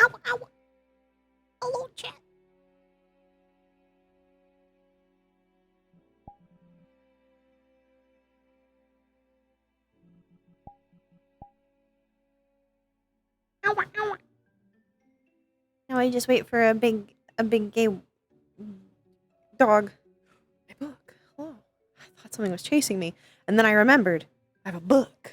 Ow, ow. Hello, chat. Ow, ow. Now I just wait for a big gay dog. My book. Hello. I thought something was chasing me, and then I remembered I have a book.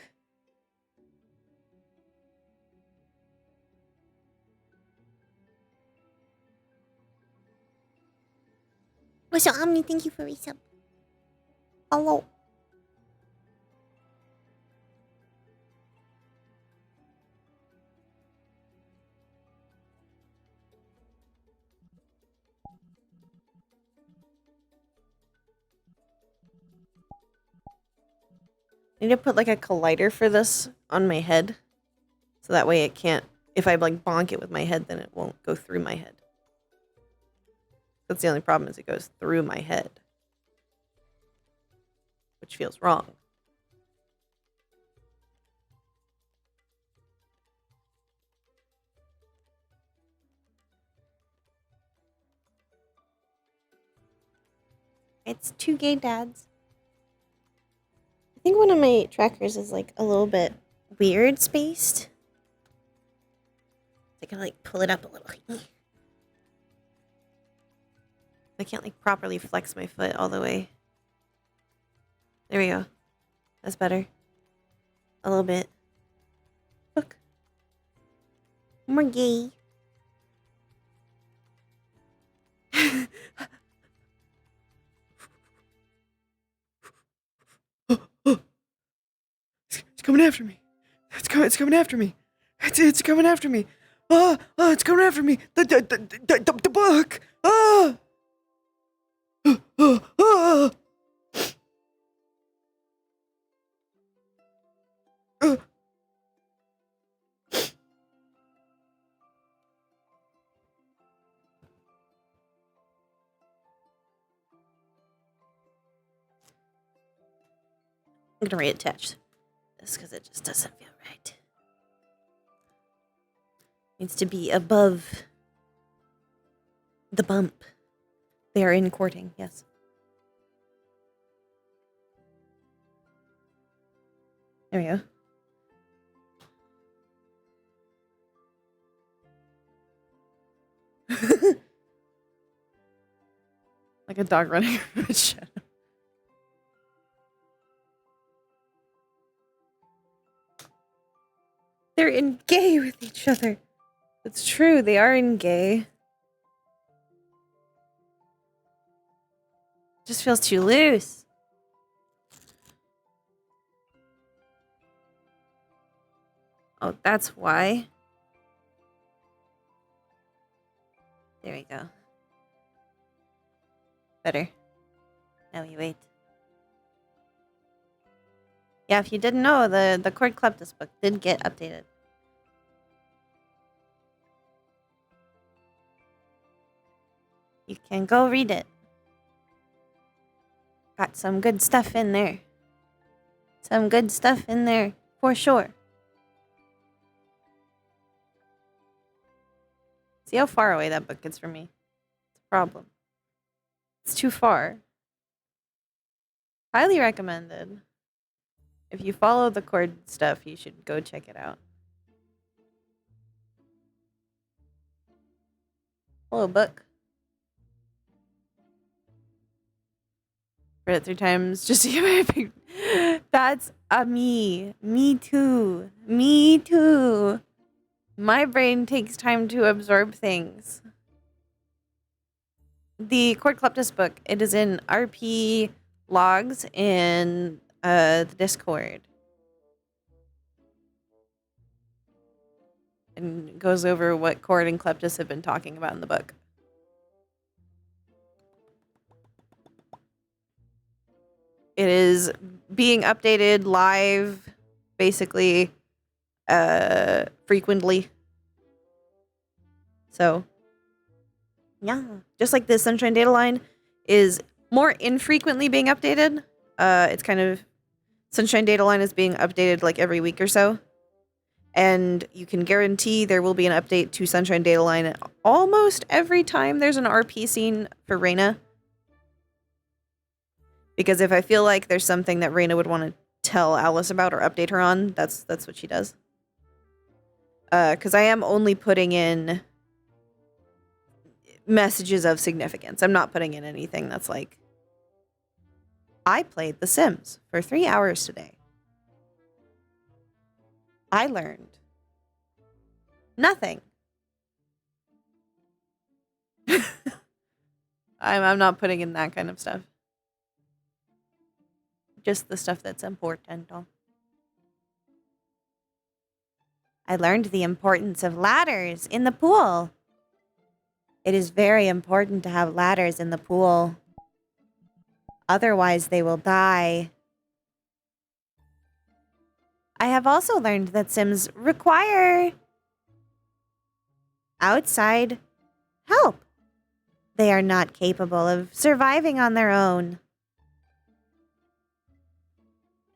What's up, Omni? Thank you for resub. Hello. I need to put like a collider for this on my head. So that way it can't, if I like bonk it with my head, then it won't go through my head. That's the only problem, is it goes through my head. Which feels wrong. It's 2 gay dads. I think one of my trackers is like a little bit weird spaced. I can like pull it up a little. I can't like properly flex my foot all the way. There we go. That's better. A little bit. Look. More gay. It's coming after me. It's coming after me. It's coming after me. It's coming after me. The book. I'm gonna reattach this because it just doesn't feel right. Needs to be above the bump. They are in courting, yes. There we go. Like a dog running from a shadow. They're in gay with each other. It's true, they are in gay. Just feels too loose. Oh, that's why. There we go. Better. Now we wait. Yeah, if you didn't know, the Cord Kleptus book did get updated. You can go read it. Got some good stuff in there. Some good stuff in there, for sure. See how far away that book is from me? It's a problem. It's too far. Highly recommended. If you follow the Cord stuff, you should go check it out. Hello, book. Read it 3 times just to get my big... That's me. Me too. Me too. My brain takes time to absorb things. The Cord Kleptus book, it is in RP logs in the Discord. And goes over what Cord and Kleptus have been talking about in the book. It is being updated live, basically, frequently. So, yeah. Just like the Sunshine data line is more infrequently being updated. It's kind of... Sunshine data line is being updated like every week or so. And you can guarantee there will be an update to Sunshine Data Line almost every time there's an RP scene for Reyna. Because if I feel like there's something that Reyna would want to tell Alice about or update her on, that's what she does. Because I am only putting in messages of significance. I'm not putting in anything that's like, I played The Sims for 3 hours today. I learned nothing. I'm not putting in that kind of stuff. Just the stuff that's important. I learned the importance of ladders in the pool. It is very important to have ladders in the pool. Otherwise, they will die. I have also learned that Sims require outside help. They are not capable of surviving on their own.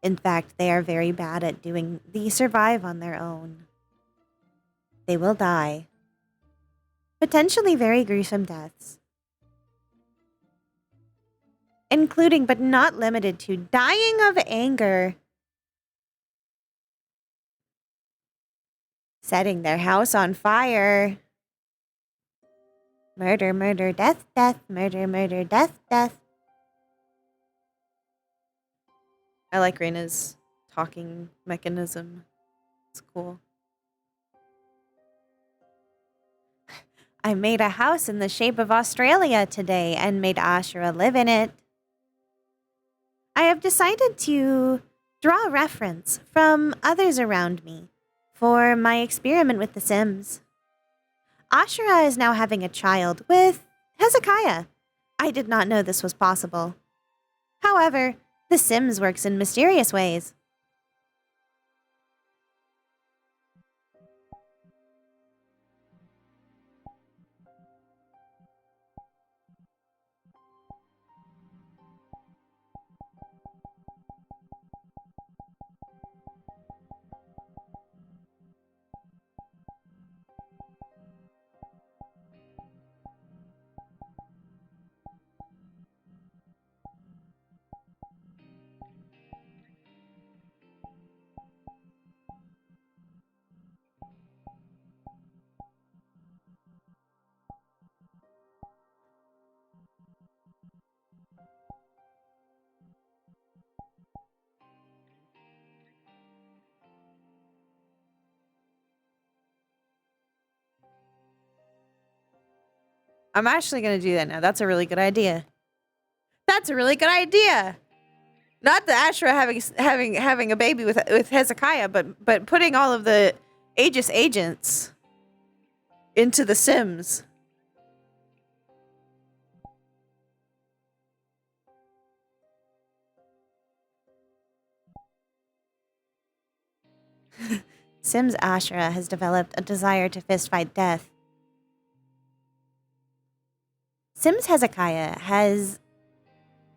In fact, they are very bad at doing the survive on their own. They will die. Potentially very gruesome deaths. Including but not limited to dying of anger. Setting their house on fire. Murder, murder, death, death, murder, murder, death, death. I like Reyna's talking mechanism. It's cool. I made a house in the shape of Australia today and made Ashura live in it. I have decided to draw reference from others around me for my experiment with The Sims. Ashura is now having a child with Hezekiah. I did not know this was possible. However, The Sims works in mysterious ways. I'm actually going to do that now. That's a really good idea. That's a really good idea. Not the Ashura having a baby with Hezekiah, but putting all of the Aegis agents into The Sims. Sims Ashura has developed a desire to fistfight death. Sims Hezekiah has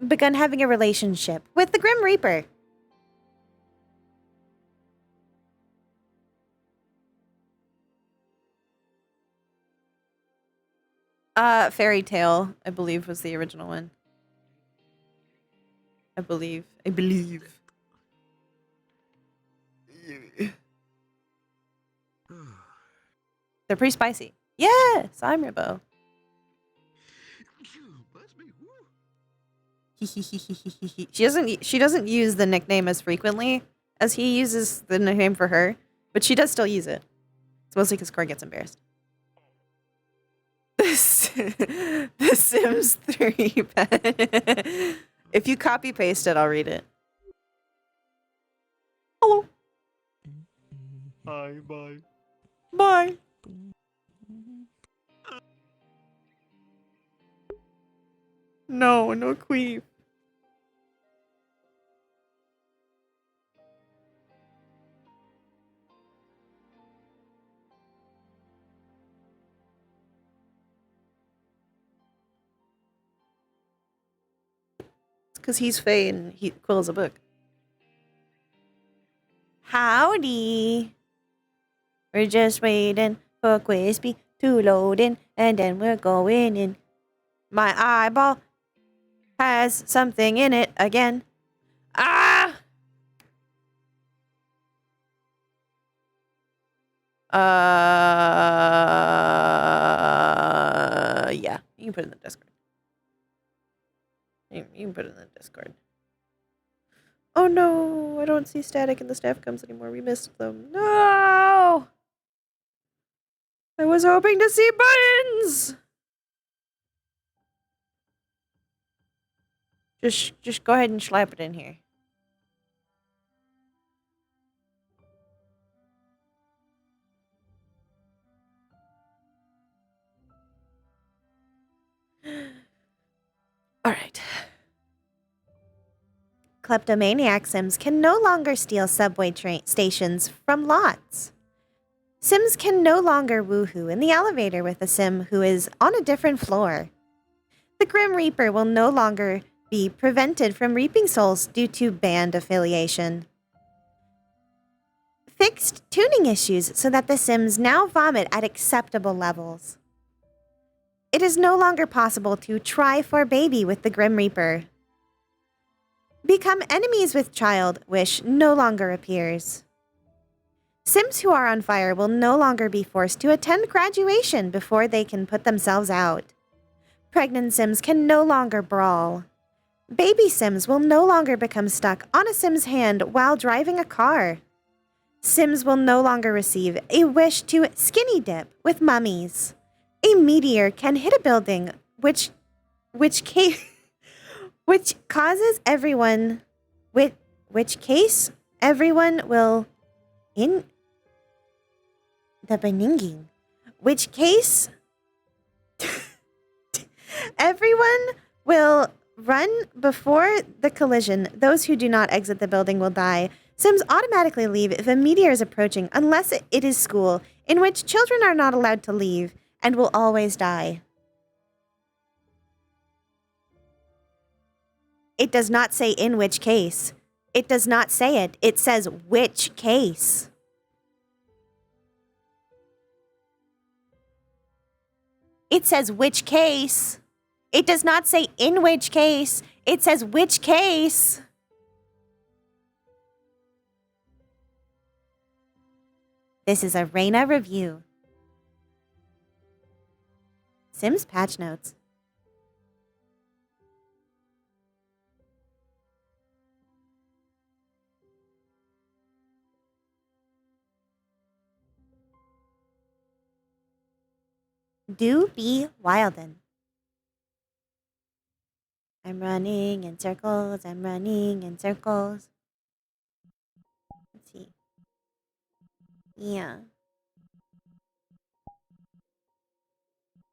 begun having a relationship with the Grim Reaper. Fairy Tale, I believe, was the original one. I believe. They're pretty spicy. Yes, I'm Ribbo. She doesn't use the nickname as frequently as he uses the nickname for her, but she does still use it. It's mostly because Cora gets embarrassed. The Sims 3 pen. If you copy paste it, I'll read it. Hello. Hi, bye. Bye. No queef. It's because he's Faye and Quill is a book. Howdy. We're just waiting for Crispy to load in, and then we're going in. My eyeball has something in it again. Ah! Yeah. You can put it in the Discord. You can put it in the Discord. Oh no, I don't see Static in the staff comes anymore. We missed them. No! I was hoping to see buttons! Just go ahead and slap it in here. Alright. Kleptomaniac Sims can no longer steal subway stations from lots. Sims can no longer woohoo in the elevator with a Sim who is on a different floor. The Grim Reaper will no longer be prevented from reaping souls due to band affiliation. Fixed tuning issues so that the Sims now vomit at acceptable levels. It is no longer possible to try for baby with the Grim Reaper. Become enemies with child wish no longer appears. Sims who are on fire will no longer be forced to attend graduation before they can put themselves out. Pregnant Sims can no longer brawl. Baby Sims will no longer become stuck on a Sim's hand while driving a car. Sims will no longer receive a wish to skinny dip with mummies. A meteor can hit a building, which causes everyone, which case everyone will in the beninging, which case everyone will run before the collision. Those who do not exit the building will die. Sims automatically leave if a meteor is approaching, unless it is school, in which children are not allowed to leave and will always die. It does not say in which case. It does not say it. It says which case. It says which case. It does not say in which case. It says which case. This is a Reina review. Sims patch notes. Do be Wilden. I'm running in circles. I'm running in circles. Let's see. Yeah.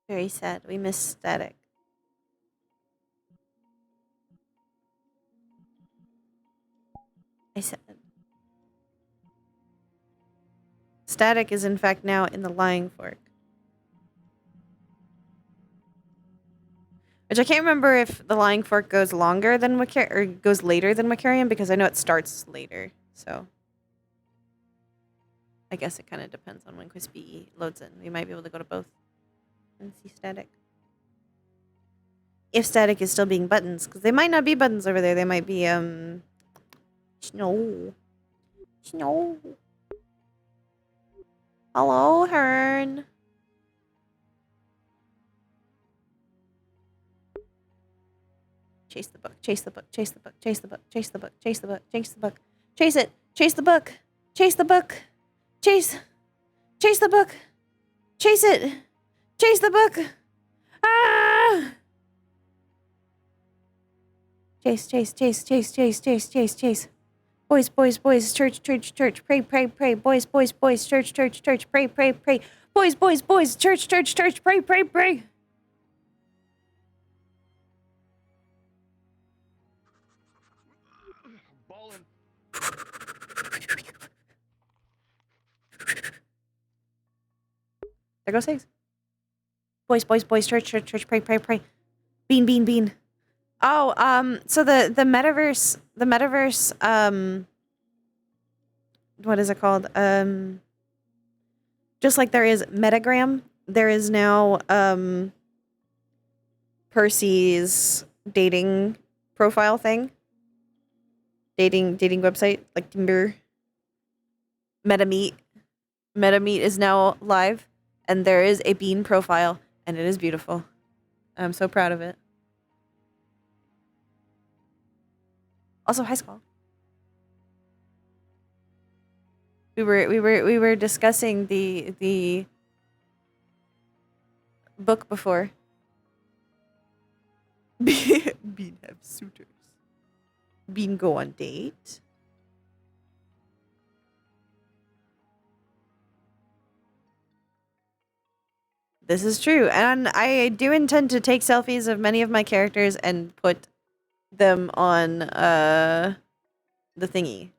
Very sad. We missed Static. I said. Static is in fact now in the Lying Fork. Which I can't remember if the Lying Fork goes longer than or goes later than Macarium, because I know it starts later. So I guess it kind of depends on when Crispy loads in. We might be able to go to both and see Static. If Static is still being buttons, because they might not be buttons over there. They might be snow. Snow. Hello, Hearn. Chase the book, chase the book, chase the book, chase the book, chase the book, chase the book, chase the book. Chase it, chase the book, chase the book, chase the book, chase it, chase the book. Ah! Chase. Boys, church, pray, boys, church, pray, boys, church, pray. There goes 6. Boys, church, pray. Bean. Oh, so the metaverse, what is it called? just like there is Metagram, there is now Percy's dating profile thing. Dating website like Tinder. MetaMeet is now live, and there is a bean profile, and it is beautiful. I'm so proud of it. Also, high school. We were discussing the book before. Bean have suitors. Bean go on date. This is true, and I do intend to take selfies of many of my characters and put them on the thingy.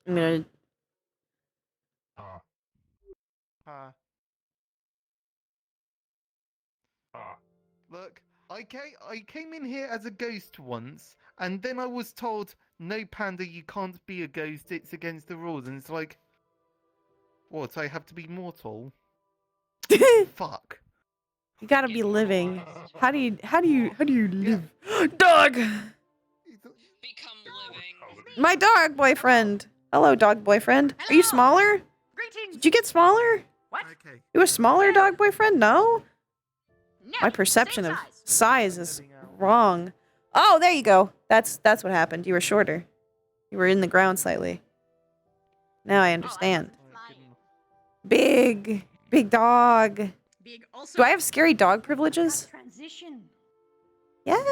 I'm gonna. Look, I came in here as a ghost once, and then I was told, no, Panda, you can't be a ghost, it's against the rules. And it's like, what, I have to be mortal? Fuck. You gotta be living. How do you live? Dog! Become living. My dog boyfriend! Hello, dog boyfriend. Are you smaller? Greetings. Did you get smaller? What? Okay. You a smaller dog boyfriend? No? No. My perception same of size. size is wrong. Oh, there you go. That's what happened. You were shorter. You were in the ground slightly. Now I understand. Big dog. Big also. Do I have scary dog privileges? Transition. Yeah.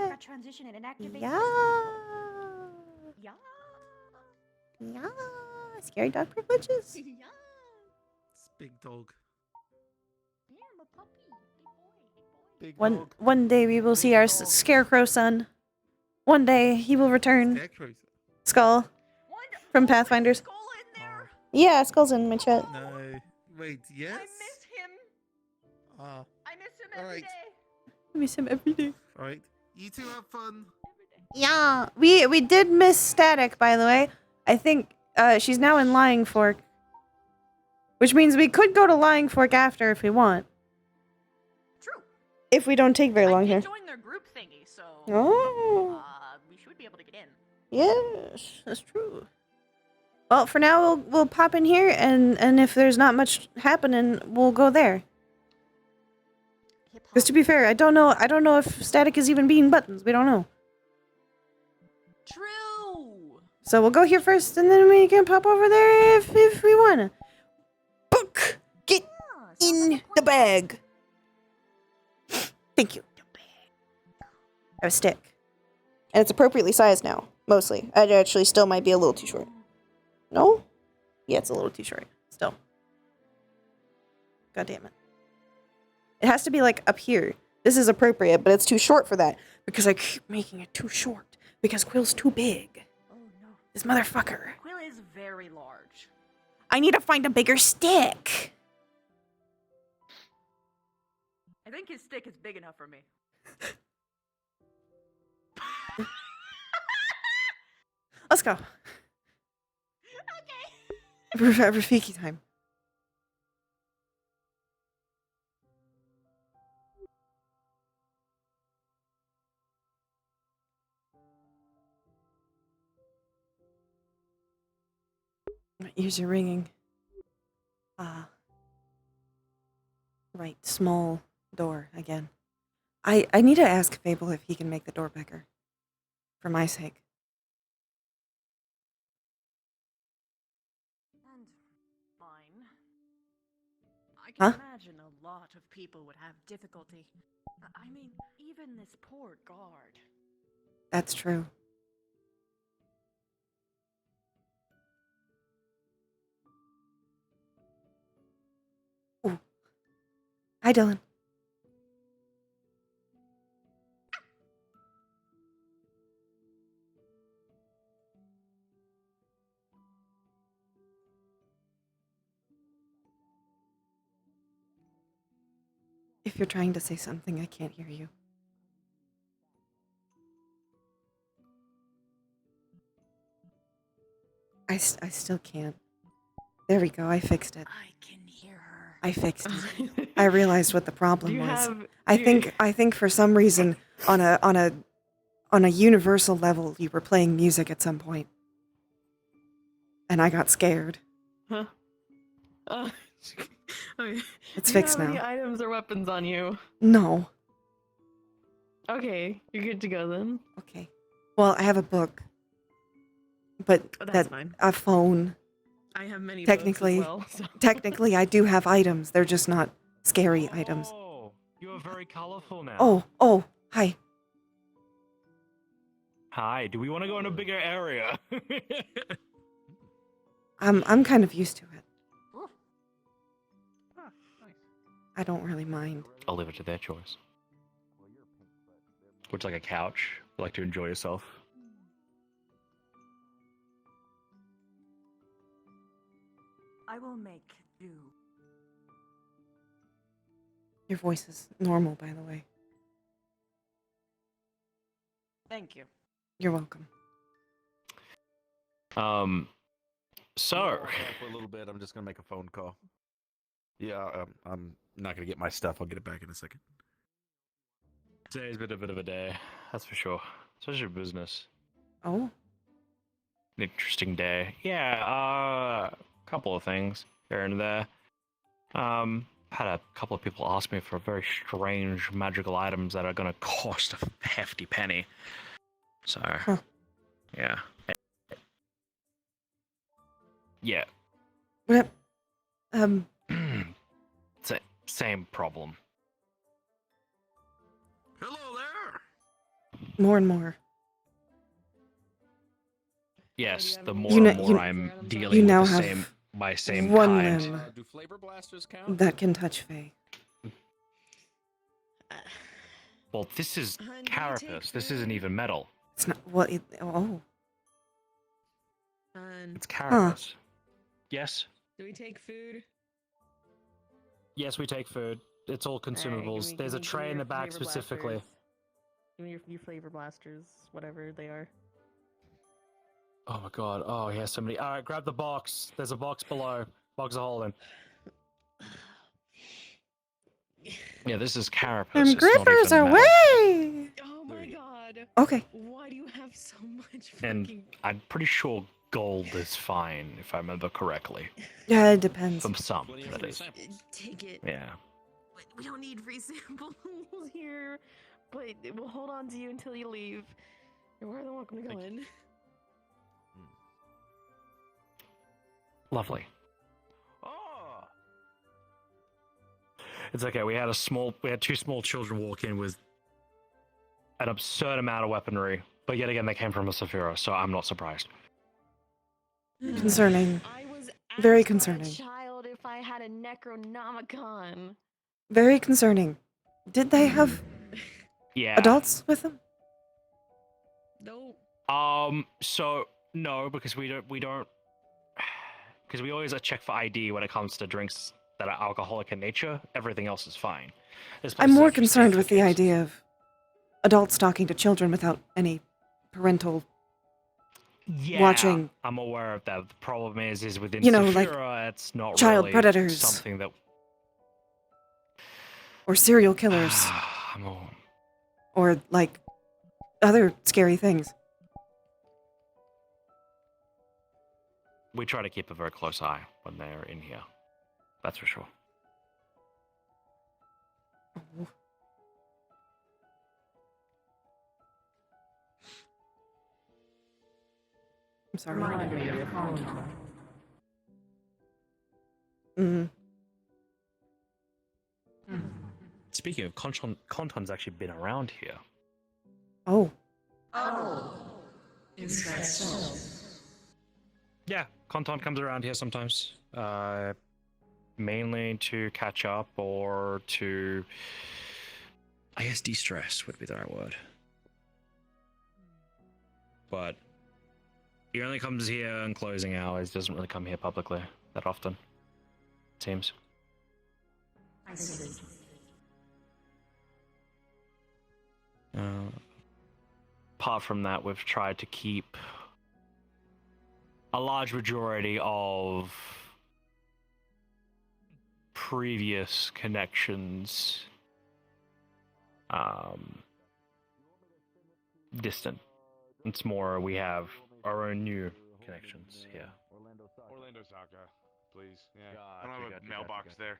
Got transition and inactivate. Yeah. Yeah. Yeah. Scary dog privileges? Yeah. It's big dog. Yeah, I'm a puppy. Big boy. Big boy. Big dog. One day we will see our scarecrow son. One day he will return. Scarecrow. Skull from Oh, is Pathfinders. Skull in there? Yeah, Skull's in my chat. No. Wait, yes? I miss him. Ah, I miss him every Alright. day. I miss him every day. alright. You two have fun. Yeah, we did miss Static, by the way. I think she's now in Lying Fork, which means we could go to Lying Fork after if we want. True. If we don't take very I long did here. join their group thingy, so Oh, we should be able to get in. yes, that's true. Well, for now we'll pop in here, and if there's not much happening, we'll go there. Because to be fair, I don't know if Static is even beating buttons. We don't know. True. So we'll go here first, and then we can pop over there if we wanna. Book, get in the bag. Thank you. I have a stick, and it's appropriately sized now. Mostly, I actually still might be a little too short. No? Yeah, it's a little too short. Still. God damn it. It has to be like up here. This is appropriate, but it's too short for that because I keep making it too short because Quill's too big. Oh no. This motherfucker. Quill is very large. I need to find a bigger stick. I think his stick is big enough for me. Let's go. Okay. Rafiki time. My ears are ringing. Right, small door again. I need to ask Fable if he can make the door bigger. For my sake. And mine. I Huh? can imagine a lot of people would have difficulty. I mean, even this poor guard. That's true. Ooh. Hi, Dylan. If you're trying to say something, I can't hear you. I still can't. There we go. I fixed it. I can hear her. I fixed it. I realized what the Do problem you was. have? I do you- think for some reason on a universal level you were playing music at some point. And I got scared. Huh? Okay. It's Do you fixed have any now. items or weapons on you? No. Okay, you're good to go then. Okay. Well, I have a book. But Oh, that's that fine. a phone. I have many Technically- books as well. So. Technically I do have items. They're just not scary items. Oh, you are very colorful now. Oh, hi. Hi, do we want to go in a bigger area? I'm kind of used to it. Ah, nice. I don't really mind. I'll leave it to their choice. Would you like a couch? Like to enjoy yourself? I will make do. Your voice is normal, by the way. Thank you. You're welcome. So, For a little bit, I'm just gonna make a phone call. Yeah, I'm not gonna get my stuff. I'll get it back in a second. today's been a bit of a day, that's for sure. Especially your business. Oh, An interesting day. Yeah, a couple of things here and there. Had a couple of people ask me for very strange magical items that are gonna cost a hefty penny. So, yeah. Yeah. what? Same problem. Hello there. More and more. Yes, have the any more You and know- more you- I'm you dealing with now the have same my same one kind. limb Do flavor blasters count? that can touch Faye. Well, this is Hun, do you take carapace. This isn't food? even metal. It's not what. Oh, It's carapace. Yes. Do we take food? Yes, we take food. It's all consumables. There's a tray in the back specifically. Give me your flavor blasters, whatever they are. Oh my god. Oh, he has so many. All right, grab the box. There's a box below. Box of holding. Yeah, this is carapace. them It's not grippers even metal. away. Oh my god. Okay. Why do you have so much And fucking... I'm pretty sure gold is fine, if I remember correctly. Yeah, it depends. From some, Plenty of that free is. samples. Take it. Yeah. We don't need free samples here. But we'll hold on to you until you leave. You're more than welcome to go Thank you. in. Lovely. Oh, It's okay. We had two small children walk in with an absurd amount of weaponry, but yet again, they came from a Saphira, so I'm not surprised. Concerning. I was Very asked by a concerning. child if I had a Necronomicon. Very concerning. Did they have Yeah. adults with them? No. So no, because we don't, because we always check for ID when it comes to drinks that are alcoholic in nature. Everything else is fine. This place I'm is more actually concerned safe with for the cases. idea of adults talking to children without any parental. Yeah, watching- I'm aware of that. The problem is within You know, like, Saphira, it's not child really predators. something that Or serial killers. I'm all- Or, like, other scary things. we try to keep a very close eye when they're in here. That's for sure. Oh. I'm sorry. Mm. Speaking of, Conton's actually been around here. Oh. Yeah, Conton comes around here sometimes. Mainly to catch up or to, I guess, de-stress would be the right word. But he only comes here on closing hours. Doesn't really come here publicly that often. It seems. Apart from that, we've tried to keep a large majority of previous connections distant. It's more we have our own new connections here. Orlando Saka, please. Yeah. I don't have a mailbox there.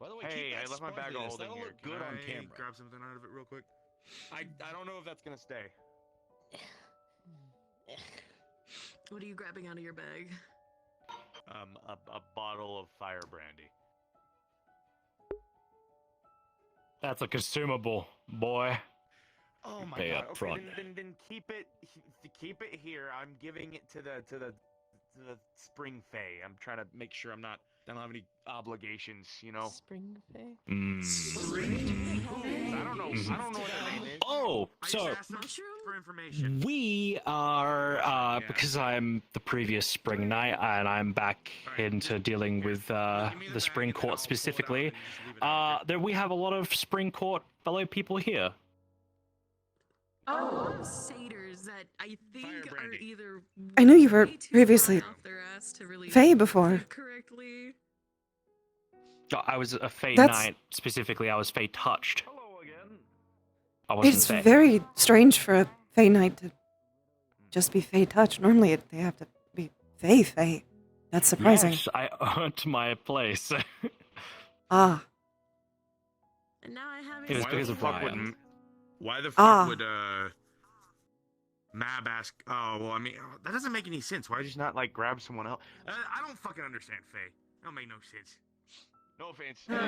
By the way, Hey, keep that I left my bag sponginess. holding That'll here. look Can good on I camera. grab something out of it real quick? I don't know if that's gonna stay. What are you grabbing out of your bag? A bottle of fire brandy. That's a consumable, boy. Oh my Pay god. up Okay, front. then keep it here. I'm giving it to the Spring Fae. I'm trying to make sure I don't have any obligations, you know. Spring Fae? I don't know. I don't know what that name is. Oh, I so just asked them Mushroom? for information. we are because I'm the previous Spring Knight and I'm back Alright, into just- dealing here, with give me the bag Spring and then Court I'll pull it out specifically. and just leave it out there. There we have a lot of Spring Court fellow people here. Oh, satyrs that I think Fire are brandy. either. I knew you were way too previously far off their ass to really Fae before. think correctly. I was a Fey That's- Knight specifically. I was Fey touched. Hello again. I wasn't It's Fey. very strange for a Fey Knight to just be Fey touched. Normally they have to be Fey. That's surprising. Yes, I earned my place. Ah, And now I have It was Why because the of fuck Ryan. would Why the fuck Ah. would Mab ask? Oh well, I mean that doesn't make any sense. Why just not like grab someone else? I don't fucking understand, Faye. That don't make no sense. No offense. It really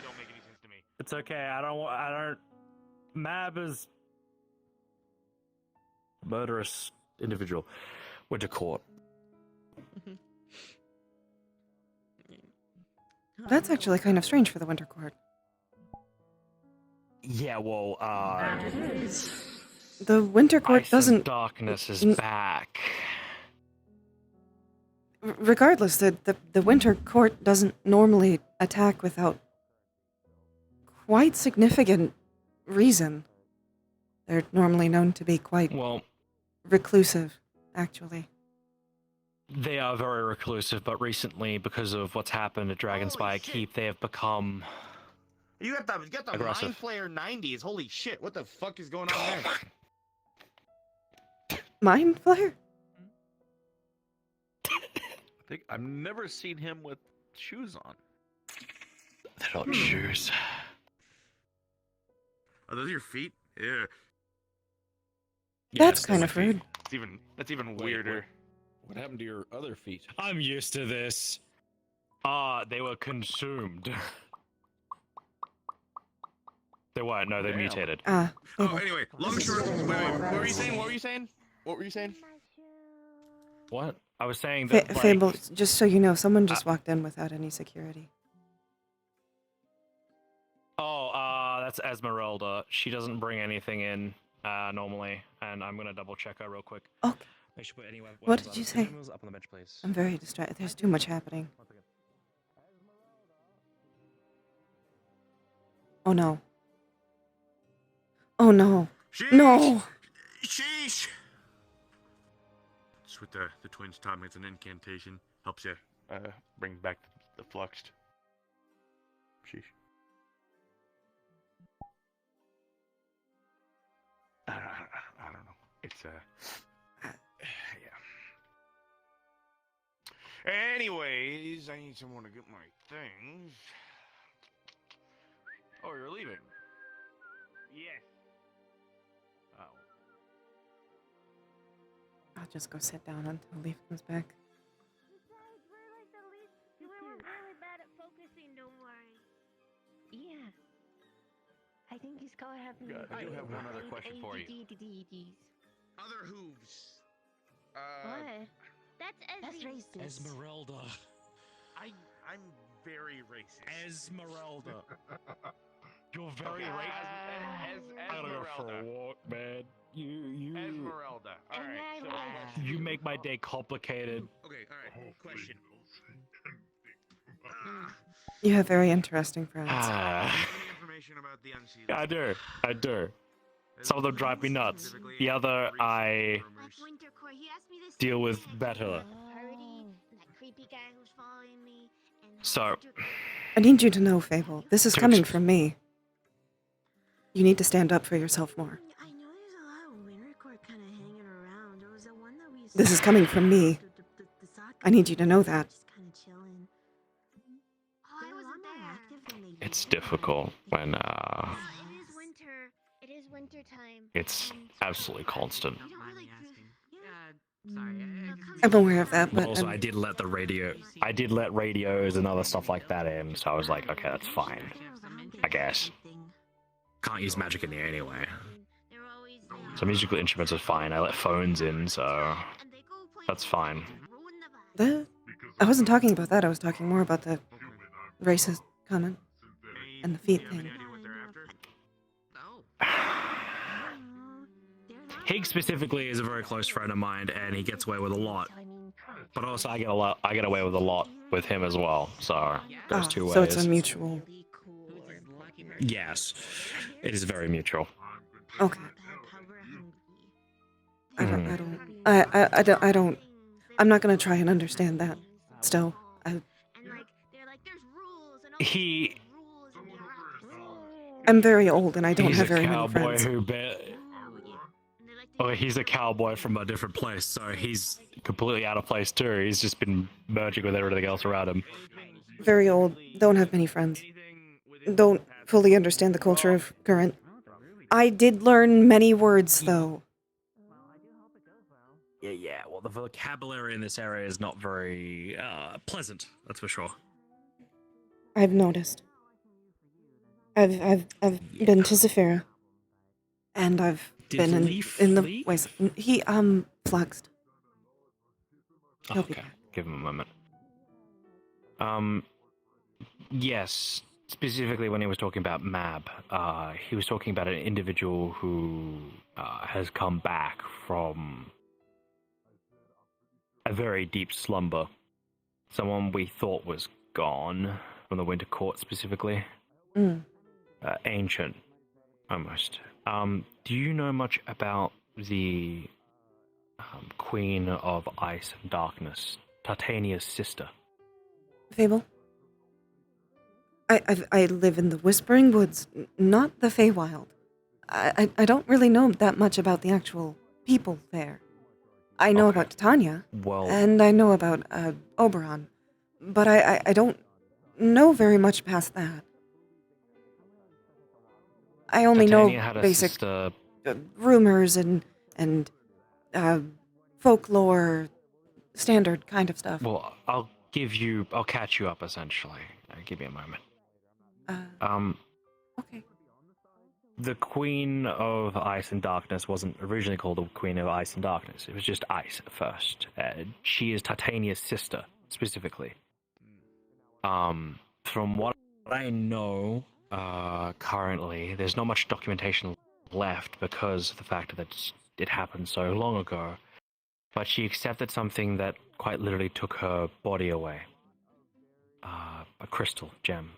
don't make any sense to me. It's okay. I don't. Mab is murderous individual. Went to court. that's actually kind of strange for the Winter Court. Yeah, well, The Winter Court Ice of doesn't. Darkness is n- back. Regardless, the Winter Court doesn't normally attack without quite significant reason. They're normally known to be quite Well, reclusive, actually. they are very reclusive, but recently, because of what's happened at Dragonspire Holy shit. Keep, they have become. You got the Aggressive. Mind Flayer 90s. Holy shit! What the fuck is going on there? Mind Flayer? I think I've never seen him with shoes on. They're not shoes. Are those your feet? Yeah. That's Yes, kind they're of my feet. rude. That's even Wait, weirder. What happened to your other feet? I'm used to this. They were consumed. They weren't. No, they Damn. mutated. Ah, Oh, Fable. anyway, long short. Wait, what were you saying? What were you saying? What were you saying? What? I was saying that. like, Fable, just so you know, someone just walked in without any security. That's Esmeralda. She doesn't bring anything in normally, and I'm gonna double check her real quick. Okay. Make sure put any What weapons did on you the say? criminals up on the bench, please. I'm very distracted. There's too much happening. Oh no. Oh no. Sheesh! No! Sheesh! Just with the twins taught me it's an incantation. Helps you bring back the fluxed. Sheesh. I don't know. It's yeah. Anyways, I need someone to get my things. Oh, you're leaving? Yes. Oh. I'll just go sit down until Leaf comes back. We were really bad at focusing, don't worry. Yeah. I think he's gonna have me. I do have one other question for you. Other hooves. What? That's That's Ezzy. racist. Esmeralda. I'm very racist. Esmeralda. You're Okay, very I gotta go for a Esmeralda. walk, man. You Esmeralda. All And right. I So, will. you make my day complicated. okay. All right. Question. You have very interesting friends. Ah, Any information about the unsealed? I do. Some of them drive me nuts. The other I Like Wintercore, he asked me this. deal with better. who's following me. And So, I need you to know, Fable, this is To coming ex- from me. You need to stand up for yourself more. I know there's a lot of winter court kind of hanging around. There was the one that we This is coming from me. I need you to know that. Just kind of chilling. Oh, I wasn't there. it's difficult when, It is winter. It is winter time. it's absolutely constant. You don't really I'm aware of that, But but also, I did let radios and other stuff like that in, so I was like, okay, that's fine. I guess. Can't use magic in here anyway. So musical instruments are fine. I let phones in, so that's fine. I wasn't talking about that. I was talking more about the racist comment and the feet thing. Higgs specifically is a very close friend of mine, and he gets away with a lot. But also, I get away with a lot with him as well. So goes two ways. So it's a mutual. Yes, it is very mutual. Okay. I don't. I'm not gonna try and understand that. Still, I'm very old and I don't have very many friends. He's a cowboy from a different place, so he's completely out of place too. He's just been merging with everything else around him. Very old, don't have many friends. Don't fully understand the culture of current. I did learn many words, though. Yeah. Well, the vocabulary in this area is not very pleasant. That's for sure. I've noticed. I've been to Zephyra, and I've been in the ways. He flexed. Okay, give him a moment. Yes, specifically when he was talking about Mab, he was talking about an individual who has come back from a very deep slumber. Someone we thought was gone from the Winter Court specifically. Ancient, almost. Do you know much about the Queen of Ice and Darkness, Titania's sister? Fable? I live in the Whispering Woods, not the Feywild. I don't really know that much about the actual people there. I know about Titania, and I know about Oberon, but I don't know very much past that. I only know basic rumors and folklore, standard kind of stuff. Well, I'll catch you up essentially. Give me a moment. Okay. The Queen of Ice and Darkness wasn't originally called the Queen of Ice and Darkness. It was just Ice at first. She is Titania's sister, specifically. From what I know, currently, there's not much documentation left because of the fact that it happened so long ago. But she accepted something that quite literally took her body away. A crystal gem.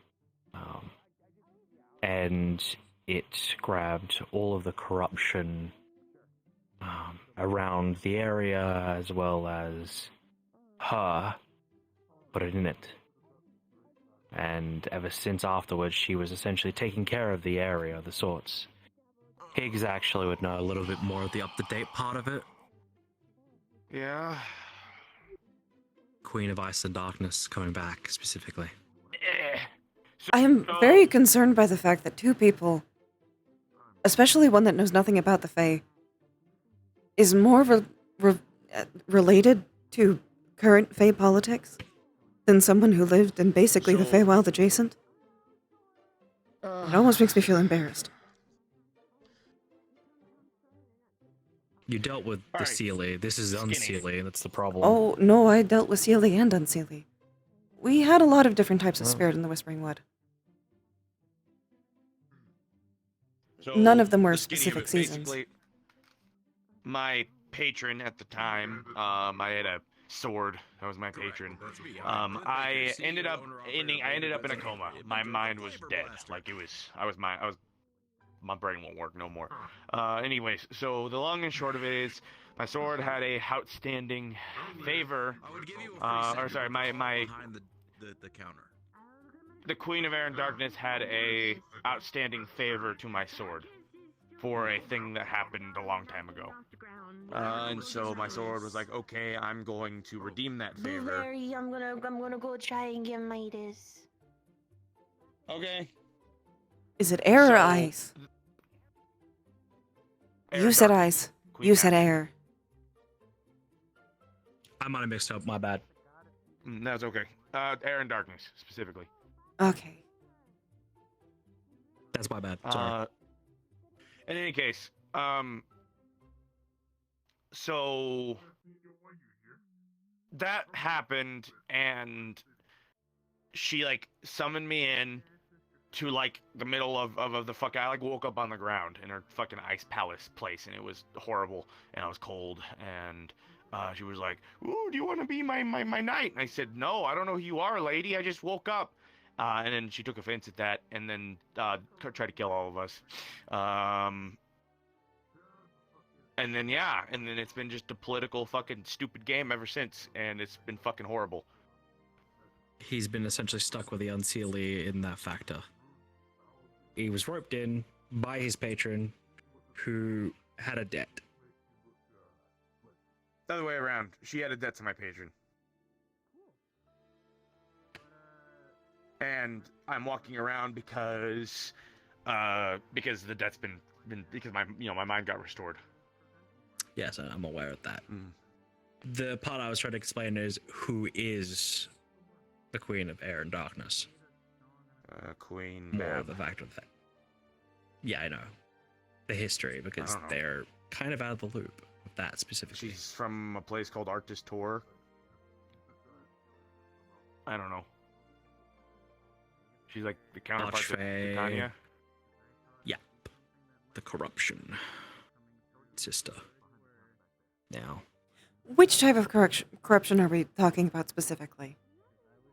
And it grabbed all of the corruption around the area as well as her, put it in it. And ever since afterwards, she was essentially taking care of the area of the sorts. Higgs actually would know a little bit more of the up-to-date part of it. Yeah. Queen of Ice and Darkness coming back, specifically. I am very concerned by the fact that two people, especially one that knows nothing about the Fae, is more related to current Fae politics than someone who lived in basically the Feywild adjacent. It almost makes me feel embarrassed. You dealt with the Seelie. This is Unseelie. That's the problem. Oh, no, I dealt with Seelie and Unseelie. We had a lot of different types of spirit in the Whispering Wood. So, None of them were the skinny of specific it, seasons. basically, my patron at the time, I had a sword. That was my patron. I ended up in a coma. My mind was dead. Like I was my brain won't work no more. Anyways, so the long and short of it is, my sword had a outstanding favor. I would give you a free Or sorry, my behind the counter. the Queen of Air and Darkness had a outstanding favor to my sword for a thing that happened a long time ago. And so my sword was like, okay, I'm going to redeem that favor. Blueberry, I'm gonna go try and get Midas. Okay. Is it air or So- ice? Air You and said Darkness. ice. Queen You said Ash. air. I might have mixed up. My bad. That's okay. Air and Darkness, specifically. Okay. That's my bad. Sorry. In any case, so that happened, and she like summoned me in to like the middle of the fuck. I like woke up on the ground in her fucking ice palace place, and it was horrible, and I was cold, and she was like, "Ooh, do you want to be my knight?" And I said, "No, I don't know who you are, lady. I just woke up." And then she took offense at that, and then tried to kill all of us. And then it's been just a political fucking stupid game ever since, and it's been fucking horrible. He's been essentially stuck with the Unseelie in that factor. He was roped in by his patron, who had a debt. The other way around. She had a debt to my patron. And I'm walking around because the debt's been because my mind got restored. Yes, I'm aware of that. The part I was trying to explain is who is the Queen of Air and Darkness. Queen More Mab. of the fact of that. Yeah, I know. The history, because I don't know. they're kind of out of the loop with that specifically. She's from a place called Arctis Tor. I don't know. She's like the counterpart to Archfey. Titania. Yep. The corruption sister. Now. Which type of corruption are we talking about specifically?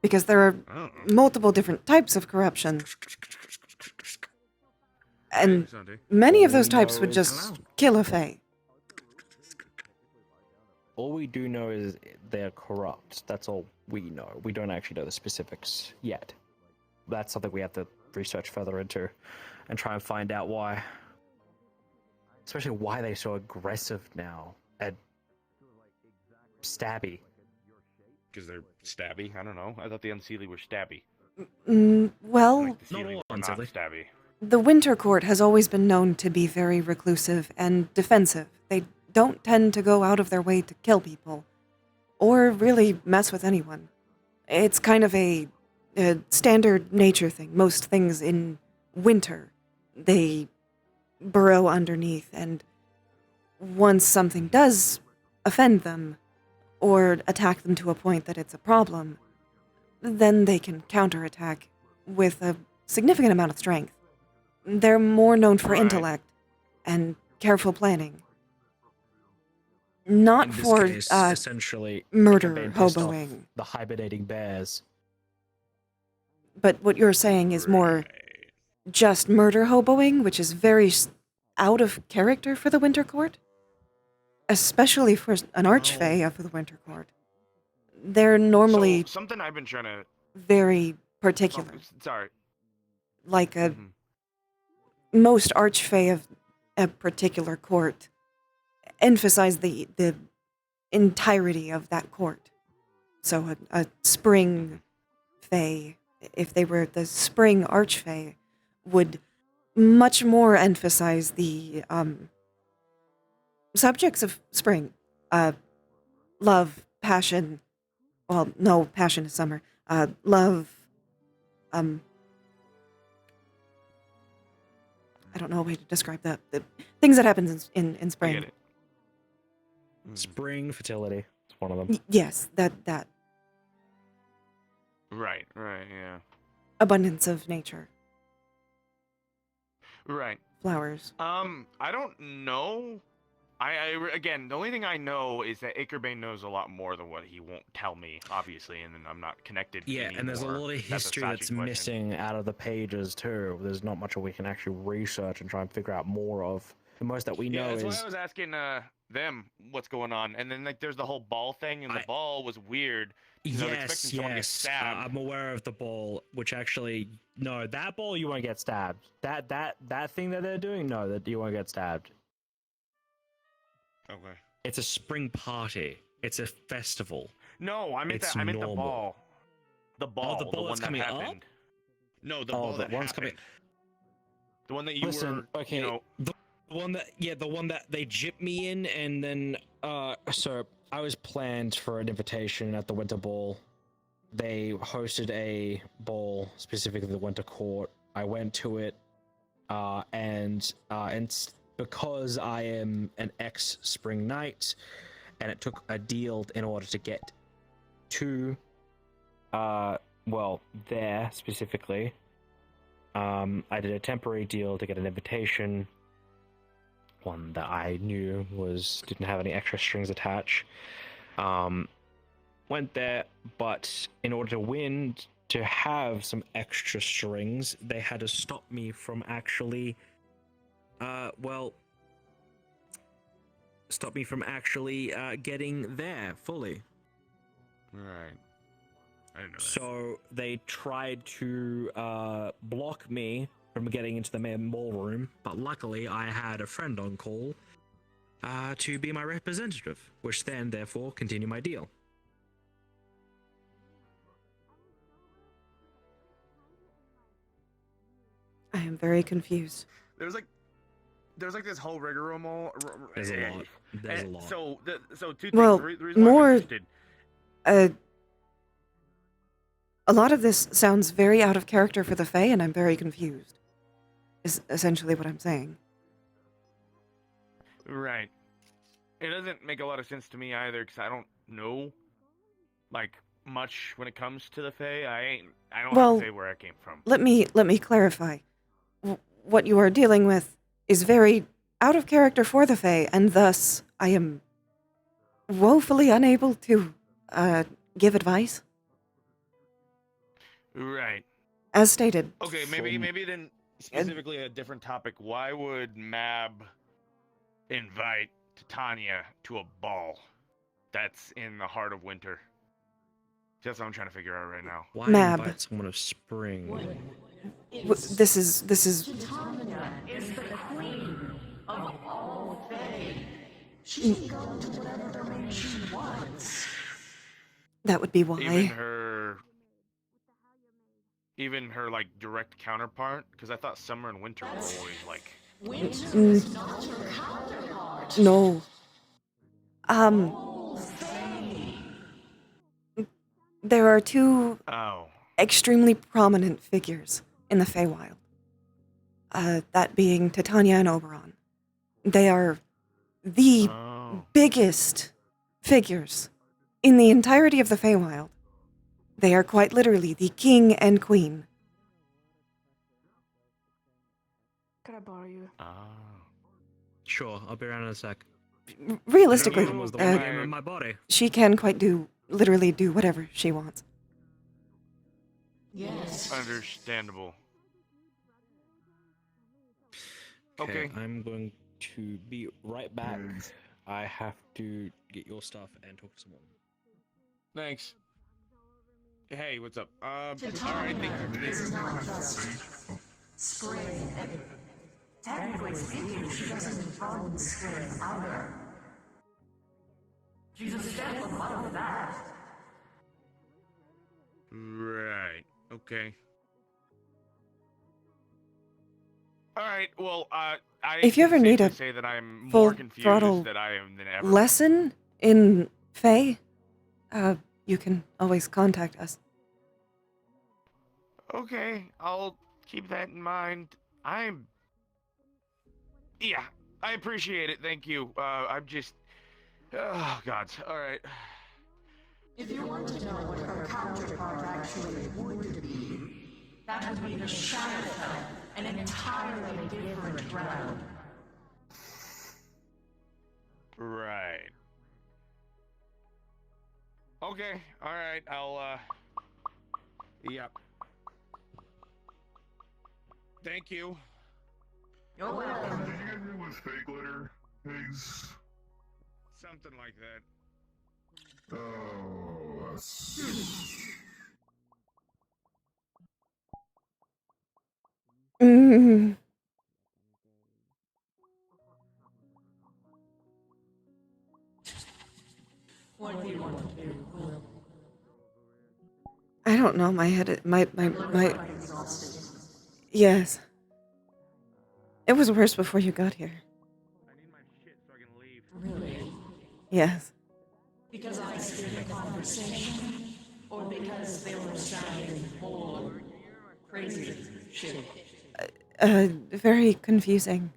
Because there are I don't know. multiple different types of corruption. And Sunday. many of All those we types know would is- just kill a Fae. All we do know is they're corrupt. That's all we know. We don't actually know the specifics yet. That's something we have to research further into and try and find out why. Especially why they're so aggressive now and stabby. Because they're stabby. I don't know. I thought the Unseelie were stabby. Well, Like the Not Seelie all were not Unseelie. stabby. the Winter Court has always been known to be very reclusive and defensive. They don't tend to go out of their way to kill people or really mess with anyone. It's kind of a standard nature thing. Most things in winter, they burrow underneath, and once something does offend them or attack them to a point that it's a problem, then they can counterattack with a significant amount of strength. They're more known for Right. intellect and careful planning. Not In this for case, essentially murder, Campaign pissed off hoboing. the hibernating bears. But what you're saying is more just murder hoboing, which is very out of character for the Winter Court. Especially for an archfey of the Winter Court. They're normally So, something I've been trying to. very particular. Sorry. Like Mhm. most archfey of a particular court emphasize the entirety of that court. So a spring fey, if they were the spring archfey, would much more emphasize the subjects of spring. Love, passion. Well, no, passion is summer. Love. I don't know a way to describe that. The things that happen in I spring. get it. Spring fertility. It's one of them. Yes, that Right. Yeah. abundance of nature, Right. flowers. I don't know Again, the only thing I know is that Ikerbane knows a lot more than what he won't tell me, obviously, and then I'm not connected. Yeah, anymore. and there's a lot of history That's that's missing out of the pages too. There's not much that we can actually research and try and figure out more of. The most that we know that's is. why I was asking them what's going on, and then like there's the whole ball thing, and the ball was weird. I was expecting someone to get stabbed. I'm aware of the ball, which actually no, that ball you won't get stabbed. That thing that they're doing, no, that you won't get stabbed. Okay. It's a spring party. It's a festival. No, I meant the ball. The ball. Oh, the ball one that's that coming happened. up? No, the ball that one's happened. coming. The one that you were. Okay. You know, the one that they gypped me in, and then so I was planned for an invitation at the Winter Ball. They hosted a ball, specifically the Winter Court. I went to it, and because I am an ex-Spring Knight, and it took a deal in order to get to, there specifically. I did a temporary deal to get an invitation, one that I knew didn't have any extra strings attached. Went there, but in order to win, to have some extra strings, they had to stop me from actually, getting there fully. right. I didn't know that. So they tried to block me from getting into the main ballroom, but luckily I had a friend on call to be my representative, which then therefore continued my deal. I am very confused. There's like this whole rigmarole. There's a lot. There's a lot. So two things. Well, the reason why I'm more. interested- A lot of this sounds very out of character for the Fae, and I'm very confused. Is essentially what I'm saying. Right. It doesn't make a lot of sense to me either, because I don't know, like, much when it comes to the Fae. I don't have to say where I came from. Let me clarify. What you are dealing with is very out of character for the Fae, and thus I am woefully unable to give advice. Right. As stated. Okay, maybe then specifically a different topic. Why would Mab invite Titania to a ball that's in the heart of winter? That's what I'm trying to figure out right now. Why Mab. invite someone of spring? This is Titania is the queen of all Fae. She can go to whatever domain she wants. that would be why. Even her like direct counterpart, because I thought summer and winter were always like. Winter is not your counterpart. No. There are two extremely prominent figures in the Feywild. That being Titania and Oberon. They are the biggest figures in the entirety of the Feywild. They are quite literally the king and queen. Could I borrow you? Sure, I'll be around in a sec. Realistically, Was the one that came in my body. she can literally do whatever she wants. Yes. Understandable. Okay, I'm going to be right back. I have to get your stuff and talk to someone. Thanks. Hey, what's up? Titania is not just spring. Technically speaking, she doesn't run spring either. She's a step above that. Right. Okay. All right. Well, If you ever need a say that I'm more full confused throttle than I am than ever. lesson in Fae, you can always contact us. Okay, I'll keep that in mind. Yeah, I appreciate it. Thank you. I'm just. Oh God. All right. If you want to know what her counterpart actually would be, that would be the Shadowfell, an entirely different realm. Right. Okay. All right. I'll. Yep. Thank you. You're welcome. Did you guys do with fake glitter pigs? Something like that. Oh, that's... Mm. What do you want to do, Quill? I don't know. My head. My. Like exhausted. Yes. It was worse before you got here. I need my shit so I can leave. Really? Yes. Because I steered the conversation? Or because they were sounding bored? Crazy shit. Very confusing.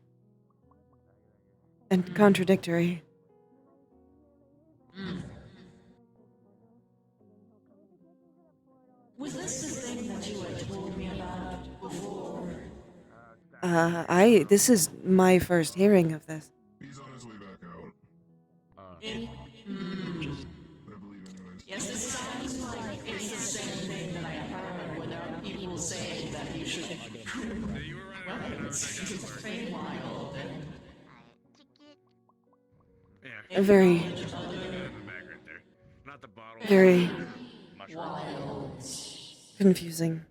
And contradictory. Was this the thing that you had told me about before? This is my first hearing of this. He's on his way back out. Mm. I believe anyways. Yes, it sounds like it's the same thing that I heard without people saying that you should. Well, it's pretty wild. Yeah. Very, In the back right there. Not the bottle. very Wild. confusing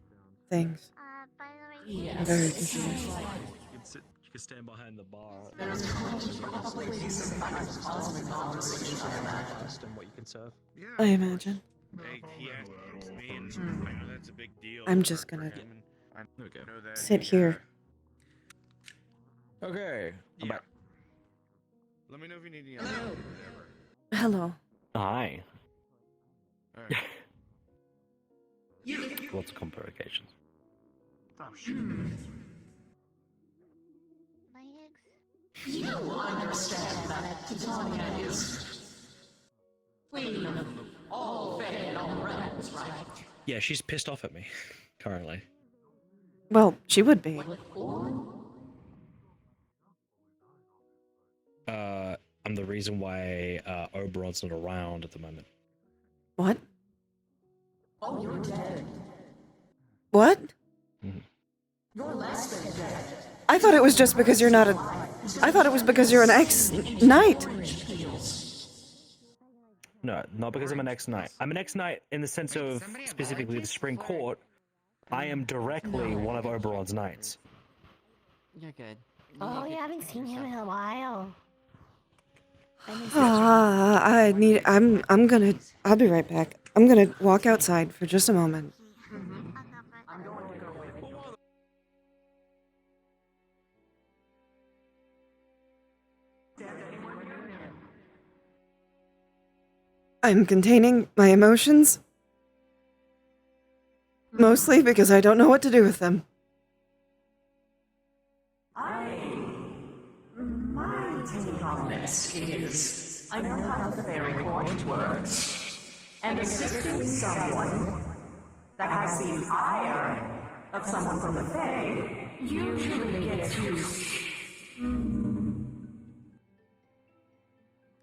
things. By the way, Yes. I'm very it sounds confused. like You can stand behind the bar. there's going to probably be some kind of cosmic conversation, I imagine. And what you can serve. Yeah. I imagine. Hey, he asked me, and I know that's a big deal. I'm just for gonna him, and I Okay. know that sit he, here. Okay. I'm Yeah. back. Let me know if you need any. Hello. Hello. Hi. All right. Lots of complications. Oh shit. my ex. You understand that Titania is queen of all Fae and all realms, right? Yeah, she's pissed off at me currently. Well, she would be. I'm the reason why Oberon's not around at the moment. What? Oh, you're dead. What? You're less than dead. I thought it was just because you're not a. I thought it was because you're an ex-knight. No, not because I'm an ex-knight. I'm an ex-knight in the sense of specifically the Spring Court. I am directly one of Oberon's knights. You're good. Oh, you haven't seen him in a while. I'm gonna. I'll be right back. I'm gonna walk outside for just a moment. I'm going to go with you. I'm containing my emotions. Mostly because I don't know what to do with them. My take on this is, I know how the fairy court works, and assisting someone that has the ire of someone from the Fae usually gets used.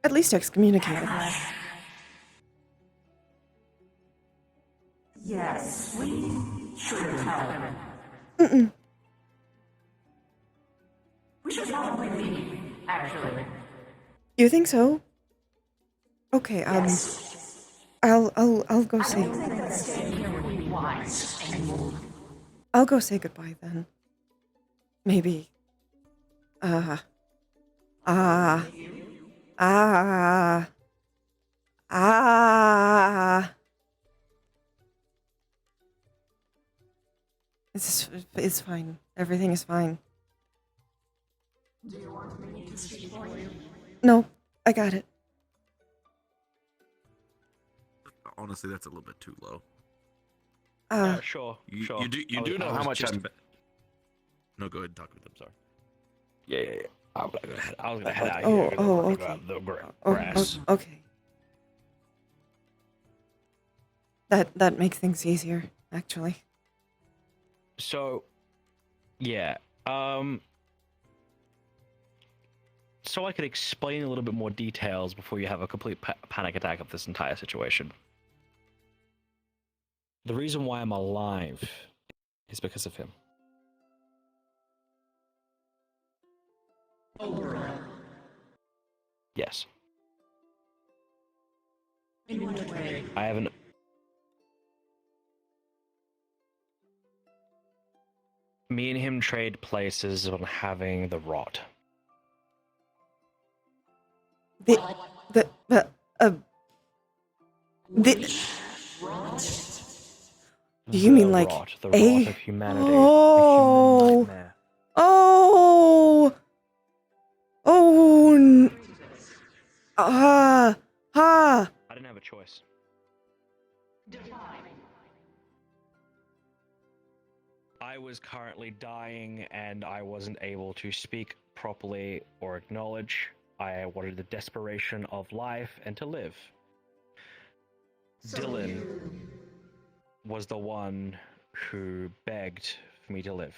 At least excommunicated. Yes, we should help him. Mm-mm. We should probably leave, actually. You think so? Okay. I'll go I say. don't think that staying here would be wise anymore. I'll go say goodbye then. Maybe. Ah. It's fine. Everything is fine. Do you want me to speak for you? No, I got it. Honestly, that's a little bit too low. Sure. You, sure. you do know how much I'm. No, go ahead and talk with them. Sorry. Yeah. I was gonna head out Oh, here. okay. About the Oh, grass. okay. That makes things easier, actually. So, yeah. so I could explain a little bit more details before you have a complete panic attack of this entire situation. The reason why I'm alive is because of him. Yes. In what way? I haven't. Me and him trade places on having the rot. The do you mean like rot, the a rot of humanity, oh the human nightmare. oh oh I didn't have a choice. I was currently dying and I wasn't able to speak properly or acknowledge. I wanted the desperation of life and to live. Dylan was the one who begged for me to live.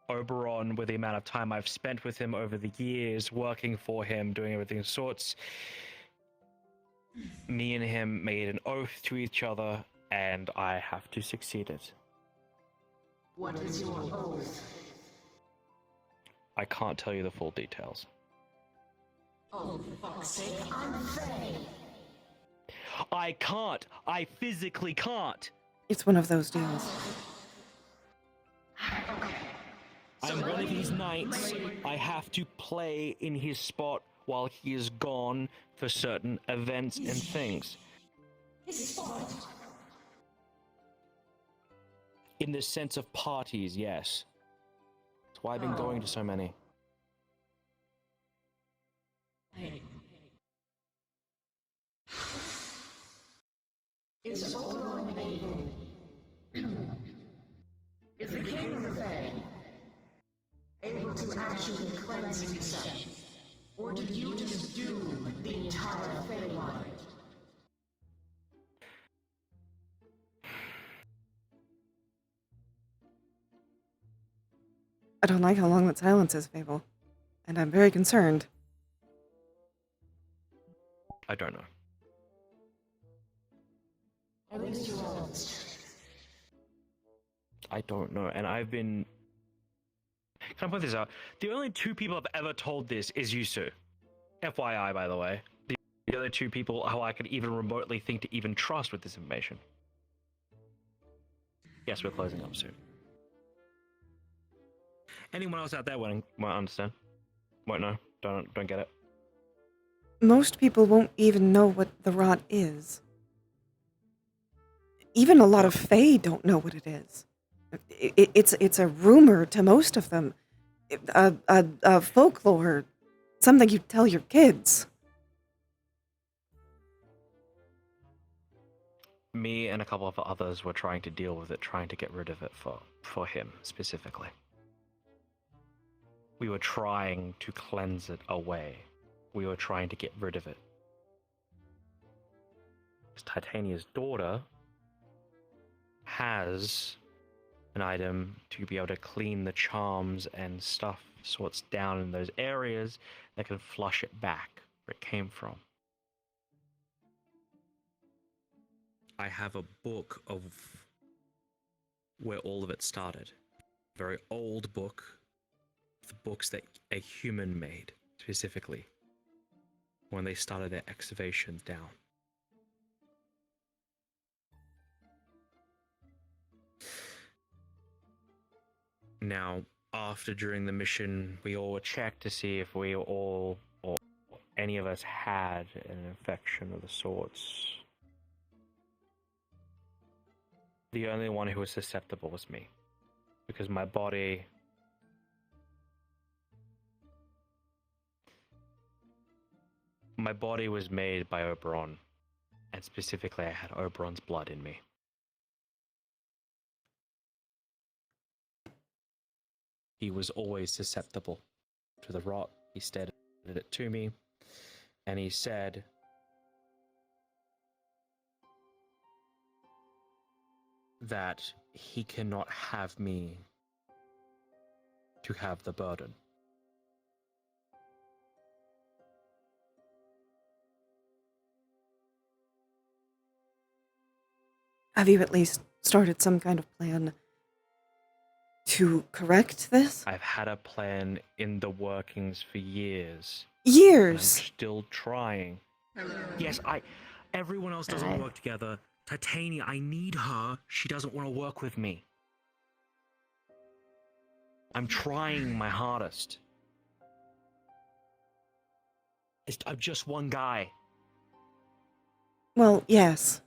Oberon, with the amount of time I've spent with him over the years, working for him, doing everything of sorts, me and him made an oath to each other, and I have to succeed it. What is your oath? I can't tell you the full details. Oh, for fuck's sake, I'm Faye. I can't! I physically can't! It's one of those deals. I'm one of his knights. I have to play in his spot while he is gone for certain events and things. His spot. In the sense of parties, yes. That's why I've been going to so many. Is Oberon able? Is the king of the Fae able to actually cleanse himself? Or did you just doom the entire Feywild? I don't like how long that silence is, Fable. And I'm very concerned. I don't know. At least you're honest. I don't know, and I've been... Can I put this out? The only two people I've ever told this is Yusu. FYI, by the way. The other two people who I could even remotely think to even trust with this information. Yes, we're closing up soon. Anyone else out there won't understand? Won't know? Don't get it? Most people won't even know what the rot is. Even a lot of Fae don't know what it is. It's a rumor to most of them. A folklore. Something you tell your kids. Me and a couple of others were trying to deal with it, trying to get rid of it for him, specifically. We were trying to cleanse it away. We were trying to get rid of it. Titania's daughter has an item to be able to clean the charms and stuff sorts down in those areas that can flush it back where it came from. I have a book of where all of it started. A very old book. The books that a human made, specifically, when they started their excavations down. Now, during the mission, we all were checked to see if we all, or any of us, had an infection of the sorts. The only one who was susceptible was me, because my body was made by Oberon, and specifically I had Oberon's blood in me. He was always susceptible to the rot. He stated it to me, and he said that he cannot have me to have the burden. Have you at least started some kind of plan to correct this? I've had a plan in the workings for years. Years! And I'm still trying. Yes, everyone else doesn't work together. Titania, I need her. She doesn't want to work with me. I'm trying my hardest. I'm just one guy. Well, yes.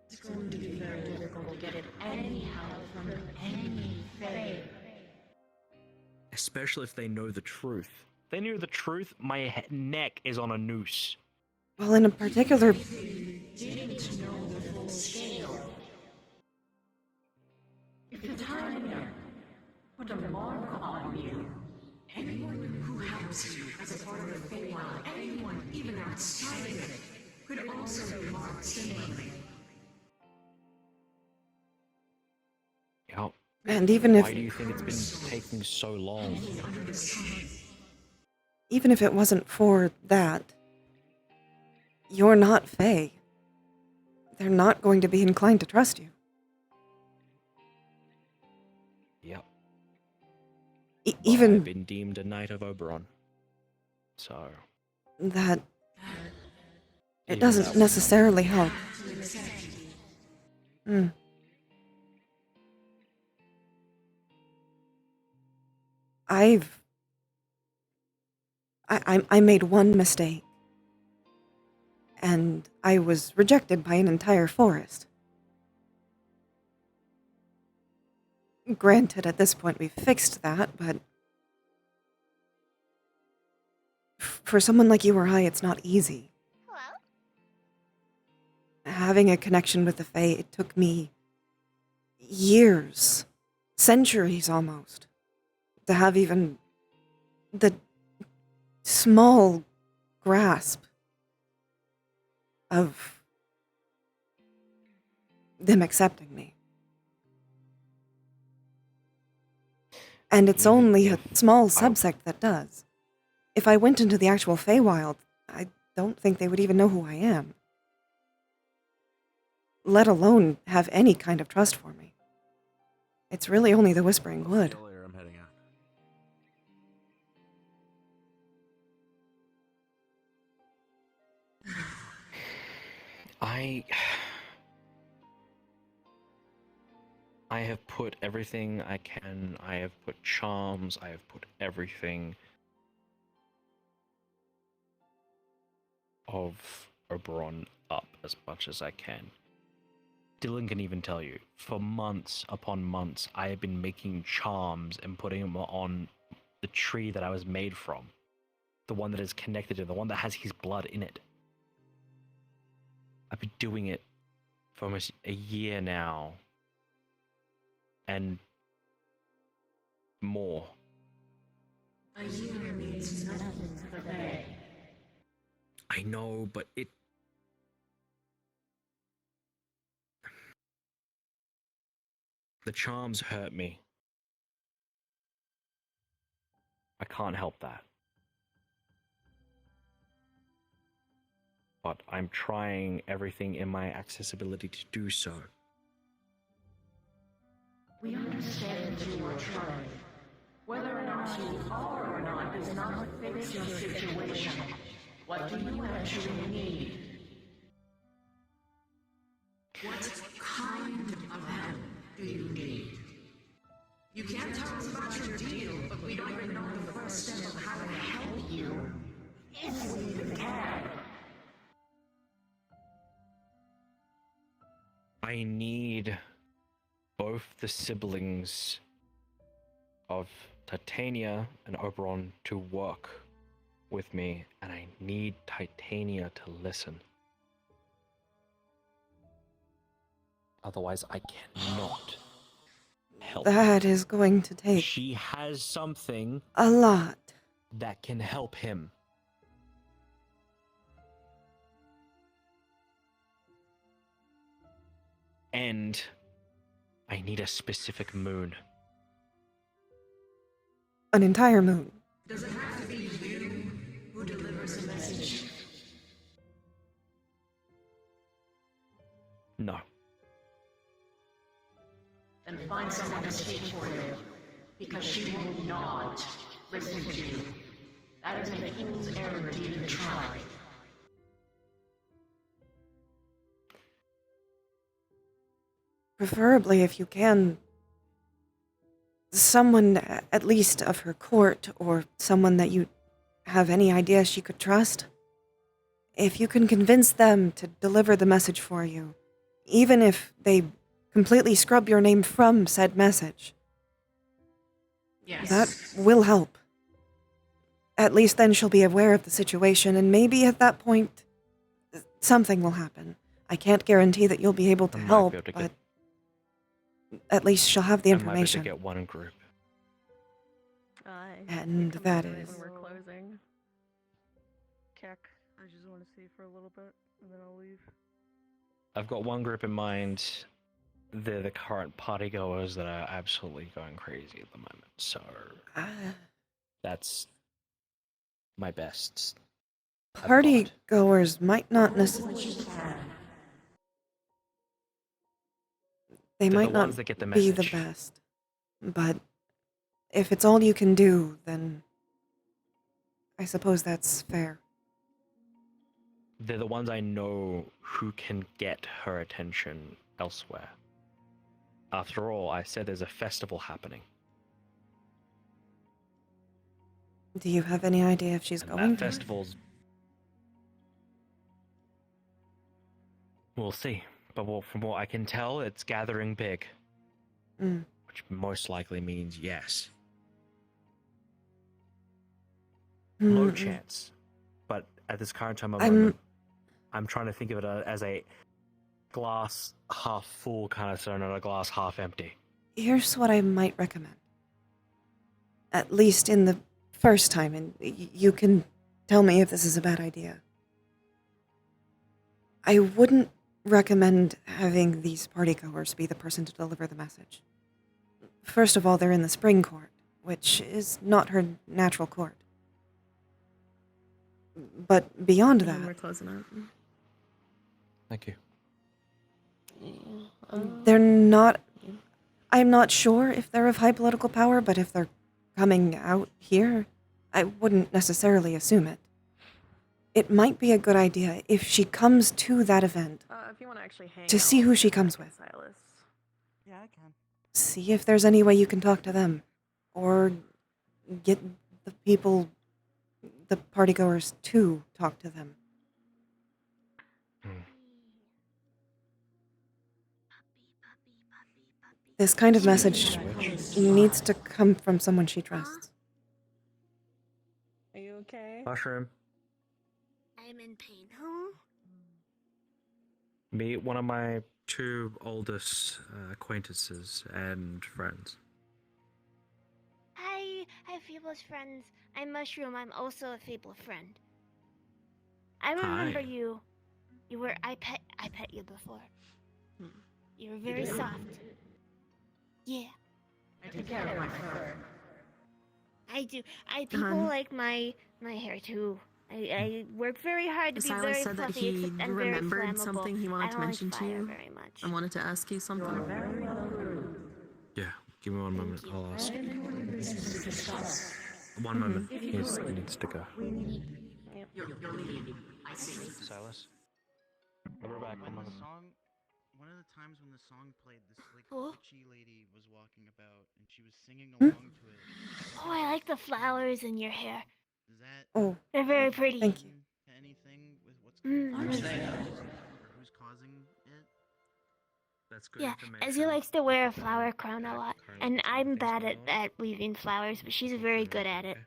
It's going to be very difficult to get any help from any faith. Especially if they know the truth. If they knew the truth, my neck is on a noose. Well, in a particular... Didn't know the full scale. If Titania put a mark on you, anyone who helps you as a part of the Feywild, anyone even outside of it, could also be marked similarly. Yep. And even if... Why do you think it's been taking so long? Even if it wasn't for that, you're not Fey. They're not going to be inclined to trust you. Yep. Even... I've been deemed a Knight of Oberon. So... That... It Even doesn't that necessarily help. Hmm. I made one mistake. And I was rejected by an entire forest. Granted, at this point we've fixed that, but... For someone like you or I, it's not easy. Hello? Having a connection with the Fae, it took me years, centuries almost, to have even the small grasp of them accepting me. And it's only a small subsect that does. If I went into the actual Feywild, I don't think they would even know who I am. Let alone have any kind of trust for me. It's really only the Whispering Wood. I'm heading out. I have put everything I can. I have put charms. I have put everything of Oberon up as much as I can. Dylan can even tell you, for months upon months, I have been making charms and putting them on the tree that I was made from. The one that is connected to, the one that has his blood in it. I've been doing it for almost a year now. And more. A year means nothing for Faye. I know, but the charms hurt me. I can't help that. But I'm trying everything in my accessibility to do so. We understand that you are trying. Whether or not you are or not does not fix your situation. What do you actually need? What kind of help do you need? You can't tell us about your deal, but we don't even know the first step of how to help you. If we even can. I need both the siblings of Titania and Oberon to work with me, and I need Titania to listen. Otherwise, I cannot help. That is going to take She has something a lot. that can help him. And I need a specific moon. an entire moon. Does it have to be you who delivers the message? No. Then find someone to speak for you, because she will not listen to you. That is a fool's errand to even try. Preferably, if you can, someone at least of her court, or someone that you have any idea she could trust. If you can convince them to deliver the message for you, even if they completely scrub your name from said message, Yes. that will help. At least then she'll be aware of the situation, and maybe at that point, something will happen. I can't guarantee that you'll be able to I might be help, able to but get- at least she'll have the I might be able to information. get one group. And that is... When we're closing. Keck, I just want to see for a little bit, and then I'll leave. I've got one group in mind. They're the current partygoers that are absolutely going crazy at the moment. So that's my best. Party goers might not necessarily... They They're might the not ones that get the be the message. best. But if it's all you can do, then I suppose that's fair. They're the ones I know who can get her attention elsewhere. After all, I said there's a festival happening. Do you have any idea if she's And going that to it? festival's... We'll see. But from what I can tell, it's gathering big. Mm. Which most likely means yes. Low Mm-mm. chance. But at this current time of I'm- moment, I'm trying to think of it as a glass half full kind of stone, not a glass half empty. Here's what I might recommend. At least in the first time, and you can tell me if this is a bad idea. I wouldn't recommend having these partygoers be the person to deliver the message. First of all, they're in the spring court, which is not her natural court. But beyond And we're that, closing up. Thank you. they're not... I'm not sure if they're of high political power, but if they're coming out here, I wouldn't necessarily assume it. It might be a good idea if she comes to that event If you want to actually hang to out, see who she Keck comes and with. Silas. Yeah, I can. See if there's any way you can talk to them. Or get the people, the partygoers, to talk to them. This kind of message needs to come from someone she trusts. Are you okay? Mushroom. I'm in pain. Huh? Meet one of my two oldest acquaintances and friends. Hi, Feeble's friends. I'm Mushroom. I'm also a Feeble friend. I remember Hi. you. You were I pet you before. You were very soft. Yeah, I take care of my fur. I do. People like my hair too. I work very hard to be Silas very said that fluffy, he except I'm very remembered flammable. something he I wanted to don't like mention to fire you. very much. I wanted to ask you something. Yeah, give me one moment. I'll ask. One moment. He needs to go. You're leaving. I see. Silas? We're back. When One the moment. song, one of the times when the song played, this like Oh. witchy lady was walking about and she was singing Hmm? along to it. Oh, I like the flowers in your hair. Does that Oh, They're very pretty. thank you. to anything with what's going on? Mm. Or who's causing it? That's good Yeah, information. Ezzy likes to wear a flower crown a lot, and I'm bad at weaving flowers, but she's very good at it.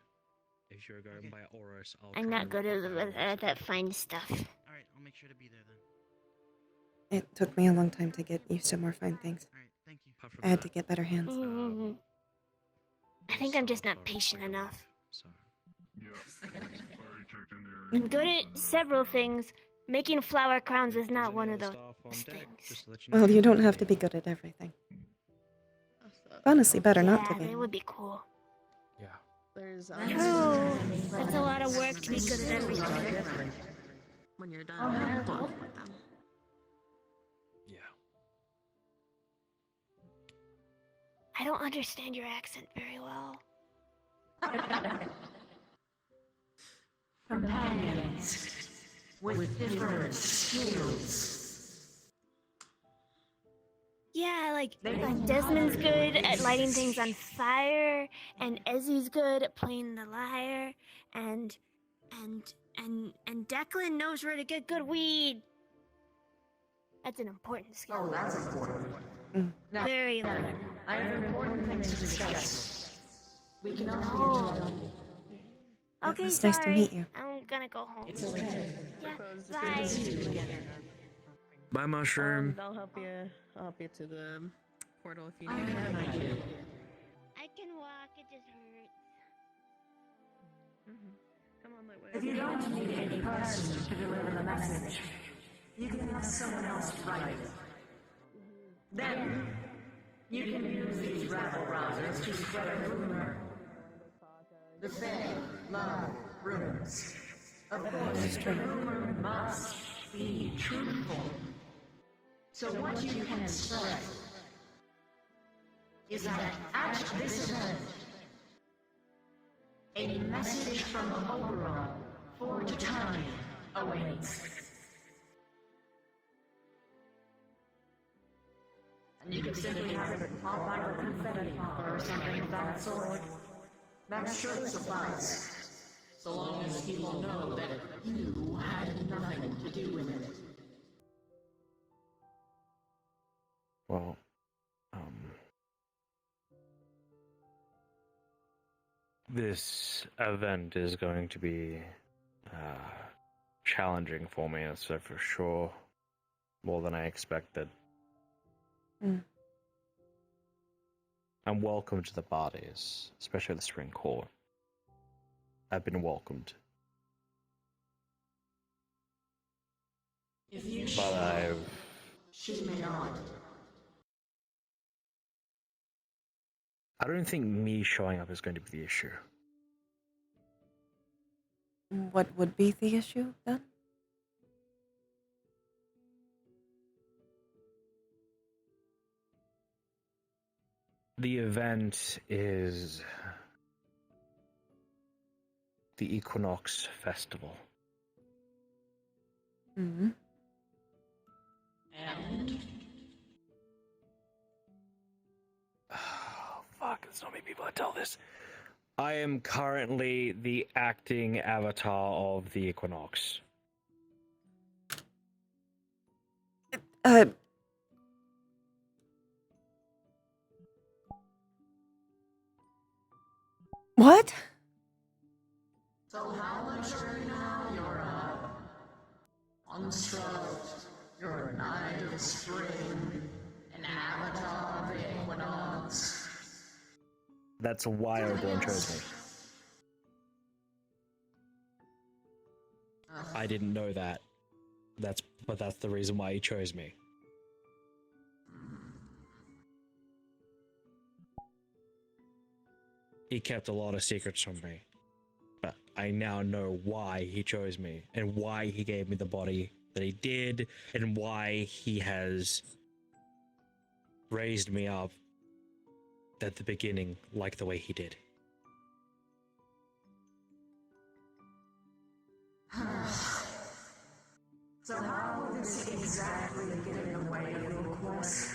If you're going by Oros, I'll I'm try not and good look at that fine stuff. Alright, I'll make sure to be there then. It took me a long time to get used to more fine things. Alright, thank you. Apart from I had that, to get better hands. Mm. I think I'm just not patient enough. So, Yeah. I already checked in there. I'm good at several things. Making flower crowns is not one of those things. Well, you don't have to be good at everything. Honestly, better not to Yeah, be. that would be cool. Yeah. There's True. That's a lot of work to be good at everything. when you're done talking with them. Yeah. I don't understand your accent very well. Companions with different skills. Yeah, like Desmond's good at lighting things on fire, and Ezzy's good at playing the lyre, and Declan knows where to get good weed. That's an important skill. Oh, that's important. Very important. I have important things to discuss. We cannot be Oh. interrupted. Okay, It's sorry. nice to meet you. I'm gonna go home. It's okay. Yeah, Good to bye. see you again. Bye, mushroom. I'll help you. I'll help you to the portal if you I need. have an idea. I can walk, it just hurts. Come on that way. If you don't need any person to deliver the message, you can ask someone else to write it. Then, you can use these rabble rousers to spread a rumor. The Fae love rumors. Of course, the rumor must be truthful. So what you can spread is that at this event, a message from Oberon for time awaits. And you can simply have it pop out of confetti popper or something of that sort. That should suffice. So long as people know that you had nothing to do with it. Well, this event is going to be challenging for me, so for sure, more than I expected. And welcome to the parties, especially the Spring Court. I've been welcomed. If you But she may not. I don't think me showing up is going to be the issue. What would be the issue then? The event is the Equinox Festival. Mm-hmm. And Oh, fuck, there's so many people that tell this. I am currently the acting avatar of the Equinox. What? so how much are you now? You're unstroked. You're an eye of the spring. An avatar of the equinox. That's why everyone chose me. I didn't know that. But that's the reason why he chose me. He kept a lot of secrets from me. But I now know why he chose me and why he gave me the body that he did and why he has raised me up at the beginning like the way he did. So how will this exactly get in the way of your quest?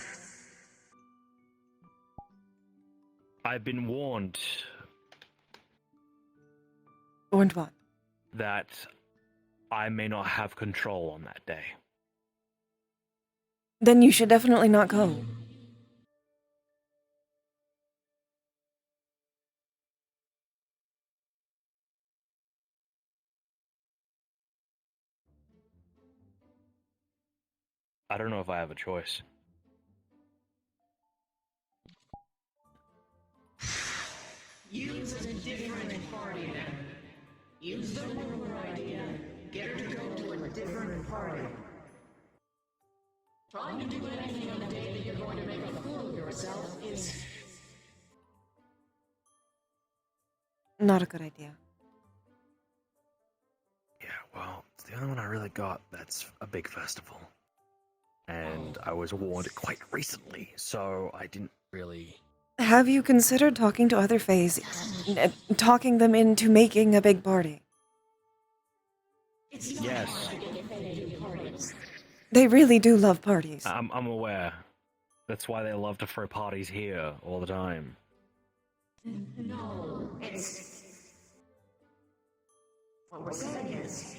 I've been warned Warned what? that I may not have control on that day. Then you should definitely not go. I don't know if I have a choice. Use a different party then. Use the rumor idea. Get her to go to a different party. Trying to do anything on the day that you're going to make a fool of yourself is Not a good idea. Yeah, well, it's the only one I really got that's a big festival. And I was warned quite recently, so I didn't really... Have you considered talking to other Fays, talking them into making a big party? Yes, They really do love parties. I'm aware. That's why they love to throw parties here all the time. No, it's. What we're saying is,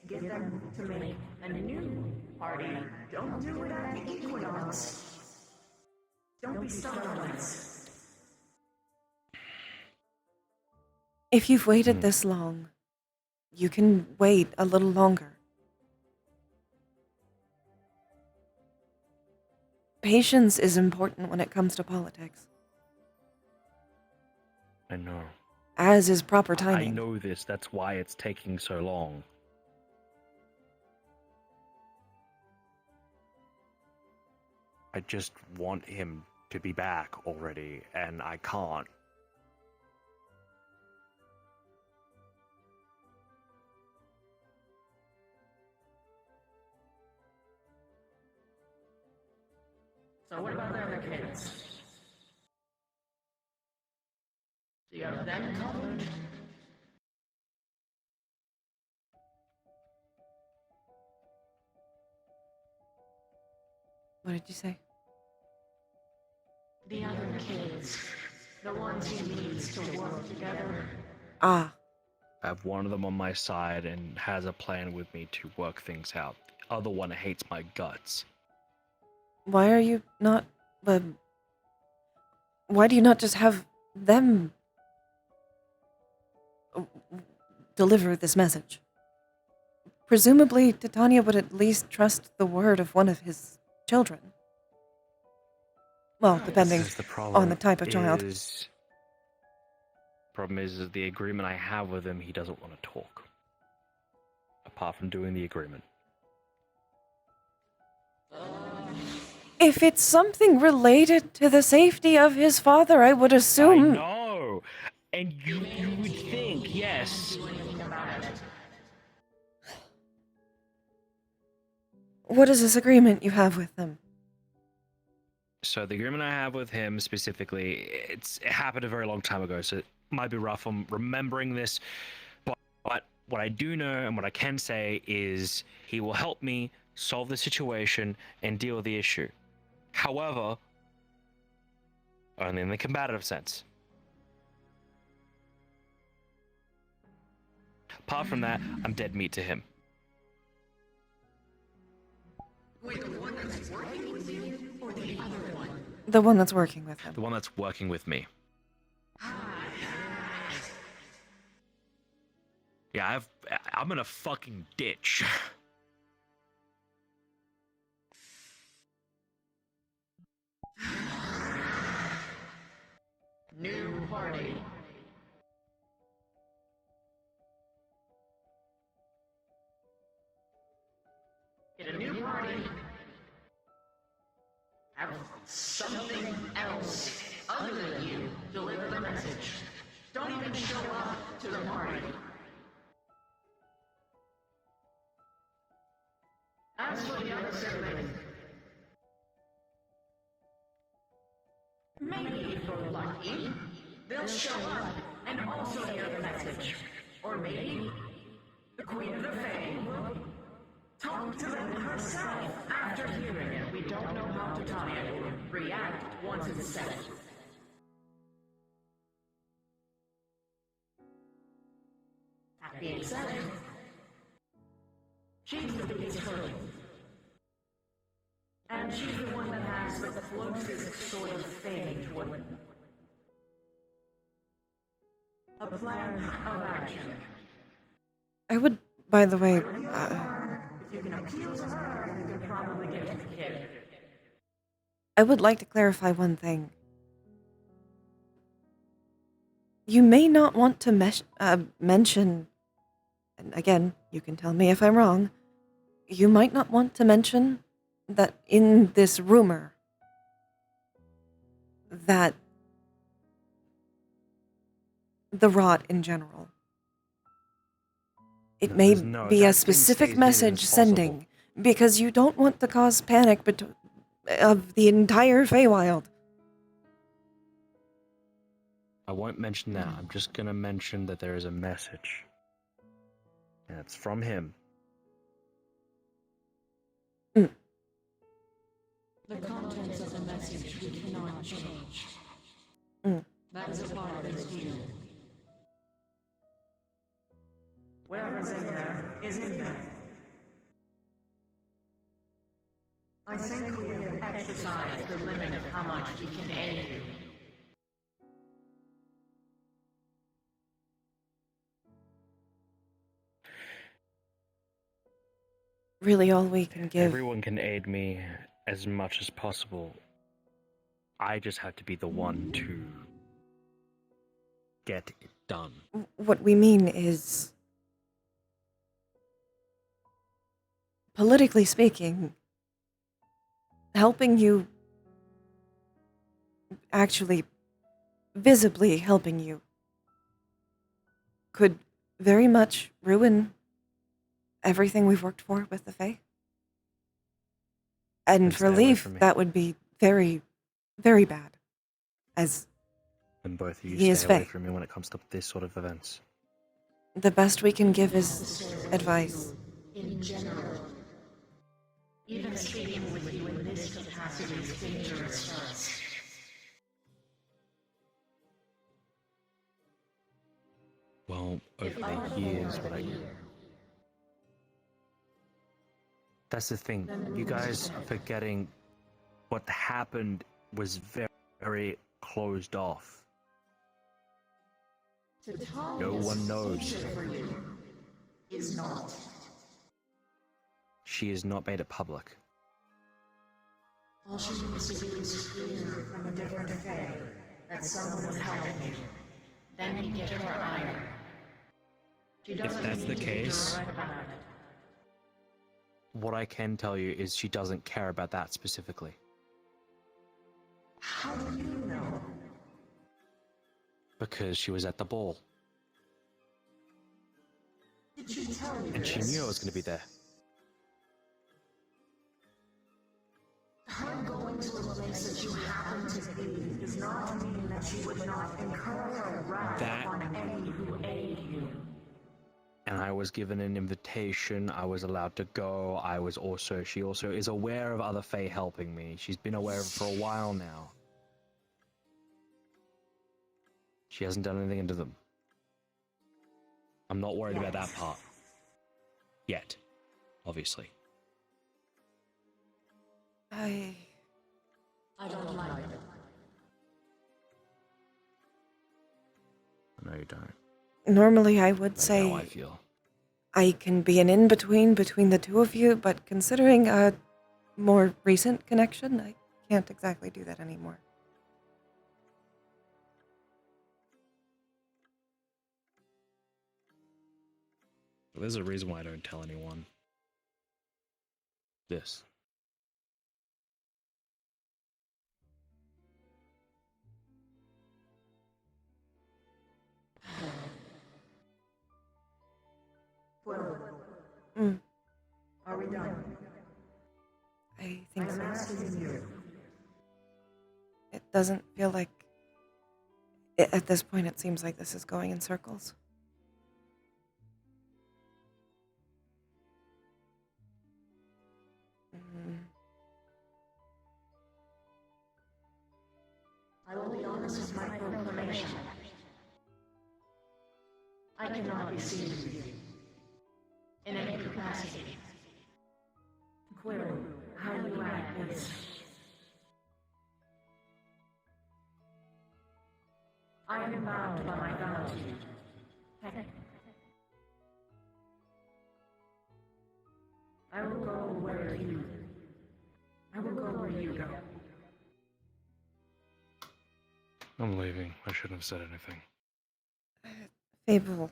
get them to make a new party. Don't do it at the equinox. Don't be stuck on this. If you've waited this long, you can wait a little longer. Patience is important when it comes to politics, I know. as is proper I timing. know this, that's why it's taking so long. I just want him to be back already, and I can't. So what about the other kids? Do you have them covered? What did you say? The other kids. The ones he needs to work together. Ah, I have one of them on my side and has a plan with me to work things out. The other one hates my guts. why are you not... why do you not just have them deliver this message? Presumably, Titania would at least trust the word of one of his children. Well, depending This is the problem on the type of child. Problem is the agreement I have with him, he doesn't want to talk. Apart from doing the agreement. If it's something related to the safety of his father, I would assume... I know! And you would think, yes. What is this agreement you have with them? So the agreement I have with him specifically, it happened a very long time ago, so it might be rough on remembering this, but what I do know and what I can say is he will help me solve the situation and deal with the issue. However, only in the combative sense. Apart from that, I'm dead meat to him. Wait, the one that's working with you, or the other one? The one that's working with him. The one that's working with me. Yeah, I'm in a fucking ditch. New party. Get a new party. Have something else other than you deliver the message. Don't even show up to the party. As for the other sibling, maybe if you're lucky, they'll show up and also hear the message. Or maybe the Queen of the Fae will talk to them herself after hearing it. We don't know how Titania will react once it's said. That being said, she's the biggest hurdle. And she's the one that has the closest sort of thing to a plan of action. I would, by the way, If you can appeal to her, you can probably get to the kid. I would like to clarify one thing. You may not want to mention, and again, you can tell me if I'm wrong, you might not want to mention that in this rumor that the rot in general. It No, may there's no- be that a thing specific stays hidden as message possible. sending, because you don't want to cause panic of the entire Feywild. I won't mention that. I'm just gonna mention that there is a message. And it's from him. The contents of the message we cannot change. Mm. That is a part of his deal. Whatever's in there is in there. I think we have exercised the limit of how much we can aid you. Really, all we can give. Everyone can aid me as much as possible. I just have to be the one to get it done. What we mean is, politically speaking, helping you, actually, visibly helping you, could very much ruin everything we've worked for with the Fae. And Then for stay away Leaf, from me. that would be very, very bad. As And both of you he is stay away Fae. from me when it comes to this sort of events. The best we can give is advice. In general, even speaking with you in this capacity is dangerous for us. Well, over the years, what I... That's the thing. You guys are forgetting what happened was very, very closed off. No one knows. Is not. She has not made it public. All she needs to do is hear from a different Fae that someone was helping you. Then you get her ire. She doesn't that's need the to be case- direct about it. What I can tell you is she doesn't care about that specifically. How do you know? Because she was at the ball. Did she tell you And she this? knew I was going to be there. Her going to a place that you happen to be does not mean that she would not incur wrath That- upon any who aid you. And I was given an invitation. I was allowed to go. She also is aware of other Fae helping me. She's been aware of it for a while now. She hasn't done anything to them. I'm not worried about that part. Yet. Obviously. I don't like it. No, you don't. normally I would I know say how I feel. I can be an in-between between the two of you, but considering a more recent connection, I can't exactly do that anymore. There's a reason why I don't tell anyone. This. Quill, Mm, are we done? I think I'm so. asking you. It doesn't feel like... At this point, it seems like this is going in circles. Mm, I will be honest with my proclamation. I cannot be seen with you in any capacity. Quill, how do you act this? I am bound by my gratitude. I will go where you. I will go where you go. I'm leaving. I shouldn't have said anything. Fable.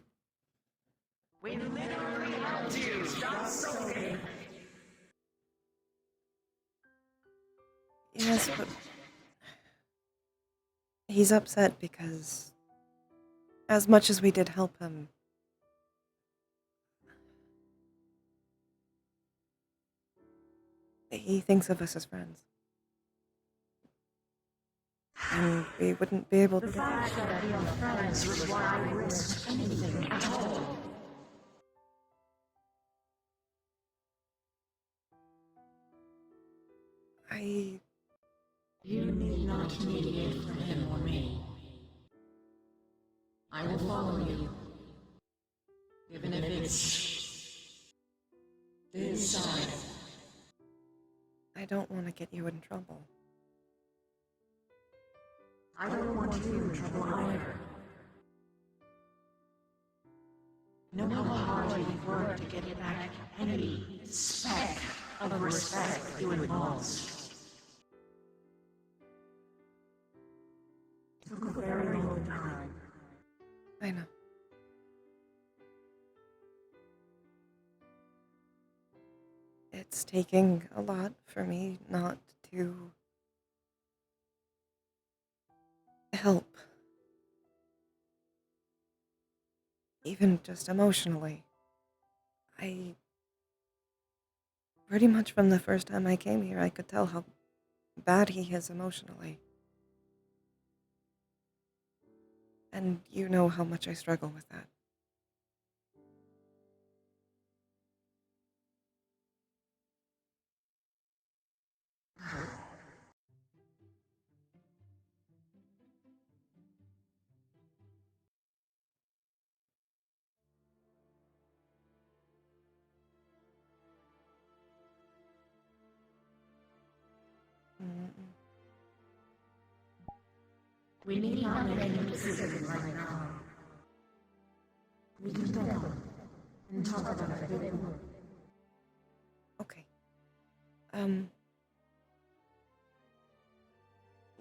We literally helped you. Stop soaking. Yes, but... He's upset because as much as we did help him, he thinks of us as friends. And we wouldn't be able to. The fact that we are friends was why I risked anything at all. You need not mediate for him or me. I will follow you, even if it's his side. I don't want to get you in trouble. I don't want you in trouble either. No matter how hard you've worked to get back any speck of respect you had lost. It took a very long time. I know. It's taking a lot for me not to help. Even just emotionally. Pretty much from the first time I came here, I could tell how bad he is emotionally. And you know how much I struggle with that. We need not make any decision right now. We can talk and talk about it a bit more. Okay.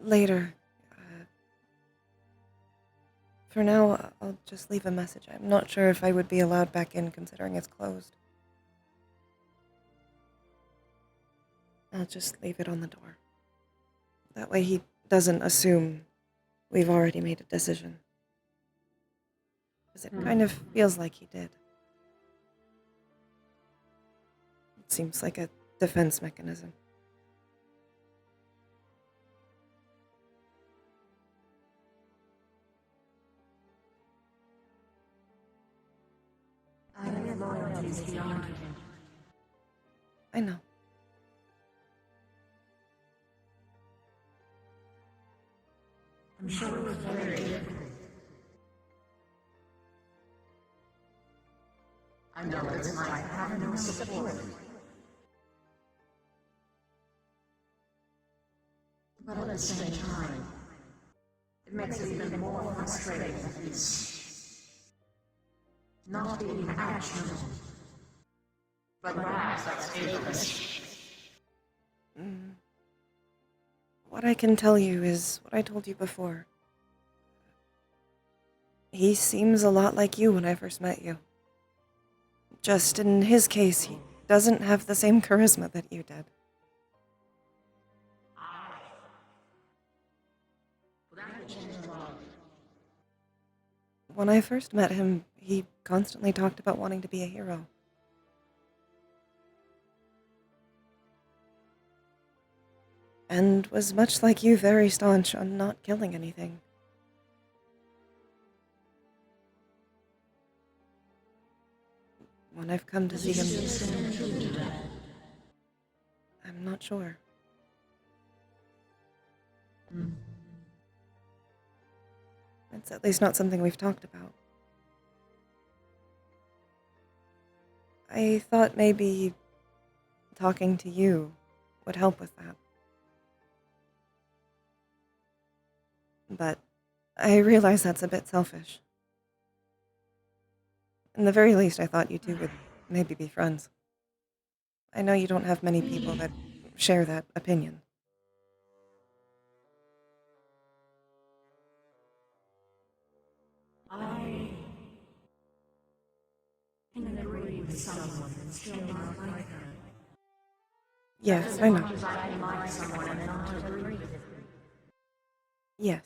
Later. For now, I'll just leave a message. I'm not sure if I would be allowed back in considering it's closed. I'll just leave it on the door. That way he doesn't assume we've already made a decision. Because it kind of feels like he did. It seems like a defense mechanism. I have loyalties beyond him. I know. I'm sure it was very difficult. I know it's like having no support. But at the same time, it makes it even more frustrating that he's not being actionable. But perhaps that's dangerous. What I can tell you is what I told you before. He seems a lot like you when I first met you. Just in his case, he doesn't have the same charisma that you did. When I first met him, he constantly talked about wanting to be a hero. And was much like you, very staunch on not killing anything. When I've come to see him, I'm not sure. It's at least not something we've talked about. I thought maybe talking to you would help with that. But I realize that's a bit selfish. In the very least, I thought you two would maybe be friends. I know you don't have many people that share that opinion. I can agree with someone and still not like her. Yes, I know. As I can like someone and not agree with them. Yes.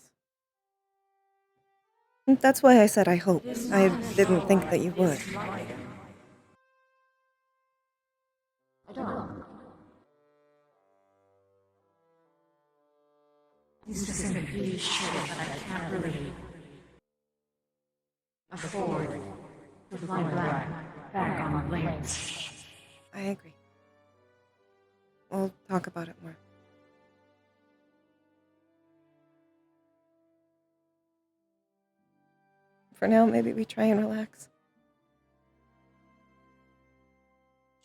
That's why I said I hope. I didn't think that you would. I don't. He's just in a huge shit that I can't really afford to fly back on planes. I agree. We'll talk about it more. For now, maybe we try and relax.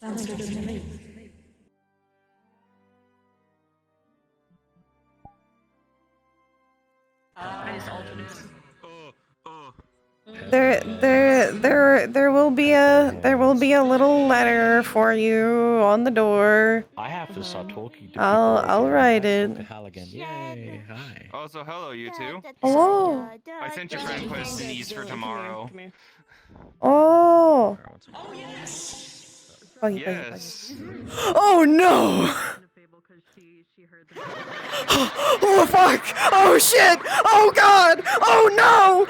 Sounds good to me. There will be a little letter for you on the door. I have to start talking to people. I'll write it. Halligan. Yay! Hi. Also, hello, you two. Hello. I sent your friend request Denise for tomorrow. Oh. Oh, yes! Buggy. Yes. Oh no! Oh fuck! Oh shit! Oh god! Oh no!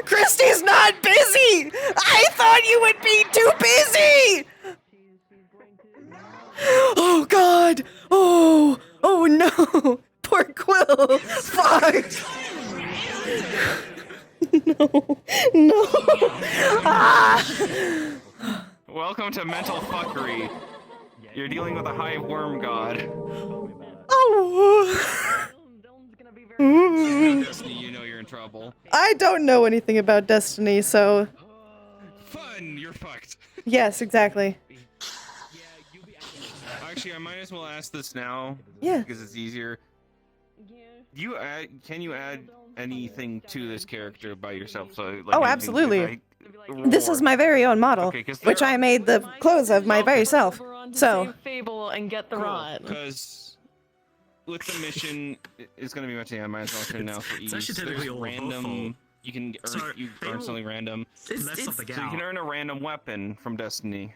Christy's not busy! I thought you would be too busy! Oh god! Oh! Oh no! Poor Quill! Fuck! No. No! Ah! Welcome to mental fuckery. You're dealing with a high worm god. Oh! Destiny, you know you're in trouble. I don't know anything about Destiny, so... Fun, you're fucked. Yes, exactly. Actually, I might as well ask this now. Yeah. Because it's easier. Can you add anything to this character by yourself? So, like, Oh, anything- absolutely. like, This is my very own model, Okay, 'cause which there- I made the clothes of my very self. So, Fable and get the rod. Because with the mission, it's going to be mentioning, I might as well show now for ease. actually technically There's all her fault. random. You can earn something random. That's something So you can earn a random weapon from Destiny.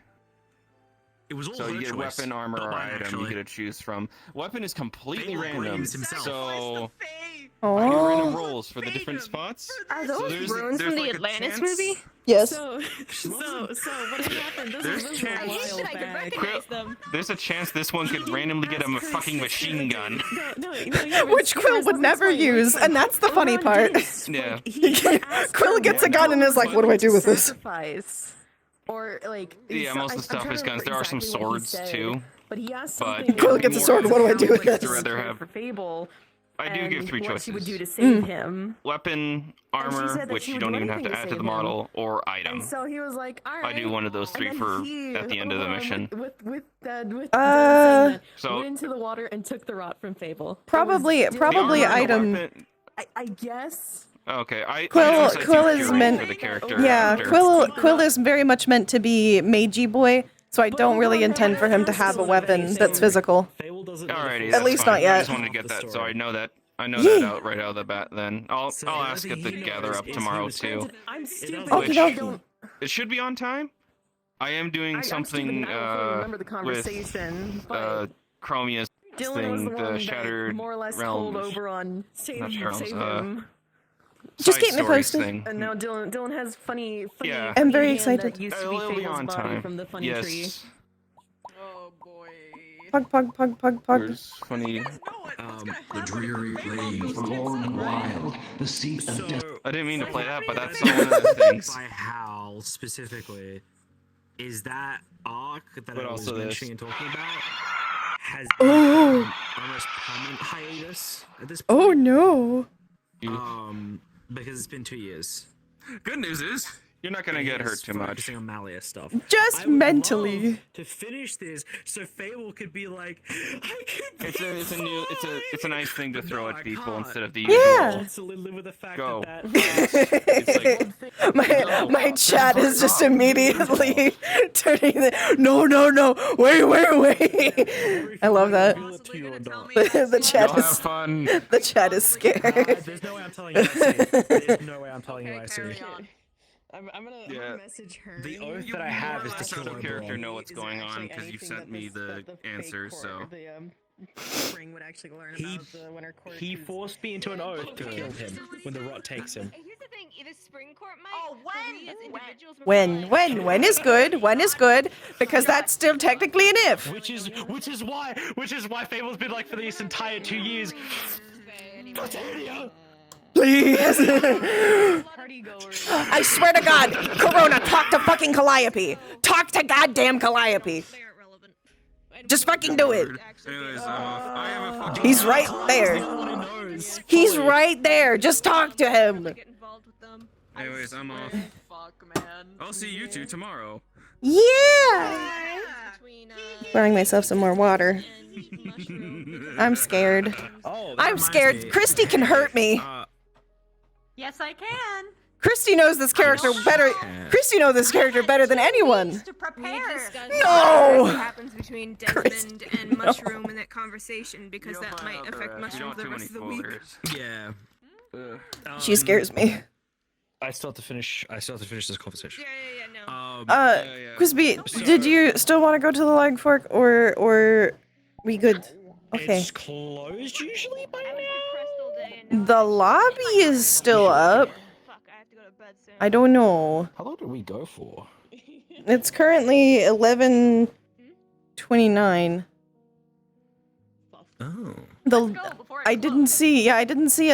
It was all So her you get choice, weapon, armor, not or mine, item actually. you get to choose from. Weapon is completely Fable random. agrees himself. So oh. I get random rolls for the different spots. Are So those there's- runes there's from the like a Atlantis chance- movie? Yes. So what happened? There's This chance- was a while back. There's a chance this one could randomly get a fucking machine gun. which Quill would never use, and that's the funny part. Yeah. Quill gets a gun and is like, what do I do with this? Sacrifice. Or like Yeah, most of the stuff is guns. There are some swords too. But he asked But something. Quill gets a sword, what do I do with I'd this? rather have. For Fable. I do give and three what choices. she would do to save him. Weapon, And she armor, said that which she you would don't do even have to anything to add to save the him. model, or item. And so he was like, all right. I do one of those three And for then he, at the end of the mission. With So- went into the water and took the rod from Fable. Probably The armor and the item. weapon- I guess. Okay, Quill items I Quill think is you're right meant. for the character Yeah, after. Quill is very much meant to be Magey boy, so I don't really intend for him to have a weapon that's physical. Alrighty, At that's least fine. not yet. I just wanted to get that, so I know that. I know Yeah. that out right out of the bat. Then I'll ask at the gather up tomorrow too. I'm stupid. Okie dokie. It should be on time. I am doing I'm stupid something and I don't fully remember the with conversation, but Chromia's Dylan was thing, the one the that Shattered more or less Realms. pulled over on save Not Shattered him. Realms, Just side keep me stories posted. thing. And now Dylan has funny. Yeah. I'm very hand excited. That used to be It'll be Fable's on body time. from the funny Yes. tree. Pug. There's funny. The dreary plains, the long and wild, the seat of death. I didn't mean to play that, but that's one of the things. By Hal specifically, is that arc that But I was also this. mentioning and talking about has Oh. almost permanent hiatus at this Oh point. no. Because it's been 2 years. Good news is you're not gonna get hurt too much. Focusing on Malia stuff. Just I would mentally. love to finish this so Fable could be like, I could be It's a nice thing to throw at people instead of the Yeah. usual. to live with the fact Go. that my chat is just immediately turning the no wait. I love that. The chat Y'all have is fun. the chat is scared. There's no way I'm telling you I see. There's no way I'm telling you I see. I'm gonna Yeah. message her. The oath that I have is to Just kill the character Oberon. know what's going on because you sent me the answers. So spring would actually learn He- about the winter court. He forced me into an oath to kill him when the rot takes him. Here's the thing, the spring court might. Oh, but when? we as individuals were When is good? When is good? Because that's still technically an if. Which is why Fable's been like for these entire 2 years. Britannia! Please. I swear to God, Corona, talk to fucking Calliope. Talk to goddamn Calliope. Just fucking do it. Anyways, I have a fucking. He's right there. He's right there. Just talk to him. Anyways, I'm off. I'll see you two tomorrow. Yeah. Pouring myself some more water. I'm scared. I'm scared. Christy can hurt me. Yes, I can. Christy knows this character better. Christy knows this character better than anyone. To prepare. No. What happens between Desmond and Mushroom in that conversation because that might affect Mushroom for the rest of the week. Yeah. She scares me. I still have to finish this conversation. Crispy, did you still want to go to the Lag Fork or we good? Okay. It's closed usually by now. The lobby is still up. I don't know. How long did we go for? It's currently 11:29. Oh. I didn't see a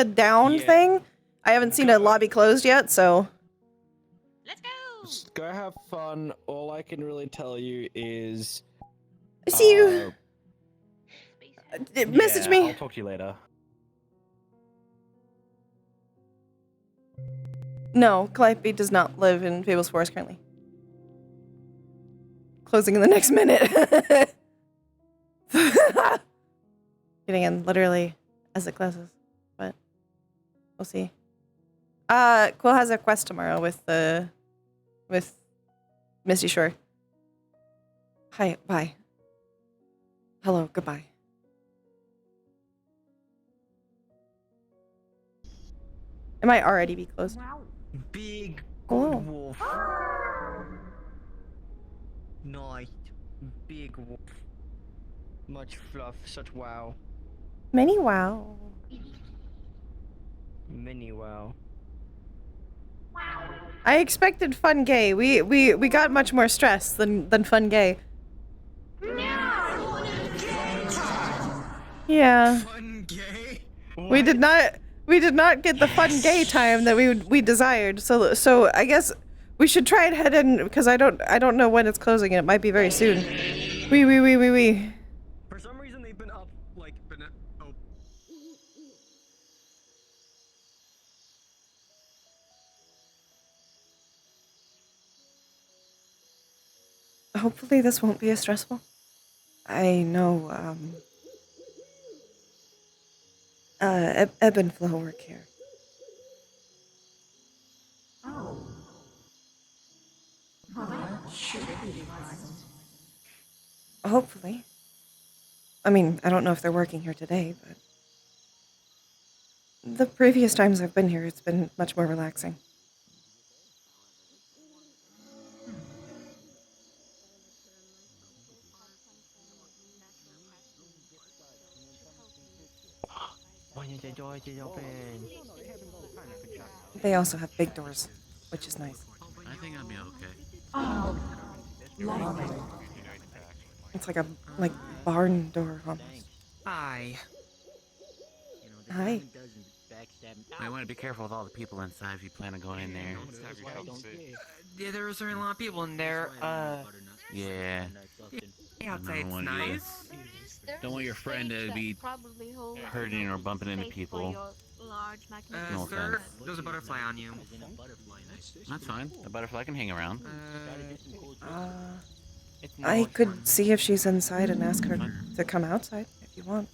down thing. I haven't seen a lobby closed yet, so. Just go have fun. All I can really tell you is. See you. Message me. I'll talk to you later. No, Calliope does not live in Fables Forest currently. Closing in the next minute. Getting in literally as it closes, but we'll see. Quill has a quest tomorrow with Misty Shore. Hi, bye. Hello, goodbye. It might already be closed. Big Oh. wolf. Nice. Big wolf. Much fluff, such wow. Many wow. Mini wow. I expected fun gay. We got much more stress than fun gay. Yeah. Fun gay? We did not get the fun gay time that we desired. So I guess we should try and head in because I don't know when it's closing and it might be very soon. We. For some reason they've been up like oh. Hopefully this won't be as stressful. I know ebb and flow work here. Oh. Well, that should be pleasant. Hopefully. I mean, I don't know if they're working here today, but the previous times I've been here, it's been much more relaxing. They also have big doors, which is nice. I think I'll be okay. Oh. It's like a barn door almost. Hi. Hi. I want to be careful with all the people inside if you plan on going in there. Yeah, there's a lot of people in there. Yeah. Outside's nice. Don't want your friend to be hurting or bumping into people. No Sir, offense. there's a butterfly on you. That's fine. A butterfly can hang around. I could see if she's inside and ask her to come outside if you want.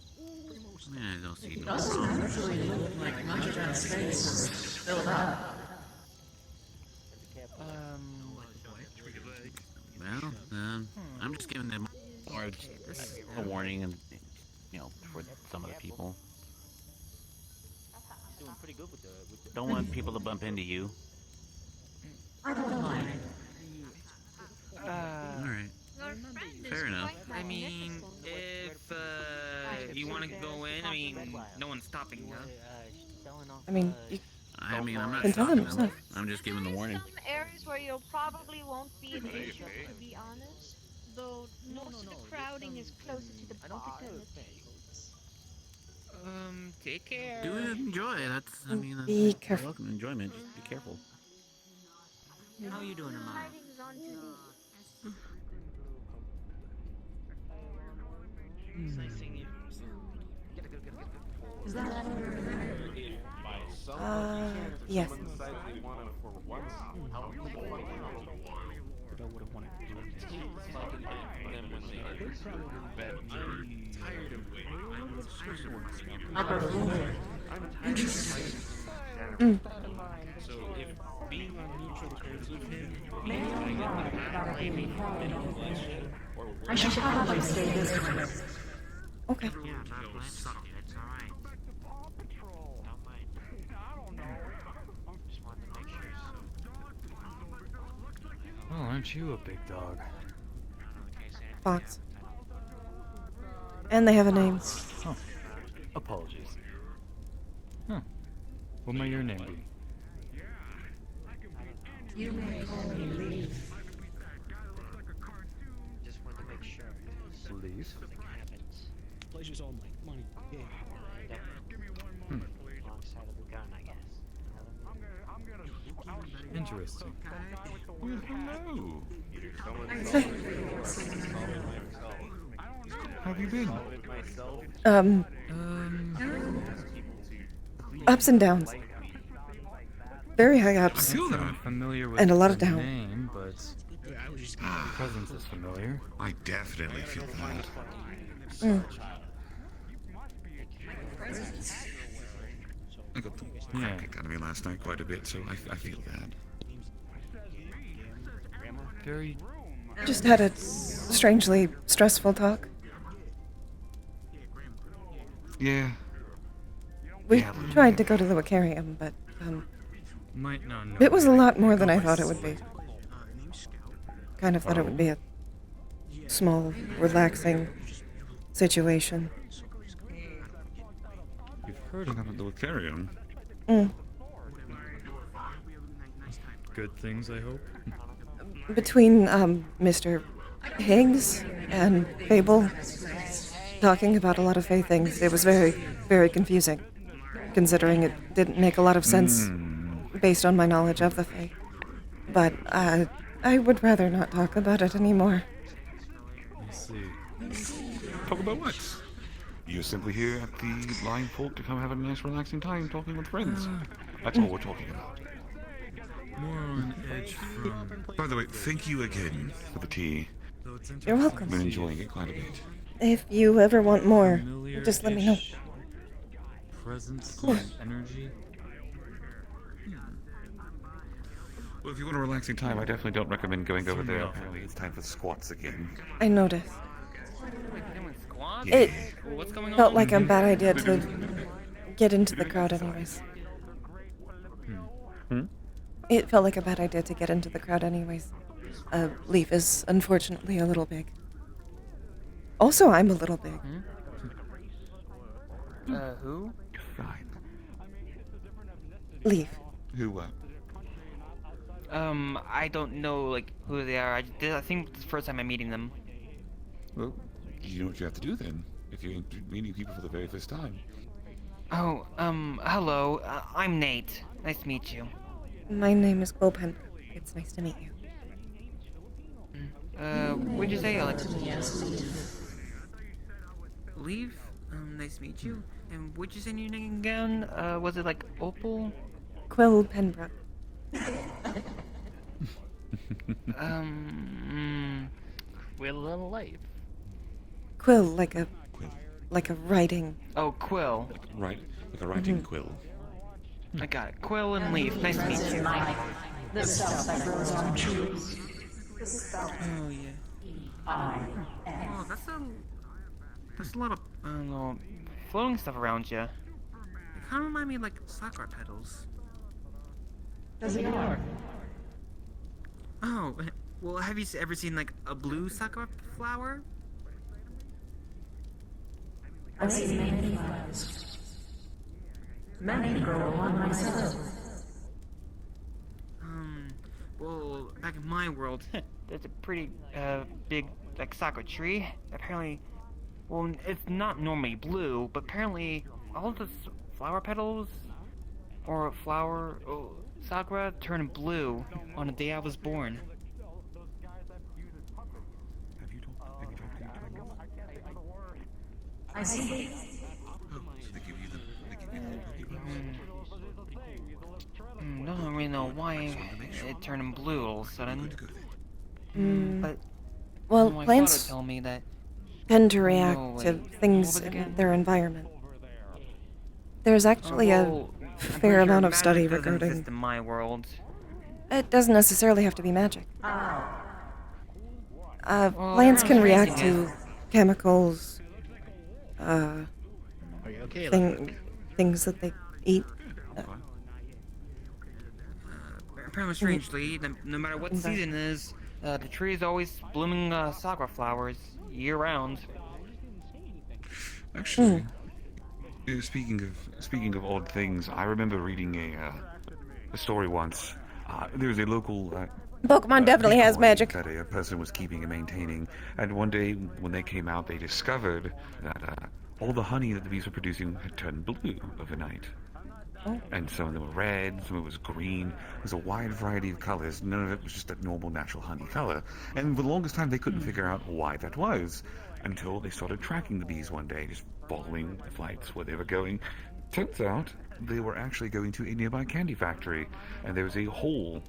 Yeah, I don't see It no doesn't problem. actually look like much of that space is filled up. Well, I'm just giving them a warning, and for some of the people. Don't want people to bump into you. I don't mind. Alright. Fair enough. I mean, if you want to go in, I mean, no one's stopping you. I mean, I mean, I'm not Can tell shocking him them. stuff. I'm just giving the warning. Some areas where you probably won't be an issue, to be honest. Though most of the crowding is closer to the bar and the tables. Take care. Do enjoy. That's, I mean, Be you're careful. welcome to enjoyment. Just be careful. How are you doing, Amara? Nice seeing you. Is that yes. Mm. So if being on mutual terms with him means I get the maybe or I should probably stay this way. Okay. Yeah, that place sucked. It's alright. Don't mind. Just wanted to make sure. Well, aren't you a big dog? Fox. And they have a name. Oh, apologies. Huh. What might your name be? You may call me Leaf. Just wanted to make sure. Leaf? Something happens. Pleasure's all money. Yeah. End up wrong side of the gun, I guess. Interesting. Hello. How have you been? Ups and downs. Very high ups. I'm familiar with And a lot of the down. name, but your presence is familiar. I definitely feel that. Mm. I got the crap kicked out of me last night quite a bit, so I feel bad. Very. Just had a strangely stressful talk. Yeah. We tried to go to the aquarium, but Might not know. it was a lot more than I thought it would be. Kind of thought it would be a small, relaxing situation. You've heard about the aquarium? Mm. Good things, I hope. Between Mr. Higgs and Fable talking about a lot of Fae things, it was very, very confusing, considering it didn't make a lot of sense based on my knowledge of the Fae. But I would rather not talk about it anymore. I see. Talk about what? You're simply here at the Lying Folk to come have a nice relaxing time talking with friends. That's all we're talking about. More on edge from. By the way, thank you again for the tea. You're welcome. I've been enjoying it quite a bit. If you ever want more, just let me know. Presence and energy. Well, if you want a relaxing time, I definitely don't recommend going over there. Apparently, it's time for squats again. I noticed. Yeah. It What's going felt like a bad idea to get into the crowd anyways. It felt like a bad idea to get into the crowd anyways. Leaf is unfortunately a little big. Also, I'm a little big. Who? Fine. Leaf. Who, I don't know, like, who they are. I think it's the first time I'm meeting them. Well, you know what you have to do then, if you're meeting people for the very first time. Oh, hello. I'm Nate. Nice to meet you. My name is Quill. It's nice to meet you. What'd you say, Alex? Leave? Nice to meet you. And what'd you say your name Again, was it like Opal? Quill Penbrook. Quill and Life. Quill, like a writing. Oh, Quill. Right, like a writing quill. I got it. Quill and Leaf. Nice to meet you. The stuff that grows on trees. The spell. Oh, yeah. Oh, That's a lot of. I don't know. Floating stuff around you. It kind of remind me of like sakura petals. Does it work? Oh, well, have you ever seen like a blue sakura flower? I've seen many flowers. Many grow on my soil. back in my world, there's a pretty big like sakura tree. Apparently, well, it's not normally blue, but apparently all the flower petals or sakura turn blue on the day I was born. I see. Don't really know why it turned blue all of a sudden. But Well, my plants father told me that tend to no, react to wait, things what was it in again? their environment. There's actually a well, I'm fair pretty sure amount of magic study doesn't regarding. exist in my world. It doesn't necessarily have to be magic. Well, Plants can everyone's react raising to chemicals, Are you okay, things that they eat. Apparently, strangely, no matter what the season is, the tree is always blooming sakura flowers year round. Actually, speaking of odd things, I remember reading a story once. There was a local Pokemon definitely has decoy magic. that a person was keeping and maintaining, and one day when they came out, they discovered that all the honey that the bees were producing had turned blue overnight. Oh. And some of them were red, some of it was green. There was a wide variety of colors. None of it was just a normal natural honey color. And for the longest time, they couldn't figure out why that was until they started tracking the bees one day, just following the flights where they were going. Turns out they were actually going to a nearby candy factory, and there was a hole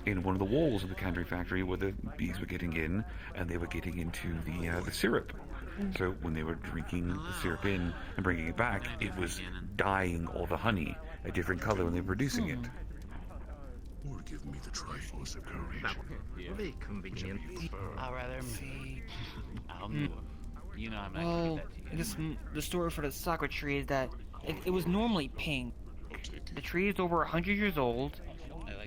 in one of the walls of the candy factory where the bees were getting in, and they were getting into the syrup. So when they were drinking the syrup in and bringing it back, it was dyeing all the honey a different color when they were producing it. Or give me the Triforce of Courage. Really convenient. I'd rather you know I'm not gonna Well, do that to you. I guess the story for the sakura tree is that it was normally pink. The tree is over 100 years old,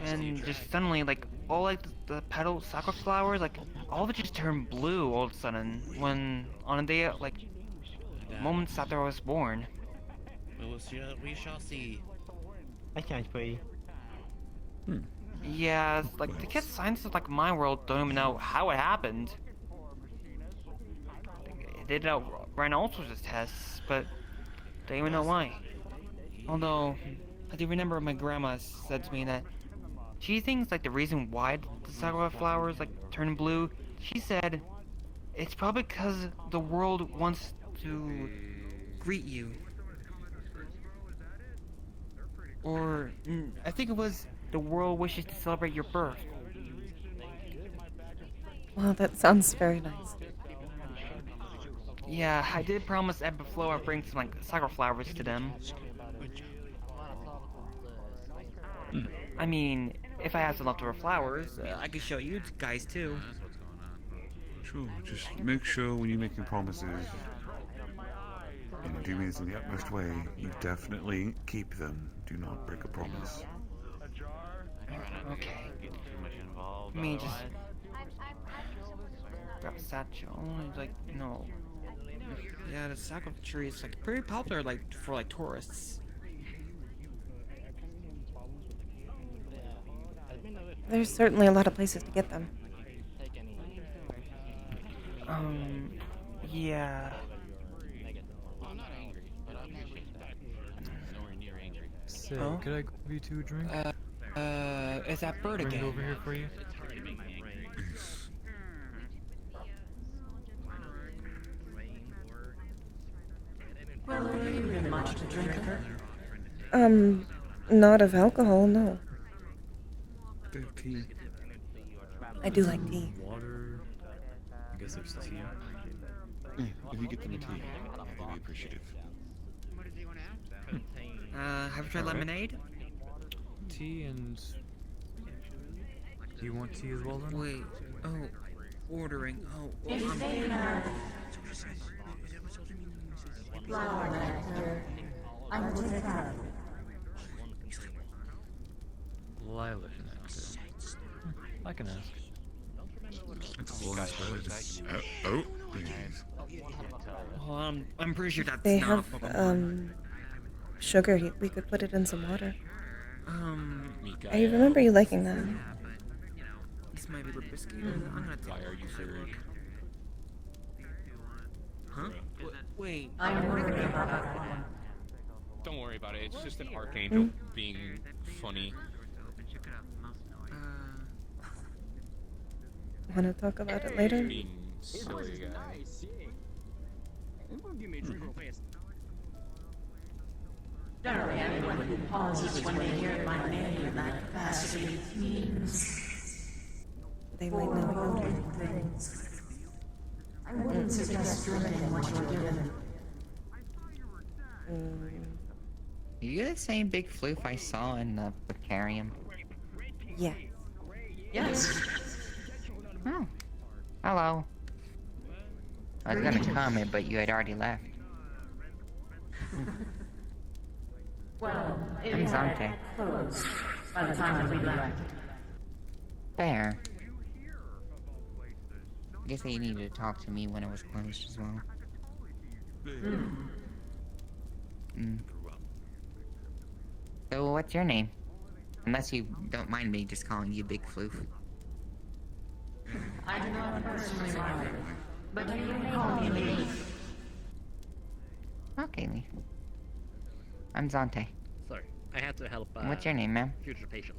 and just suddenly, like, all like the petal sakura flowers, like, all of it just turned blue all of a sudden when on a day, like, moments after I was born. We shall see. That sounds pretty. Yeah, it's like the kids scientists like my world don't even know how it happened. They ran all sorts of tests, but they don't even know why. Although, I do remember my grandma said to me that she thinks like the reason why the sakura flowers like turn blue, she said it's probably because the world wants to greet you. Or I think it was the world wishes to celebrate your birth. Well, that sounds very nice. Yeah, I did promise Ebb and Flow I'd bring some like sakura flowers to them. I mean, if I have some leftover flowers, I could show you guys too. Sure, just make sure when you're making promises, and you do mean this in the utmost way, you definitely keep them. Do not break a promise. Okay. I mean, just grab a satchel. It's like, you know, yeah, the sakura tree is like pretty popular, like for like tourists. There's certainly a lot of places to get them. Yeah. Say, Huh? could I give you two a drink? Is that bird Bring it again? over here for you. Well, have you been much to drinker? Not of alcohol, no. Tea. I do like tea. Water. I guess there's tea. Yeah, if you get them a tea, they'll be appreciative. Have you tried lemonade? Tea and... Do you want tea as well then? Wait, ordering, If they have flower nectar, I will take that. Lilac nectar. I can ask. It's all inspired. Oh, please. Well, I'm pretty sure that's They not have, a Pokemon. Sugar. We could put it in some water. Um, I remember you liking that. This might be a little risky. I'm gonna take a look. Huh? Wait. Don't worry about it. It's just an archangel being funny. Want to talk about it later? Being silly guy. Generally, anyone who pauses when they hear my name in that capacity means They might know you. things. I wouldn't suggest drinking what you're given. Are you the same big floof I saw in the Vicarium? Yeah. Yes. Oh. Hello. I was gonna comment, but you had already left. Well, I'm Zante. closed by the time we left. Fair. I guess they needed to talk to me when it was closed as well. So, what's your name? Unless you don't mind me just calling you Big Floof. I do not personally mind it, but you may call me Leaf. Okay, Leaf. I'm Zante. Sorry, I had to help. What's your name, ma'am? Future patient.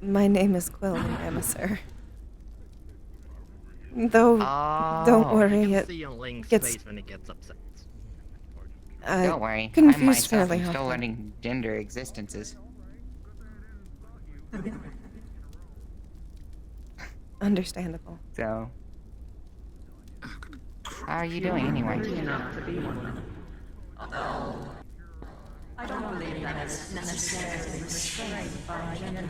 My name is Quill, and I'm a sir. Though, don't You worry, can it see on Link's gets face when he gets upset. Don't worry. I confused myself fairly am still often. learning gender existences. Understandable. So, how are you doing anyway? Enough to be one. Although, I don't believe that is necessarily restrained by gender.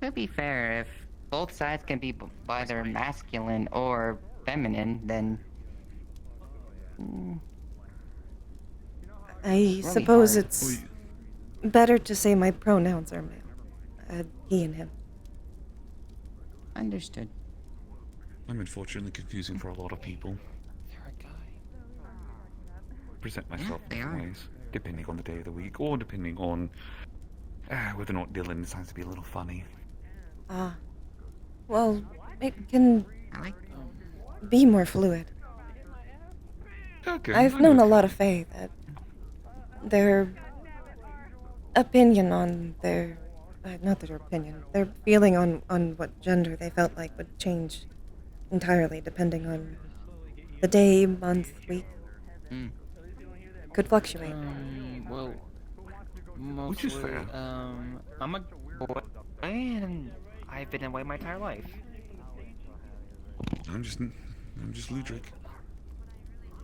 To be fair, if both sides can be either masculine or feminine, then I suppose it's better to say my pronouns are male. He and him. Understood. I'm unfortunately confusing for a lot of people. Present myself in different ways, depending on the day of the week, or depending on whether or not Dylan decides to be a little funny. Well, it can be more fluid. Okay. I've known a lot of Fae that their opinion on their, not their opinion, their feeling on what gender they felt like would change entirely depending on the day, month, week. Could fluctuate. Well, Which is fair. I'm a boy, and I've been away my entire life. I'm just Ludric.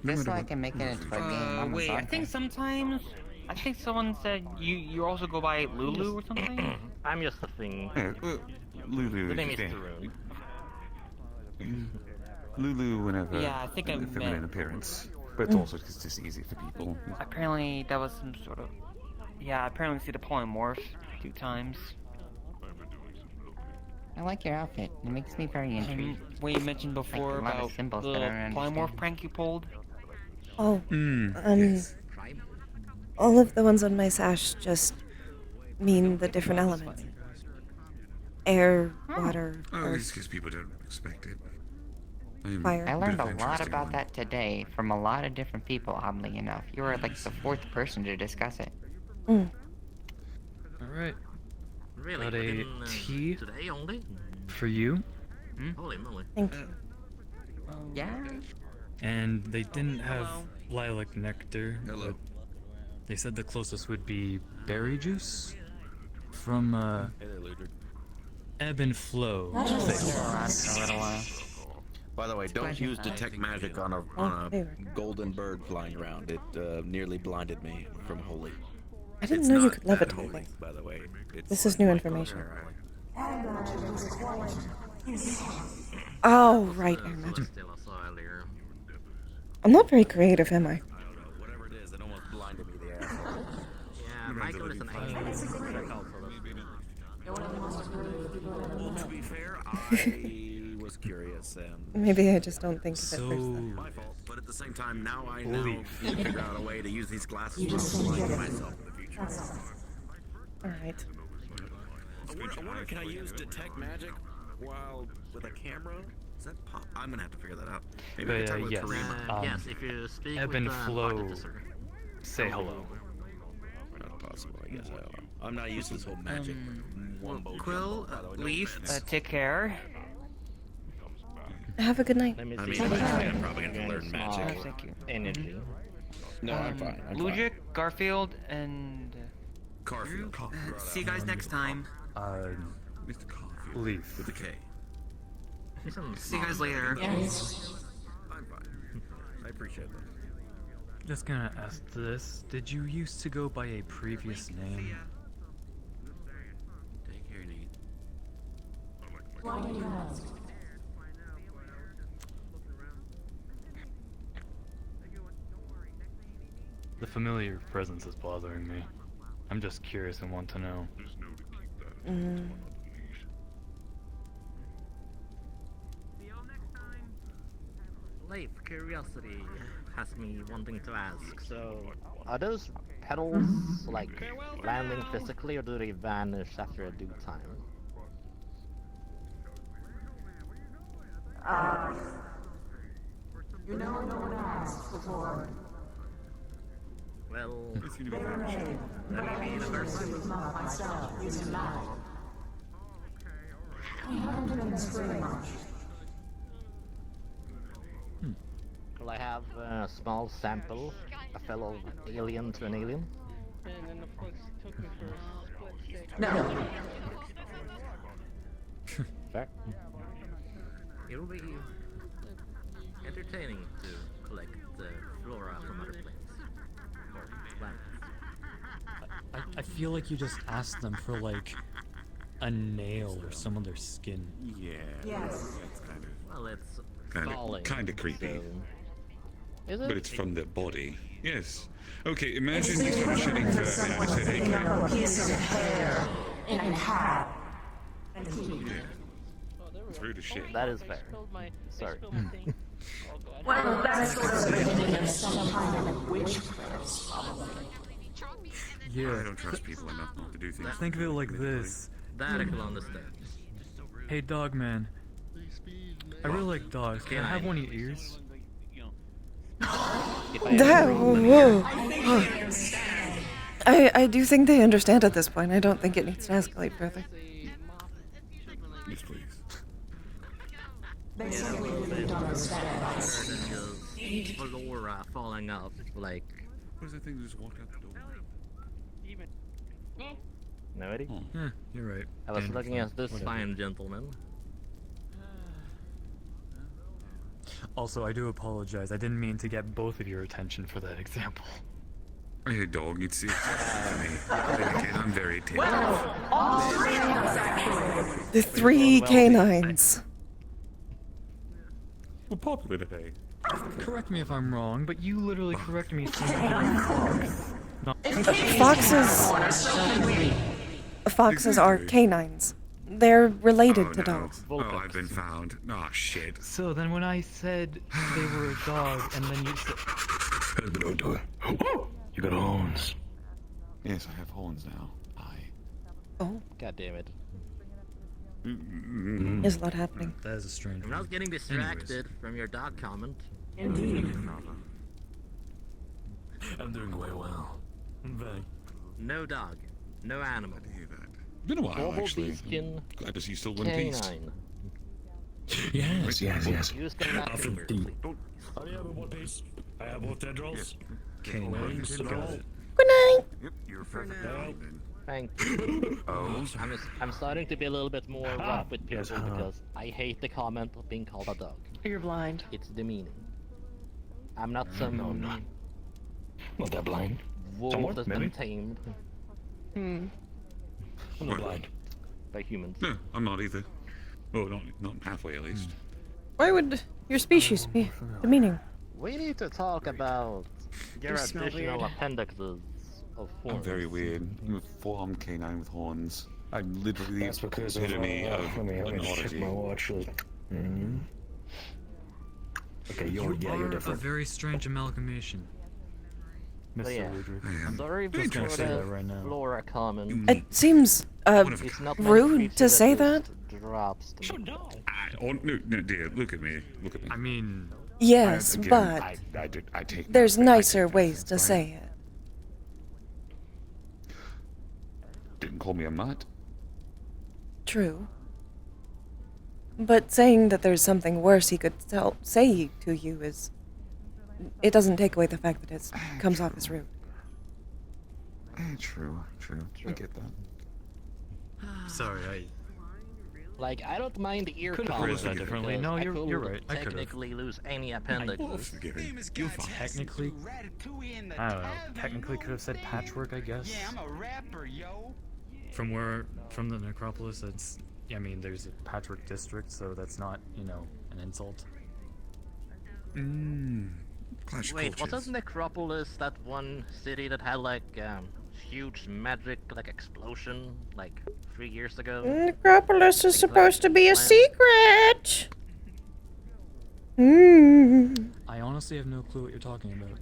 Just so I can make it into a game. I'm Wait, I think sometimes someone said you also go by Lulu or something. I'm just a thing. Yeah, Lulu The name is is just Tarun. Lulu whenever Yeah, I think I a feminine meant- appearance, but it's also just easy for people. Apparently, that was some sort of. Yeah, apparently see the polymorph 2 times. I like your outfit. It makes me very intrigued. What you mentioned before Like a lot of about symbols the that I don't polymorph understand. prank you pulled. Oh, Yes. all of the ones on my sash just mean the different elements. Air, water, Oh, earth. it's because people don't expect it. Fire. I learned a Bit of an lot interesting about one. that today from a lot of different people, oddly enough. You were like the 4th person to discuss it. Alright. Really? Got a Within, tea today only? for you. Holy moly. Thank you. Yeah? And they didn't have lilac nectar. But they said the closest would be berry juice from Ebb and Flow. By the way, don't use detect magic on a golden bird flying around. It nearly blinded me from holy. I didn't It's know you not could that levitate holy, things. by the way. This is new information. Alright. Oh, right, air magic. Still I saw earlier. I'm not very creative, am I? Whatever it is, it almost blinded me the asshole. Yeah, Michael is an angel. Well, to be fair, I was curious and... Maybe I just don't think of it So, first then. My fault, but at the same time, now I Holy. need to figure out a way to use these glasses to blind myself in the future. Alright. scooch wonder, eye can I for you. use detect magic while with a camera? Is that I'm gonna have to figure that out. Maybe But I can talk with yes, Karima. Yes, if you speak Ebb with and the Flow, artificer. say hello. Not possible, I guess. I don't know. I'm not used to this whole magic wumbo Quill, jumbo, by the way. Leaf. Take care. Have a good night. I mean, I'm probably gonna learn magic. Thank you. Energy. No, I'm fine. I'm Lugic, Garfield, and Garfield. See you guys next time. Mr. Caulfield. Leaf. With a K. See you guys later. I'm fine. I appreciate that. Just gonna ask this. Did you used to go by a previous name? Take care, Nate. Why do you ask? The familiar presence is bothering me. I'm just curious and want to know. Leif, curiosity has me wanting to ask. So, are those petals like landing physically, or do they vanish after a due time? You know, no one asked before. Well, Let me be the first. Not myself, using magic. We haven't been spring much. Will I have a small sample, a fellow alien to an alien? And then the folks took me for a split second. No. Fair. It'll be entertaining to collect the flora from other planes. Or planets. I feel like you just asked them for like a nail or some of their skin. Yeah. Yes. That's kind of. Well, it's Kind of creepy. Is it? But it's from the body. Yes. Okay, imagine you started shedding fur and I said, hey, Picking up a Karen. piece of hair in a hat and keeping it. It's rude as shit. That is fair. Sorry. Well, that's sort of the beginning of some kind of witchcraft, probably. Yeah. I don't trust people enough not to do things. Think of it like this. that I can understand. Hey, dog man. I really like dogs. Can I have one of your ears? Whoa. I do think they understand at this point. I don't think it needs to escalate further. Yes, please. They simply didn't understand. Flora falling up, like. What is that thing that just walked out the door? No, Eddie? Yeah, you're right. I was looking at this. Fine, gentlemen. Also, I do apologize. I didn't mean to get both of your attention for that example. Hey, dog, it's me. Again, I'm very attentive. Well, all three of us, actually. The three canines. We're popular today. Correct me if I'm wrong, but you literally corrected me. Foxes are canines. They're related to dogs. Oh, I've been found. Oh, shit. So then when I said they were a dog, and then you said... You got horns. Yes, I have horns now. Oh. God damn it. There's a lot happening. That is a strange I'm not getting distracted from your dog comment. Indeed. I'm doing quite well. No dog. No animal. Been a while, Double actually. beefskin Glad to see you still one piece. canine. Yes. Use canine. I have a one piece. I have both tendrils. Canines. Good night. Yep, you're perfect. Thank you. Oh. I'm starting to be a little bit more rough with people because I hate the comment of being called a dog. You're blind. It's demeaning. I'm not some Not that blind. wolf Somewhat, that's maybe. been tamed I'm not blind. by humans. No, I'm not either. Oh, not halfway at least. Why would your species be demeaning? We need to talk about your You smell additional weird. appendixes of horns. I'm very weird. I'm a full-on canine with horns. I'm literally That's because of, epitome of let me an check oddity. my watch. Okay, you're You are a different. very strange amalgamation. But yeah, sorry just gonna for say the that right now. flora comment. It seems It's not meant to be rude to say that that. it drops to me. Oh, no, dear, look at me. Look at me. I mean, Yes, again, but I take there's no offense. nicer ways to say it. Didn't call me a mutt. True. But saying that there's something worse he could say to you is... It doesn't take away the fact that it comes off as rude. True. I get that. sorry, Like, I don't mind the ear Could've comment. phrased that differently. because No, I you're could right. I could've. technically lose any appendages. technically, I don't know. Technically, could have said patchwork, I guess. Yeah, I'm a rapper, yo. From the necropolis, that's. I mean, there's a patchwork district, so that's not, an insult. Clash Wait, cultures. wasn't Necropolis that one city that had like huge magic like explosion like 3 years ago? Necropolis is supposed to be a Plan? secret! Mm. I honestly have no clue what you're talking about.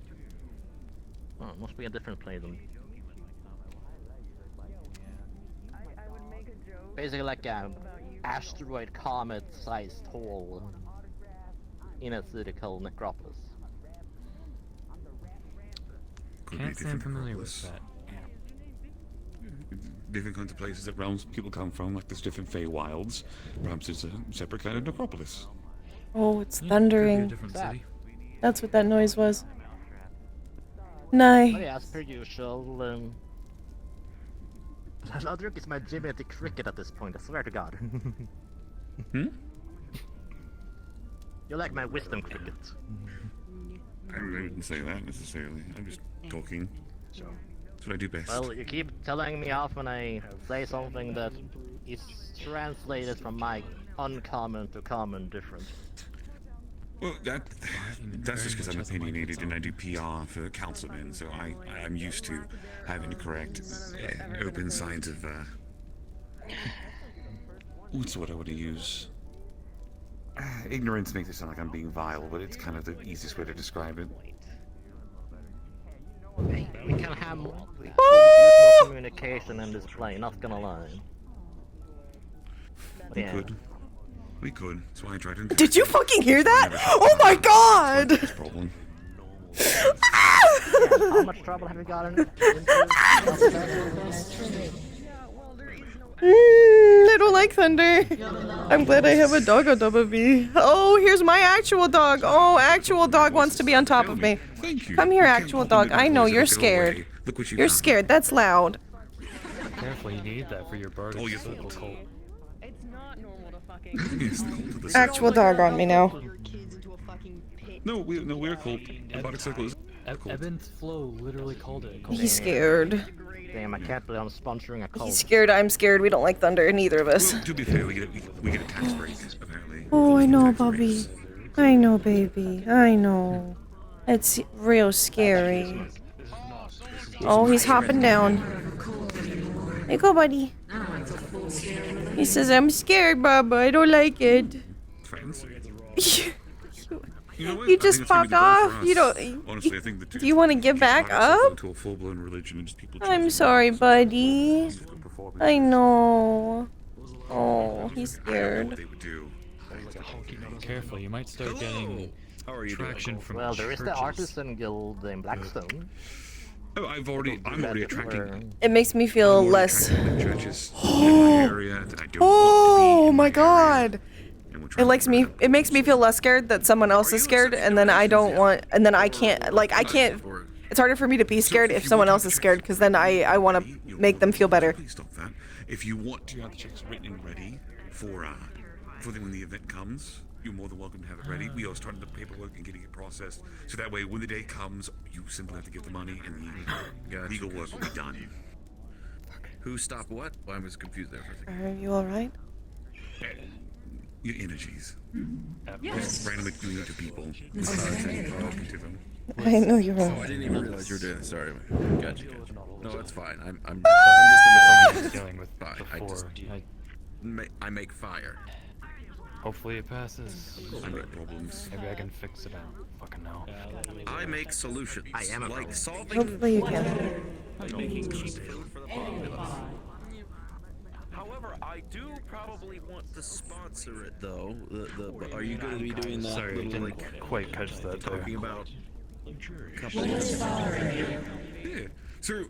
Oh, it must be a different place then. Basically like a asteroid comet sized hole in a city called Necropolis. Could be Can't say I'm different familiar necropolis. with that. Different kinds of places that realms people come from, like there's different Fey wilds. Perhaps it's a separate kind of necropolis. Oh, it's Could be a thundering. different city. That's what that noise was. But Nice. yeah, as per usual, Ludwig is my Jimmy the Cricket at this point, I swear to God. You're like my wisdom cricket. I wouldn't say that necessarily. I'm just talking. That's what I do best. Well, you keep telling me off when I say something that is translated from my uncommon to common different. Well, that's just because I'm opinionated and I do PR for councilmen, so I'm used to having to correct open signs of what's the word I want to use? Ignorance makes it sound like I'm being vile, but it's kind of the easiest way to describe it. We can have more communication and display, not gonna lie. But yeah. We could. That's why I tried to. Did you fucking hear that? Oh my god! This problem. How much trouble have you gotten into? I don't like thunder. I'm glad I have a dog on top of me. Oh, here's my actual dog. Oh, actual dog wants to be on top of me. Thank you. Come here, actual dog. I know you're scared. Look what you You're found. scared. That's loud. Careful, you need that for your bird. Oh, you cult. It's not normal to fucking. It's the cult of the Actual dog on me now. No, we're a cult. Aquatic circle is a cult. Evan's Flow literally called it a cult. He's scared. Damn, I can't believe I'm sponsoring a cult. He's scared. I'm scared. We don't like thunder, neither of us. Well, to be fair, we get a tax break apparently. Oh, I know, Bobby. I know, baby. I know. It's real scary. Oh, he's hopping down. Hey, go, buddy. He says, I'm scared, Baba. I don't like it. You know what? You I just think it's gonna popped be the goal off. for You us. don't. Honestly, I think the Do you want to get back up? into a full-blown religion and just people. I'm sorry, buddy. I know. Oh, he's scared. Careful, you might start getting traction from Well, there is the churches. Artisan Guild in Blackstone. Oh, I'm already attracting. It makes me feel less. Churches in my area that I don't Oh my god. It makes me feel less scared that someone else is scared, and then I don't want, and then I can't, like, I can't. It's harder for me to be scared if someone else is scared, because then I want to make them feel better. Please stop that. If you want to have the checks written and ready for when the event comes, you're more than welcome to have it ready. We are starting the paperwork and getting it processed, so that way when the day comes, you simply have to give the money and the legal work will be done. Who stopped what? Well, I was confused there for a second. Are you alright? Your energies. Yes. Randomly doing it to people. Talking to them. I know you're Oh, wrong. I didn't even realize you were doing it. Sorry. Gotcha. No, that's fine. I'm just a dealing with fine. before. I make fire. Hopefully it passes. I make problems. Maybe I can fix it. I don't fucking know. I make solutions. I am a like problem. solving. Hopefully you can. Making cheap food for the populace. However, I do probably want to sponsor it though. Are you going to be doing that? Sorry, I little, didn't like, quite catch that there. talking about Yeah. So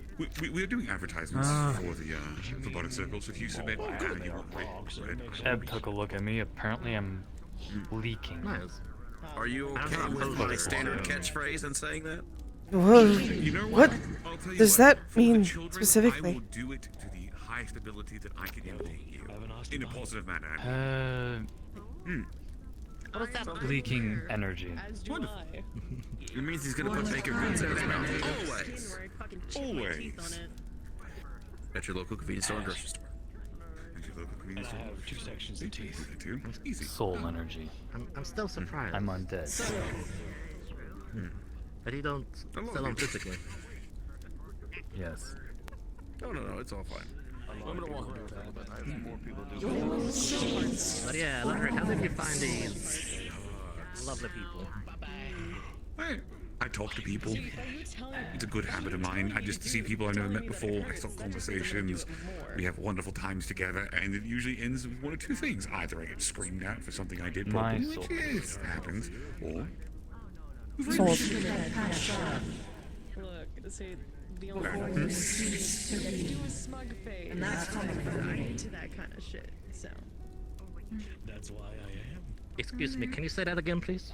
we're doing advertisements for the robotic circles. If you submit, you want red. Eb took a look at me. Apparently, I'm leaking. Nice. Are you okay with my standard catchphrase in saying that? Whoa. You know What I'll tell you does what, that for the mean children, I specifically? will do it to the highest ability that I can imitate you in a positive manner. What is that? Leaking energy. Wonderful. It means he's gonna put bacon greens in his mouth. Always. Always. At your local convenience store and grocery store. At your local convenience store. 2 sections of teeth. Too. Easy. Soul energy. I'm still surprised. I'm undead. But you don't sell them physically. Yes. No, it's all fine. I'm gonna walk through that, but I have more people do. But yeah, Larry, how did you find these lovely people? I talk to people. It's a good habit of mine. I just see people I've never met before. I start conversations. We have wonderful times together, and it usually ends with one of two things. Either I get screamed at for something I did properly, which is happens, or Sold. Look, see, the only one who sees to do a smug face. And that's coming from me to that kind of shit, so. That's why I am. Excuse me, can you say that again, please?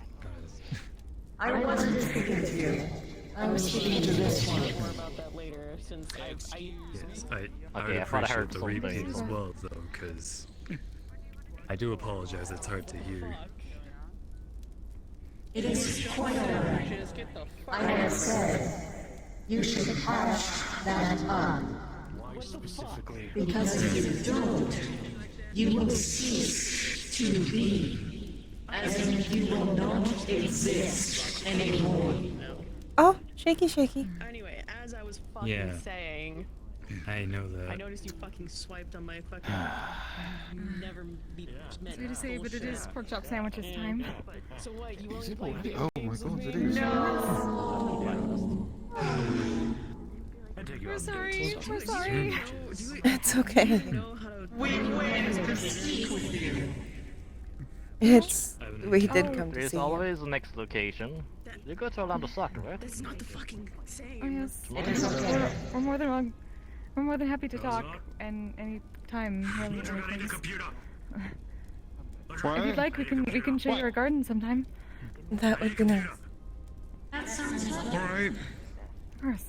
I wasn't speaking to you. I was speaking to this one. More about that later, since I Yes, I would Okay, I thought I appreciate heard the something. repeat as well, though, because I do apologize. It's hard to hear. It is quite alright. I have said you should patch that up. Why specifically? Because if you don't, you will cease to be. As in you will not exist anymore. Oh, shaky, shaky. Anyway, as I was fucking Yeah. saying, I know that. I noticed you fucking swiped on my fucking never be met. Sorry to say, but it is pork chop sandwiches time. So what? You Is only it play already? video Oh my games god, with it me? is. We're sorry. We're sorry. It's okay. We went to speak with you. We did come to There's see you. always the next location. You go to Orlando Soccer, right? That's not the fucking same. Oh yes. It is okay. We're more than we're more than happy to talk and any time. Really, if you'd like, we can show you our garden sometime. That would be nice. That sounds lovely. Alright. Of course.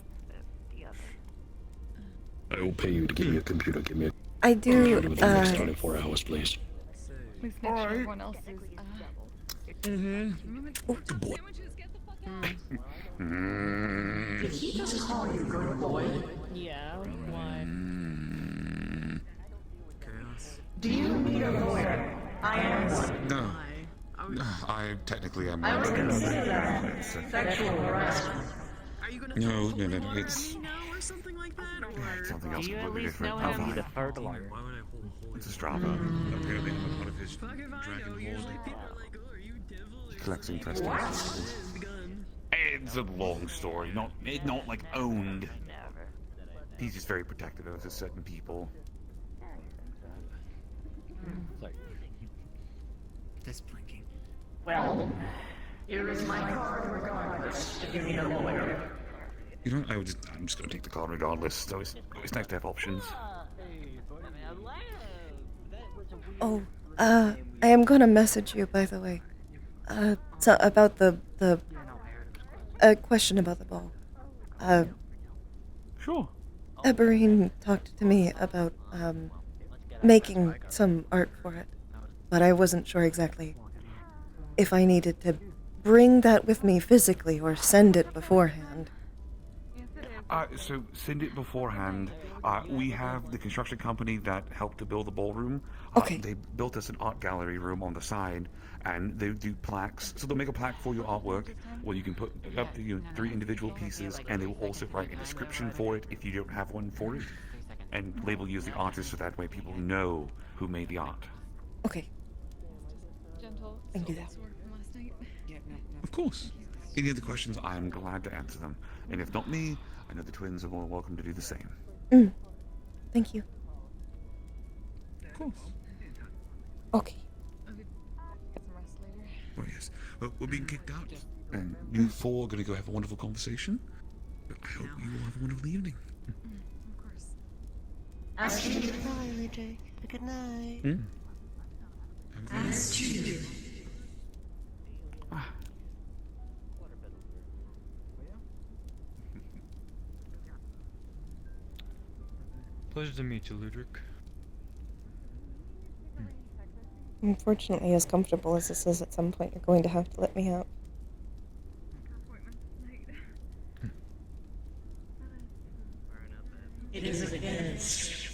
I will pay you to give me a computer. Give me a I do. computer within the next 24 hours, please. Please make sure everyone else is. Did he just call you good boy? Yeah, why? Do you need a lawyer? I am one. No. I technically am. I would consider that sexual harassment. Are you gonna No, it's now or something like that? Or something else Do you at completely least different. know how to Oh, be the fine. third lawyer? It's a Strava. Apparently, I'm a part of his fuck if I know. Dragon Usually Lord. people are like, oh, are you devil? Or Collecting something? prestige. It's a long story, not like owned. He's just very protective of certain people. This blinking. Well, here is my card regardless if you need a lawyer. You know, I'm just gonna take the card regardless. So it's nice to have options. Oh, I am gonna message you, by the way. So about the question about the ball. Sure. Eberine talked to me about, making some art for it, but I wasn't sure exactly if I needed to bring that with me physically or send it beforehand. So send it beforehand. We have the construction company that helped to build the ballroom. Okay. They built us an art gallery room on the side, and they do plaques. So they'll make a plaque for your artwork, where you can put up to 3 individual pieces, and they will also write a description for it if you don't have one for it, and label you as the artist, so that way people know who made the art. Okay. I can do that. Sword from last night. Yeah, no. Of course. Any other questions, I am glad to answer them. And if not me, I know the twins are more welcome to do the same. Thank you. Of course. Okay. Get some rest later. Oh, yes. Well, we're being kicked out. And you four are going to go have a wonderful conversation. But I hope you all have a wonderful evening. Of course. Bye, Jake. Good night. Pleasure to meet you, Ludwig. Unfortunately, as comfortable as this is, at some point you're going to have to let me out. It is against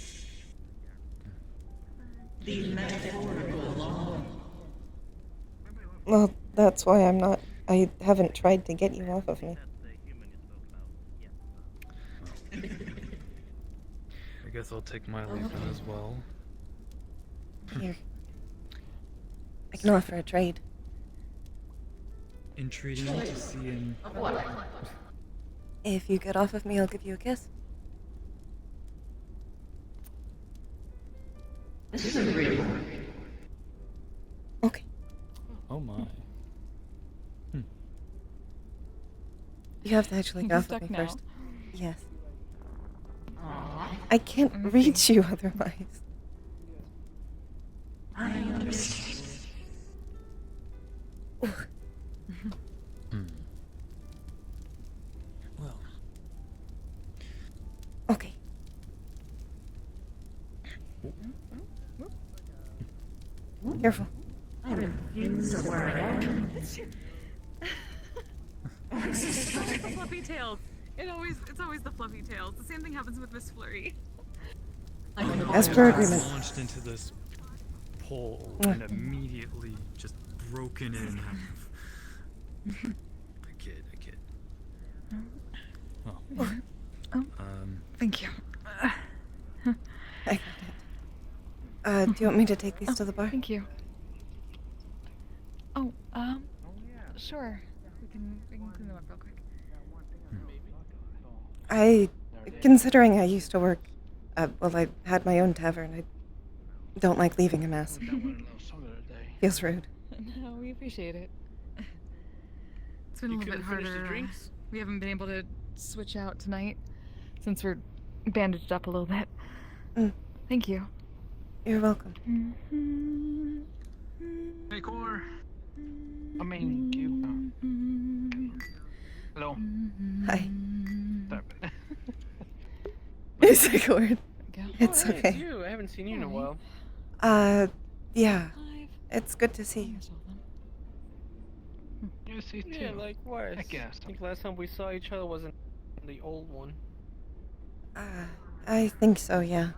the metaphorical law. Well, that's why I haven't tried to get you off of me. I guess I'll take my leave then as well. Here. I can offer a trade. In trading to see in... If you get off of me, I'll give you a kiss. This is real. Okay. Oh my. You have to actually get You're off of stuck me now. first. Yes. I can't reach you otherwise. I understand. Well. Okay. Careful. I refuse to wear it. It's always the fluffy tails. It's always the fluffy tails. The same thing happens with Miss Flurry. As per agreement. Launched into this pole and immediately just broken in half. I kid. Oh. Thank you. I got it. Do you want me to take these to the bar? Thank you. Oh, sure. We can clean them up real quick. Considering I used to work, I had my own tavern, I don't like leaving a mess. Feels rude. No, we appreciate it. It's been a little bit harder. We haven't been able to switch out tonight since we're bandaged up a little bit. Thank you. You're welcome. Hey, Core. I mean, you. Hello. Hi. Sorry. It's a word. It's Oh, hey, okay. you. I haven't seen you in a while. Yeah. It's good to see you. You see too. Yeah, likewise. I guess. I think last time we saw each other was in the old one. I think so, yeah.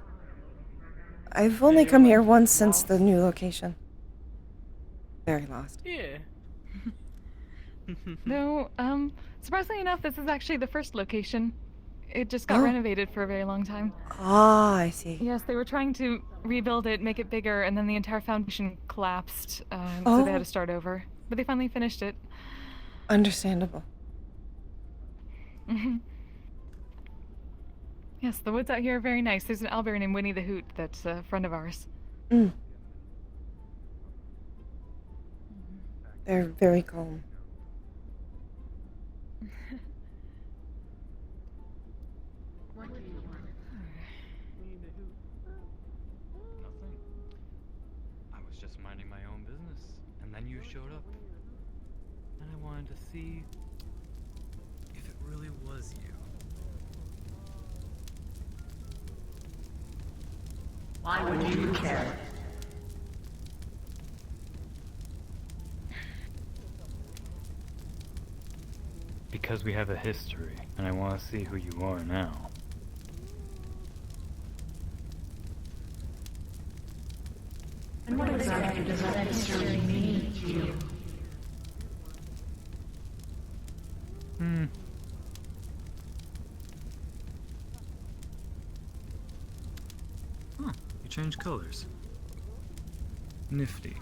I've only come here once since the new location. Very lost. Yeah. No, surprisingly enough, this is actually the first location. It just got renovated for a very long time. Ah, I see. Yes, they were trying to rebuild it, make it bigger, and then the entire foundation collapsed, so they had to start over. But they finally finished it. Understandable. Yes, the woods out here are very nice. There's an owlbear named Winnie the Hoot that's a friend of ours. They're very calm. Nothing. I was just minding my own business, and then you showed up. And I wanted to see if it really was you. Why would you care? Because we have a history, and I want to see who you are now. And what exactly does that history mean to you? Huh, you changed colors. Nifty.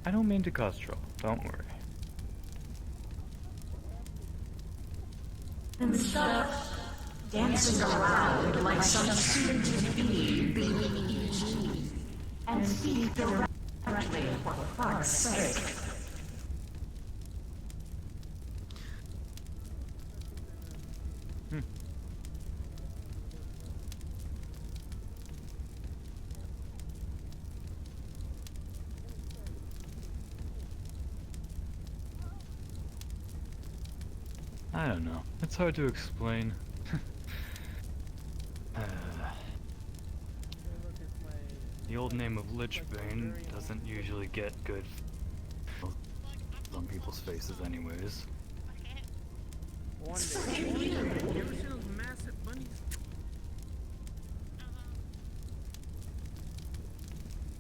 I don't mean to cause trouble. Don't worry. And stop dancing around like some soon-to-be BEG and speak directly for fuck's sake. I don't know. It's hard to explain. The old name of Lichbane doesn't usually get good on people's faces anyways. You ever seen those massive bunnies?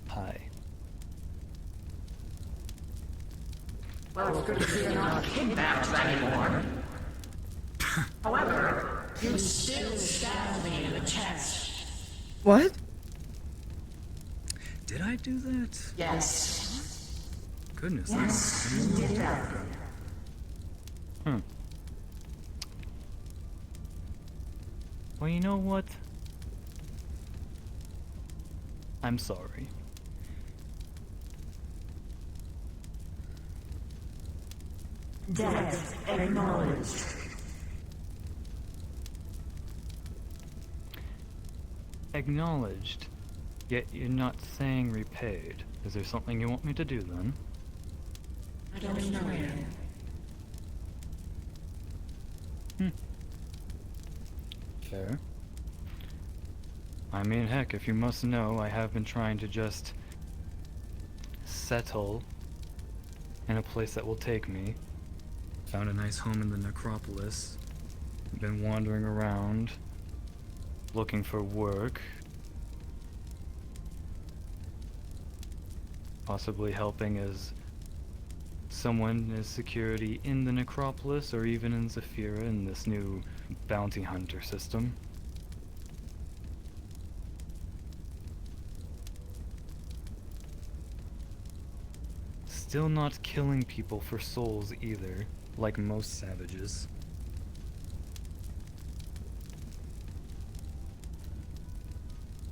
Hi. Well, it's good to see you're not kidnapped anymore. However, you still stabbed me in the chest. What? Did I do that? Yes. Goodness. Yes, you did that. Well, you know what? I'm sorry. Death acknowledged. Acknowledged, yet you're not saying repaid. Is there something you want me to do then? I don't know yet. Fair. I mean, heck, if you must know, I have been trying to just settle in a place that will take me. Found a nice home in the necropolis. Been wandering around, looking for work. Possibly helping as someone as security in the necropolis or even in Zafira in this new bounty hunter system. Still not killing people for souls either, like most savages.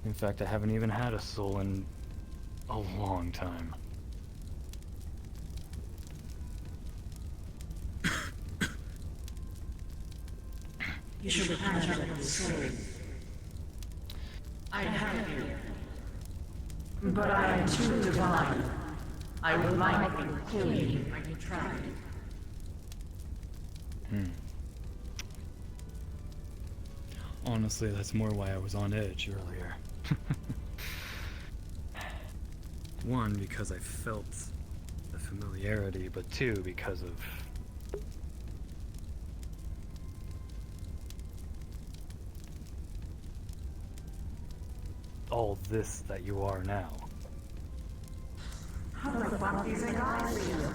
In fact, I haven't even had a soul in a long time. You should patch up the story. I'd have you. But I am too divine. I would likely kill you when you tried. Honestly, that's more why I was on edge earlier. One, because I felt the familiarity, but two, because of all this that you are now. How the fuck do you think I feel?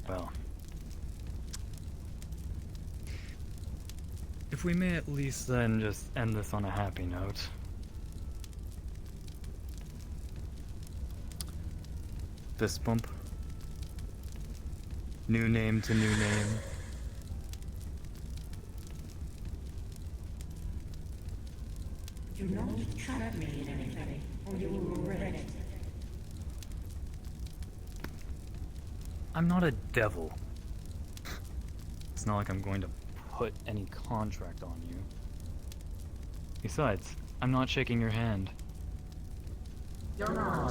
Well, if we may at least then just end this on a happy note. Fist bump. New name to new name. Do not trap me in anything, or you will regret it. I'm not a devil. It's not like I'm going to put any contract on you. Besides, I'm not shaking your hand.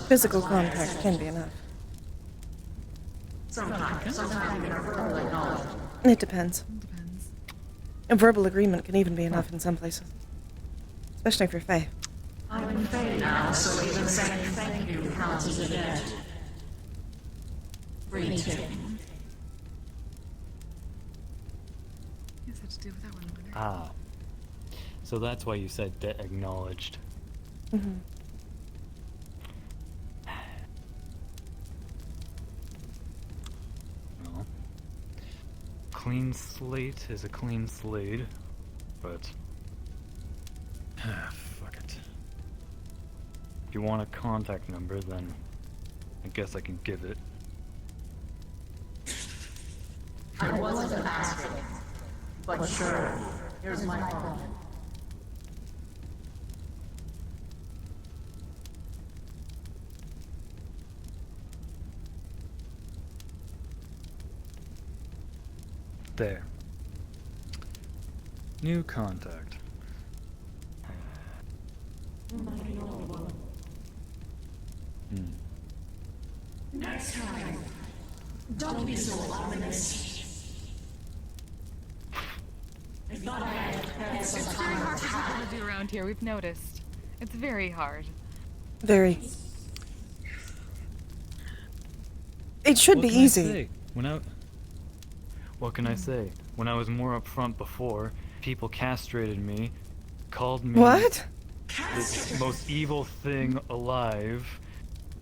Physical contact can be enough. Sometimes even a verbal acknowledgement. It depends. A verbal agreement can even be enough in some places. Especially if you're Fae. I'm Fae now, so even saying thank you counts as a debt. Free ticket. Guess I just deal with that one over there. Ah. So that's why you said debt acknowledged. Mm-hmm. Well, clean slate is a clean slate. but fuck it. If you want a contact number, then I guess I can give it. I wasn't asking, but sure, here's my phone. There. New contact. Next time, don't be so ominous. I thought I had some It's very hard for people to do around here, we've noticed. It's very hard. Very. It should What be can I easy. say? What can I say? When I was more upfront before, people castrated me, called me What? the most evil thing alive,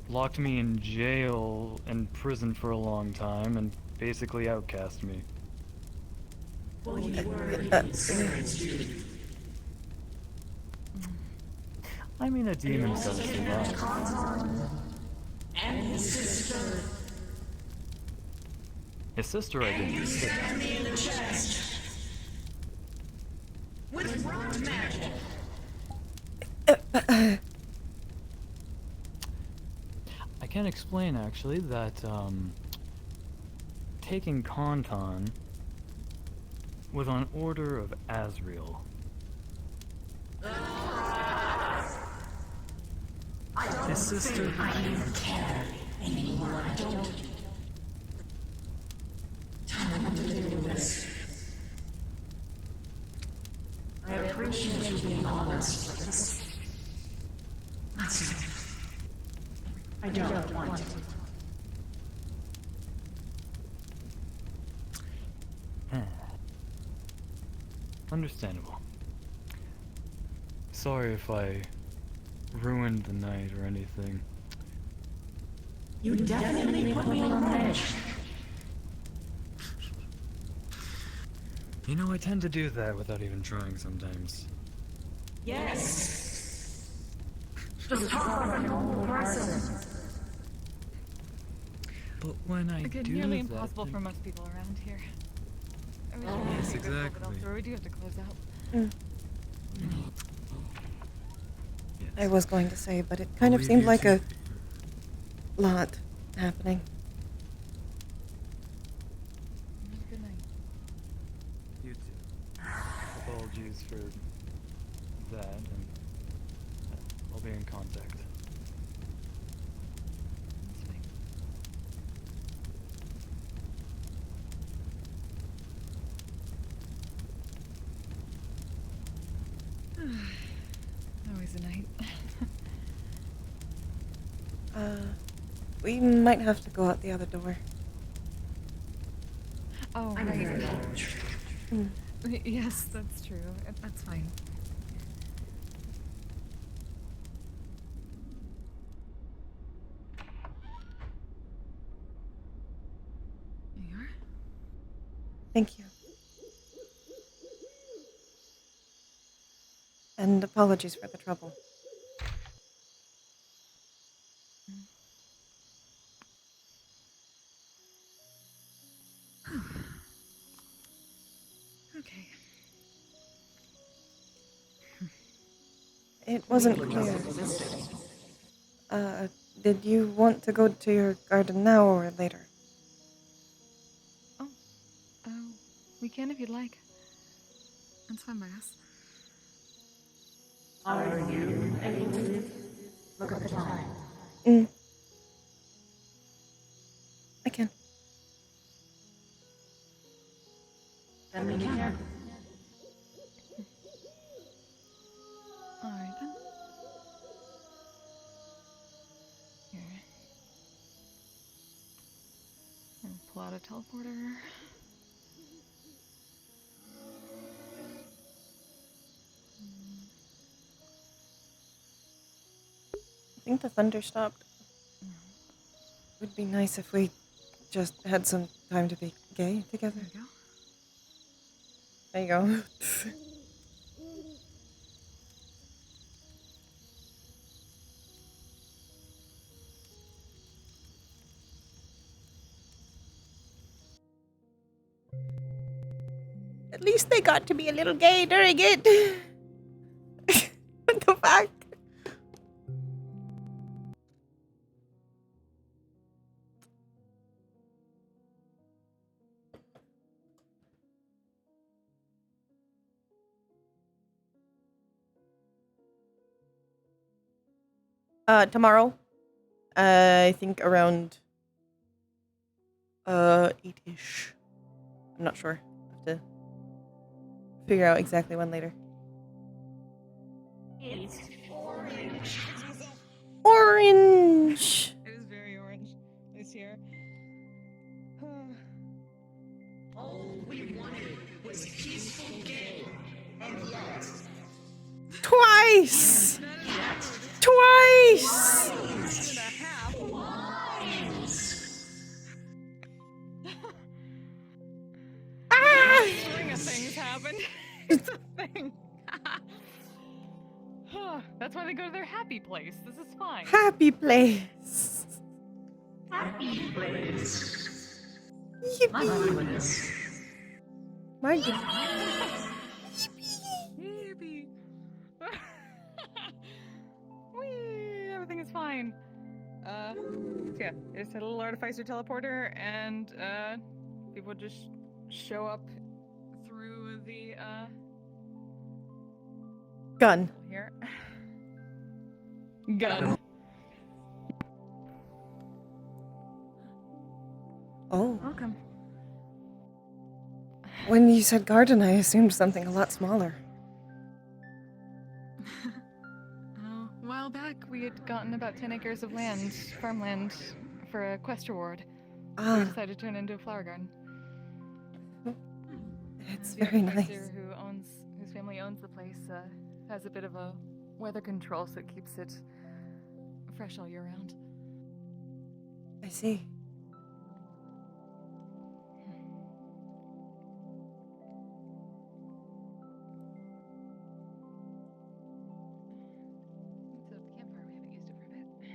locked me in jail and prison for a long time, and basically outcast me. Well, you were I mean, a demon's gotta survive. and his sister. His sister, I And you didn't. stabbed me in the chest. With rock magic. I can explain actually that taking Konton was on order of Asriel. His sister. I even care anymore. I don't. Time to do this. I appreciate you being honest, but that's it. I don't want to. Understandable. Sorry if I ruined the night or anything. You definitely put me on edge. You know, I tend to do that without even trying sometimes. Yes. Just talk like a normal person. But when I Again, do nearly that, impossible then- for most people around here. I wish we Yes, could go, but exactly. also we do have to close out. I was going to say, but it kind of Believe seemed you like too. a lot happening. Good night. You too. Apologies for that, and I'll be in contact. That's fine. Always a night. We might have to go out the other door. Oh, I'm right. very Yes, that's true. That's fine. There you are. Thank you. And apologies for the trouble. Okay. It wasn't clear. Did you want to go to your garden now or later? Oh, we can if you'd like. That's fine by us. Are you able to look at the time? I can. Then we can. Alright then. Here. I'll pull out a teleporter. I think the thunder stopped. It would be nice if we just had some time to be gay together. There you go. There you go. At least they got to be a little gay during it. What the fuck? Tomorrow. I think around 8-ish. I'm not sure. Have to figure out exactly when later. It's orange. Orange! It is very orange this year. All we wanted was peaceful game, and yet. Twice! Twice! Ah! String of things happened. It's a thing. That's why they go to their happy place. This is fine. Happy place. Happy place. Yippee. My goodness. My goodness. Yippee. Whee, everything is fine. So yeah, it's a little artificer teleporter, and people just show up through the Gun. here. Gun. Oh. Welcome. When you said garden, I assumed something a lot smaller. A while back, we had gotten about 10 acres of land, farmland, for a quest reward. So we decided to turn it into a flower garden. It's The very artificer nice. whose family owns the place, has a bit of a weather control, so it keeps it fresh all year round. I see. So the campfire, we haven't used it for a bit.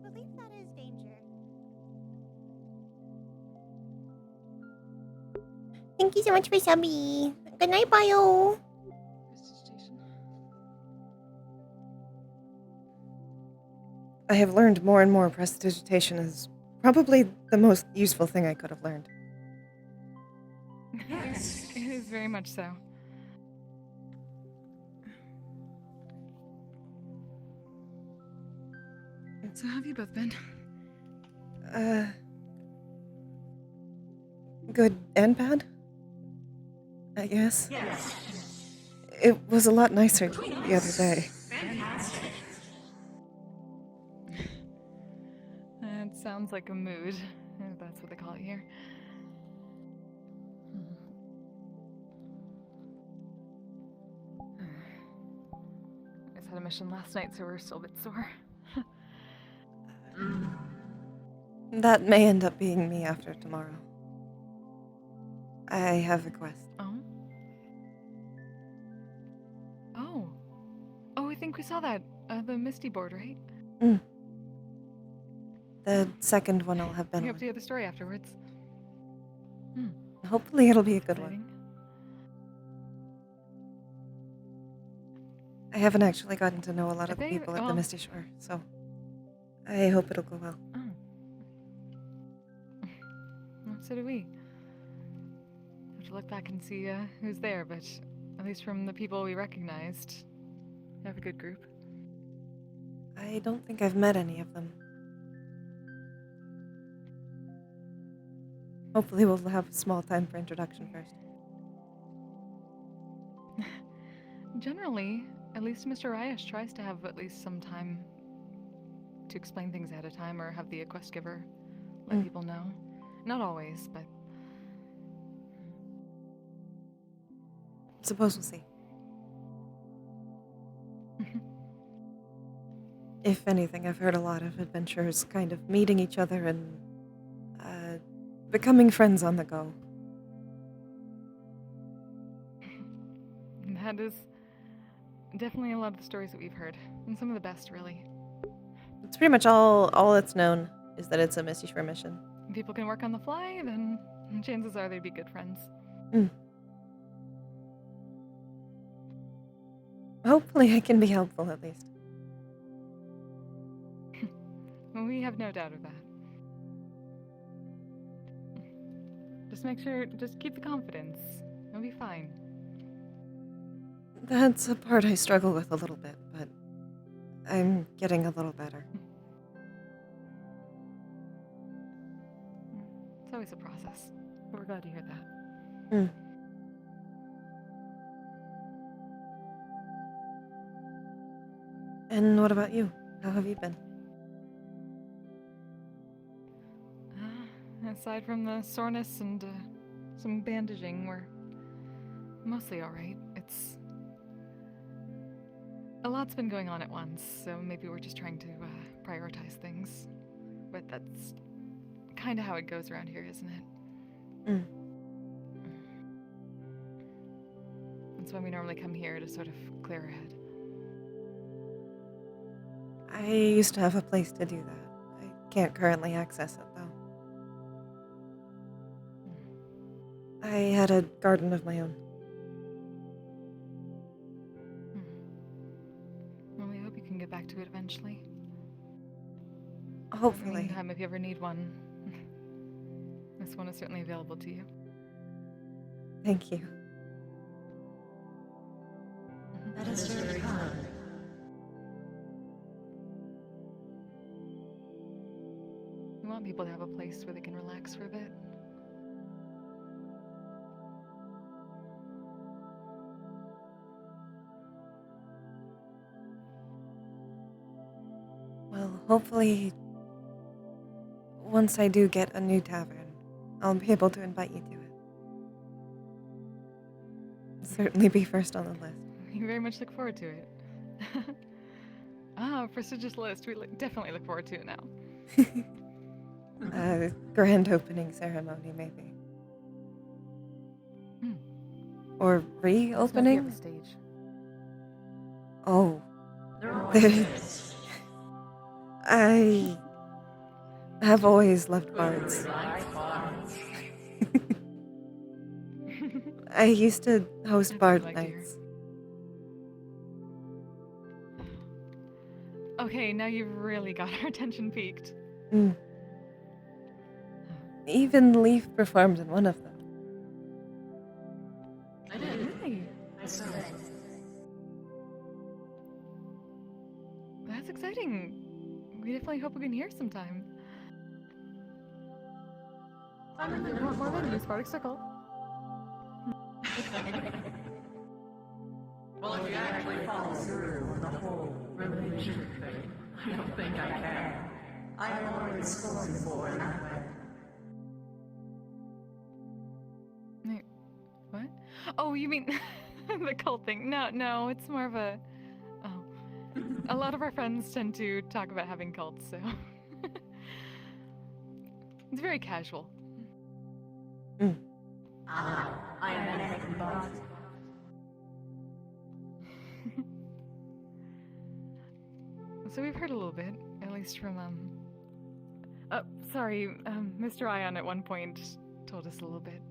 I believe that is danger. Thank you so much for subby. Good night, Bio. I have learned more and more prestidigitation is probably the most useful thing I could have learned. Yes, it is very much so. So how have you both been? Good and bad? I guess. Yes. It was a lot nicer the other day. Fantastic. It sounds like a mood, if that's what they call it here. I just had a mission last night, so we're still a bit sore. That may end up being me after tomorrow. I have a quest. Oh? Oh. Oh, I think we saw that. The Misty board, right? Mm. The second one I'll have been We on. hope to hear the story afterwards. Hopefully it'll be a good one. I haven't actually gotten to know a lot of the They- people at the well- Misty Shore, so I hope it'll go well. Well, so do we. Have to look back and see who's there, but at least from the people we recognized, we have a good group. I don't think I've met any of them. Hopefully we'll have a small time for introduction first. Generally, at least Mr. Ryesh tries to have at least some time to explain things ahead of time or have the quest giver let people know. Not always, but Suppose we'll see. If anything, I've heard a lot of adventurers kind of meeting each other and becoming friends on the go. That is definitely a lot of the stories that we've heard, and some of the best, really. It's pretty much all that's known is that it's a Misty Shore mission. If people can work on the fly, then chances are they'd be good friends. Hopefully I can be helpful at least. Well, we have no doubt of that. Just make sure, just keep the confidence. You'll be fine. That's a part I struggle with a little bit, but I'm getting a little better. It's always a process. But we're glad to hear that. And what about you? How have you been? Aside from the soreness and some bandaging, we're mostly alright. It's... A lot's been going on at once, so maybe we're just trying to prioritize things. But that's kind of how it goes around here, isn't it? That's why we normally come here to sort of clear our head. I used to have a place to do that. I can't currently access it, though. I had a garden of my own. Well, we hope you can get back to it eventually. Hopefully. In the meantime, if you ever need one, this one is certainly available to you. Thank you. That is very kind. We want people to have a place where they can relax for a bit. Well, hopefully, once I do get a new tavern, I'll be able to invite you to it. Certainly be first on the list. We very much look forward to it. Prestigious list. We definitely look forward to it now. Grand opening ceremony, maybe. Or reopening? Stage. Oh. There's... I have always loved bards. I used to host bard nights. Okay, now you've really got our attention peaked. Even Leaf performed in one of them. I did. Really? I saw it. That's exciting. We definitely hope we can hear sometime. If you want more venues, Bardic Circle. Well, if you actually follow through with the whole religion thing, I don't think I can. I'm already spoken for in that way. Wait, what? Oh, you mean the cult thing? No, it's more of a... Oh. A lot of our friends tend to talk about having cults, so... It's very casual. I am an ectomorph. So we've heard a little bit, at least from, sorry, Mr. Ion at one point told us a little bit.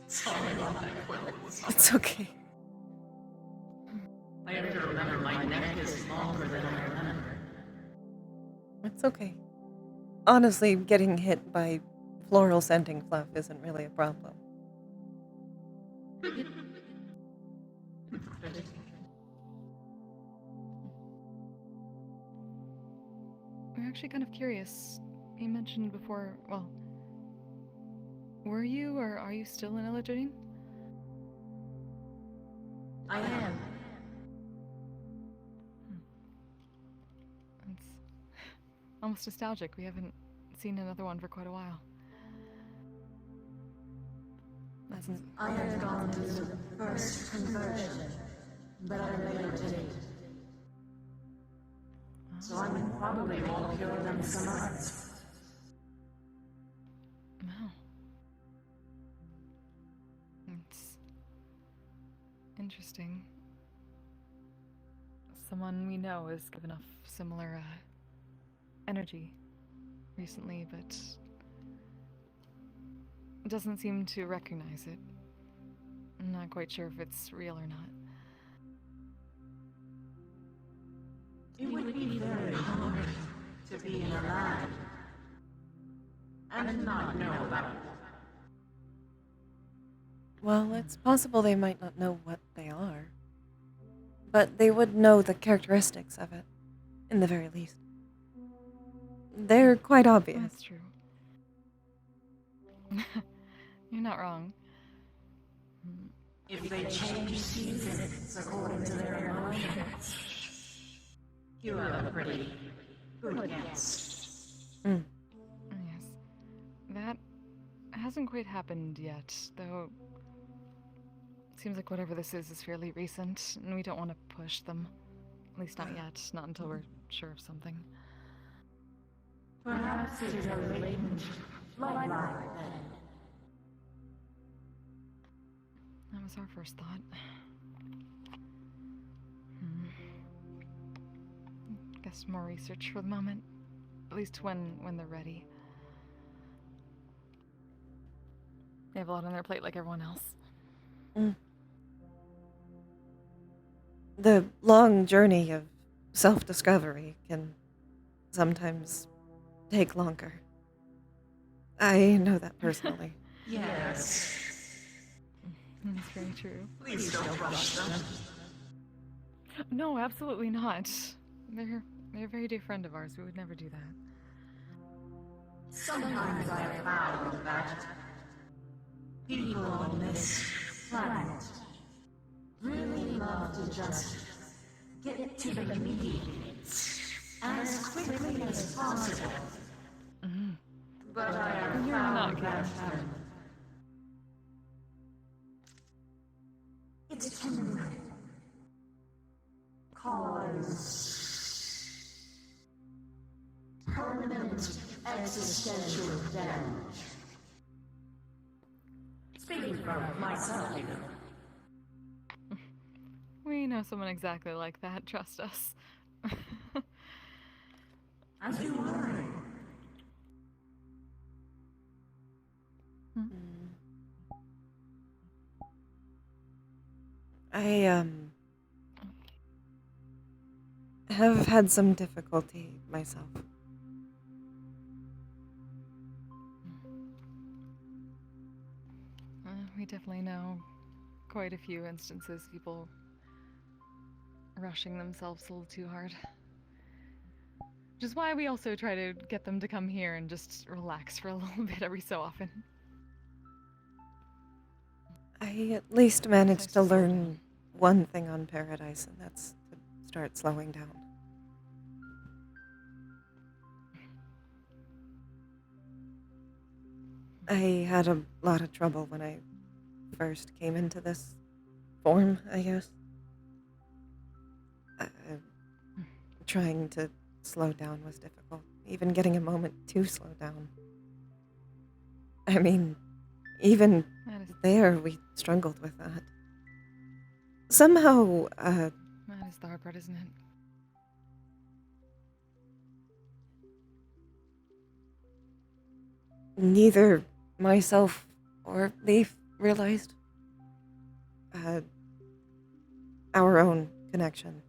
Sorry about that, Quill. It's okay. I have to remember my neck is longer than I remember. It's okay. Honestly, getting hit by floral scenting fluff isn't really a problem. We're actually kind of curious. You mentioned before, well, were you or are you still in Eladrine? I am. It's almost nostalgic. We haven't seen another one for quite a while. I had gone through the first conversion, but I later didn't. So I'm probably more pure than some others. Wow. Interesting. Someone we know has given off similar energy recently, but doesn't seem to recognize it. I'm not quite sure if it's real or not. It would be very hard to be in a land and not know about it. Well, it's possible they might not know what they are, but they would know the characteristics of it, in the very least. They're quite obvious. That's true. You're not wrong. If they change seasons according to their emotions, you are a pretty good guess. Yes. That hasn't quite happened yet, though. It seems like whatever this is fairly recent, and we don't want to push them. At least not yet, not until we're sure of something. Perhaps it is a latent bloodline then. That was our first thought. Guess more research for the moment. At least when they're ready. They have a lot on their plate like everyone else. The long journey of self-discovery can sometimes take longer. I know that personally. Yes. That's very true. Please don't rush them. No, absolutely not. They're a very dear friend of ours. We would never do that. Sometimes I have found that people on this planet really love to just get to the meat as quickly as possible. But I have found that it can cause permanent existential damage. Speaking from myself, you know. We know someone exactly like that, trust us. As do I. I have had some difficulty myself. We definitely know quite a few instances people rushing themselves a little too hard. Which is why we also try to get them to come here and just relax for a little bit every so often. I at least managed to learn one thing on Paradise, and that's to start slowing down. I had a lot of trouble when I first came into this form, I guess. Trying to slow down was difficult. Even getting a moment to slow down. I mean, even there we struggled with that. Somehow, that is the hard part, isn't it? Neither myself or Leaf realized our own connection,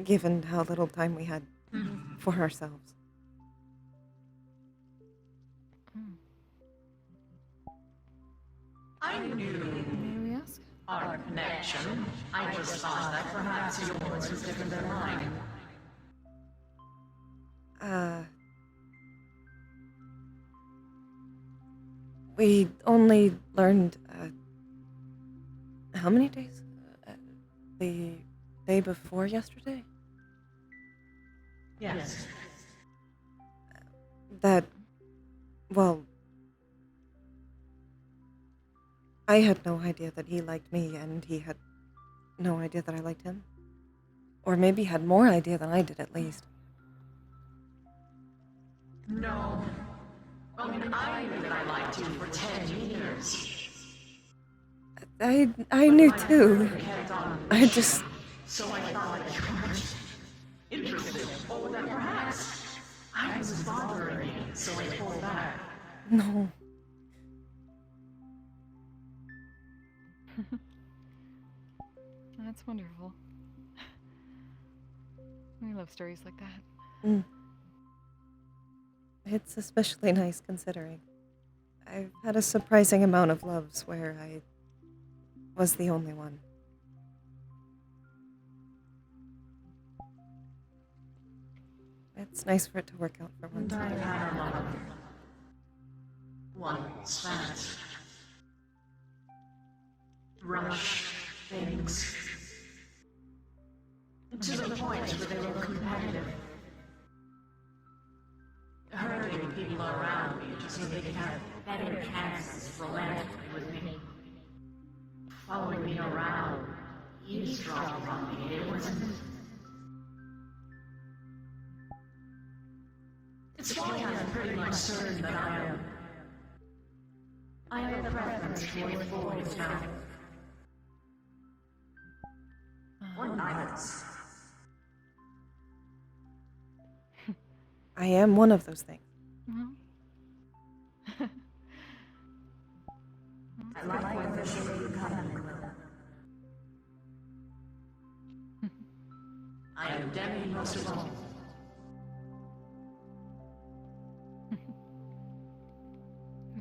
given how little time we had for ourselves. I knew our connection. I just thought that perhaps yours was different than mine. We only learned, how many days? The day before yesterday? Yes. That, well, I had no idea that he liked me, and he had no idea that I liked him. Or maybe had more idea than I did, at least. No. I mean, I knew that I liked you for 10 years. I knew too. I just... So I thought that you weren't interested, or that perhaps I was bothering you, so I pulled back. No. That's wonderful. We love stories like that. Mm. It's especially nice considering I've had a surprising amount of loves where I was the only one. It's nice for it to work out for once. I had a love. One that rush things to the point where they were competitive, hurting people around me just so they could have better chances romantically with me, following me around, eavesdropping on me. It wasn't. It's why I'm pretty much certain that I have a preference towards boys now. Or nights. I am one of those things. I like when the shape you come in, Quill. I am Demi most of all.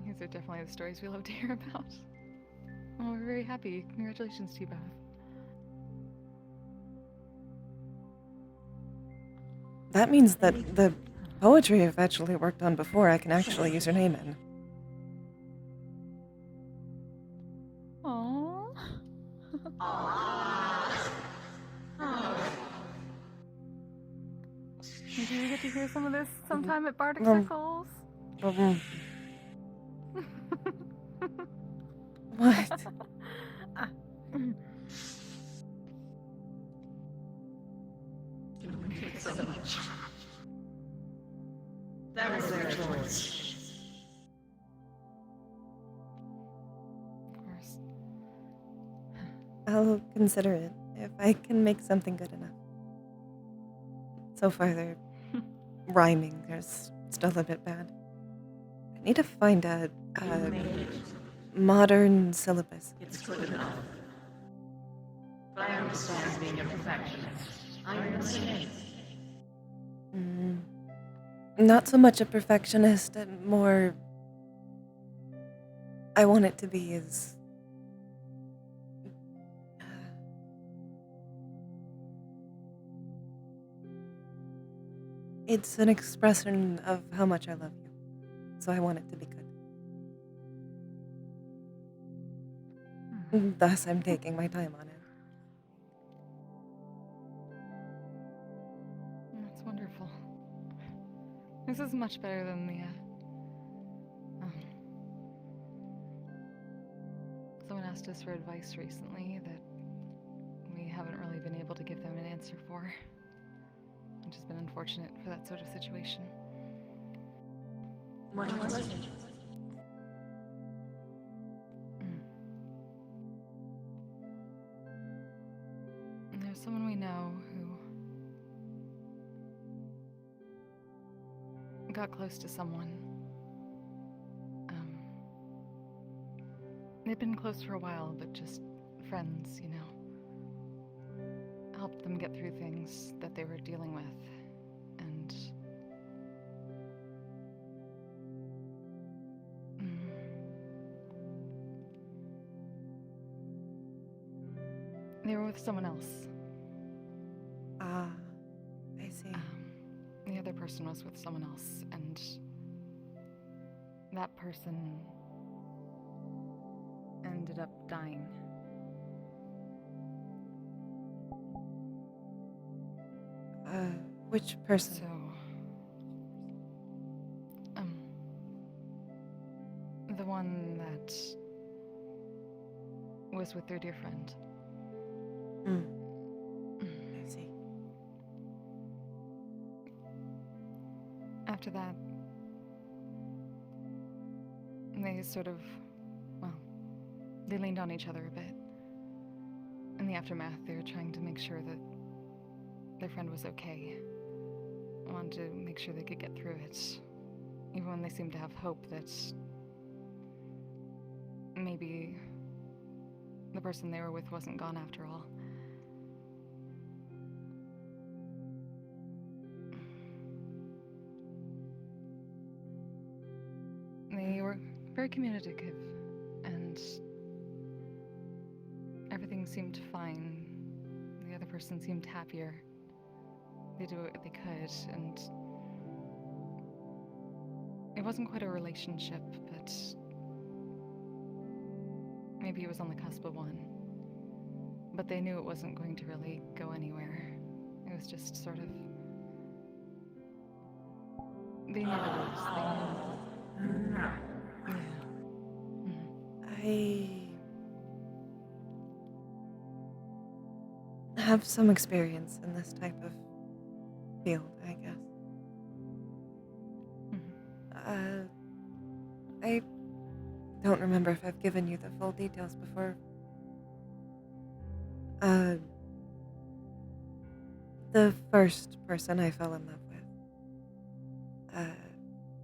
These are definitely the stories we love to hear about. Well, we're very happy. Congratulations to you both. That means that the poetry I've actually worked on before I can actually use her name in. Aww. Maybe we get to hear some of this sometime at Bardic Circles. What? So much. That was their choice. Of course. I'll consider it if I can make something good enough. So far, they're rhyming. There's still a bit bad. I need to find a modern syllabus. It's good enough. But I understand being a perfectionist. I understand. Not so much a perfectionist, and more... I want it to be as... It's an expression of how much I love you. So I want it to be good. Thus, I'm taking my time on it. That's wonderful. This is much better than the, someone asked us for advice recently that we haven't really been able to give them an answer for. Which has been unfortunate for that sort of situation. What was it? There's someone we know who got close to someone. They've been close for a while, but just friends, you know. Helped them get through things that they were dealing with, and they were with someone else. Ah, I see. The other person was with someone else, and that person ended up dying. Which person? So, the one that was with their dear friend. I see. After that, they sort of, well, they leaned on each other a bit. In the aftermath, they were trying to make sure that their friend was okay. Wanted to make sure they could get through it, even when they seemed to have hope that maybe the person they were with wasn't gone after all. They were very communicative, and everything seemed fine. The other person seemed happier. They did what they could, and it wasn't quite a relationship, but maybe it was on the cusp of one. But they knew it wasn't going to really go anywhere. It was just sort of... They never lose. I have some experience in this type of field, I guess. I don't remember if I've given you the full details before. The first person I fell in love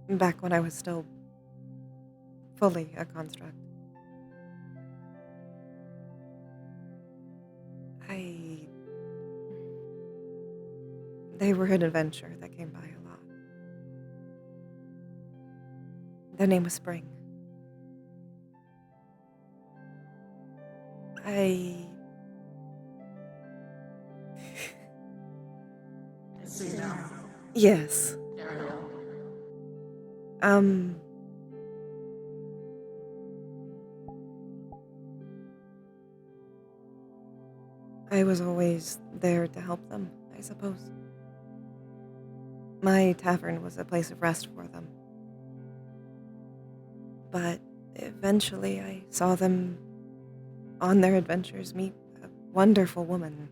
with, back when I was still fully a construct, they were an adventure that came by a lot. Their name was Spring. Yes. I was always there to help them, I suppose. My tavern was a place of rest for them. But eventually I saw them on their adventures meet a wonderful woman.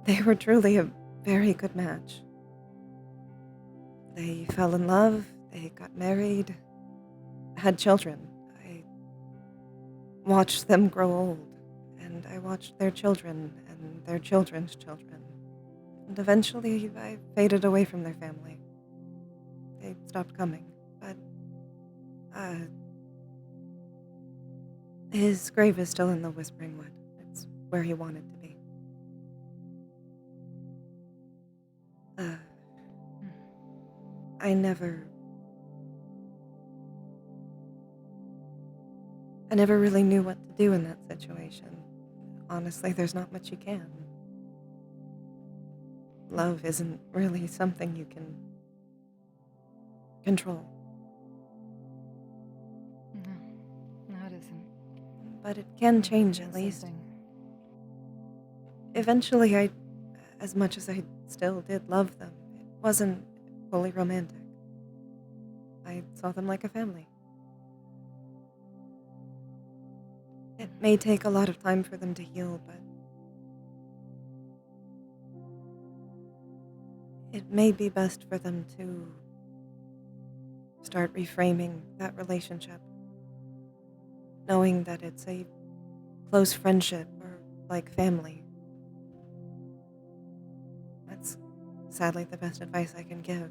They were truly a very good match. They fell in love, they got married, had children. I watched them grow old, and I watched their children and their children's children. And eventually I faded away from their family. They stopped coming, but his grave is still in the Whispering Wood. It's where he wanted to be. I never really knew what to do in that situation. Honestly, there's not much you can. Love isn't really something you can control. No, it isn't. But it can change, at least. Eventually, as much as I still did love them, it wasn't fully romantic. I saw them like a family. It may take a lot of time for them to heal, but it may be best for them to start reframing that relationship, knowing that it's a close friendship or like family. That's sadly the best advice I can give.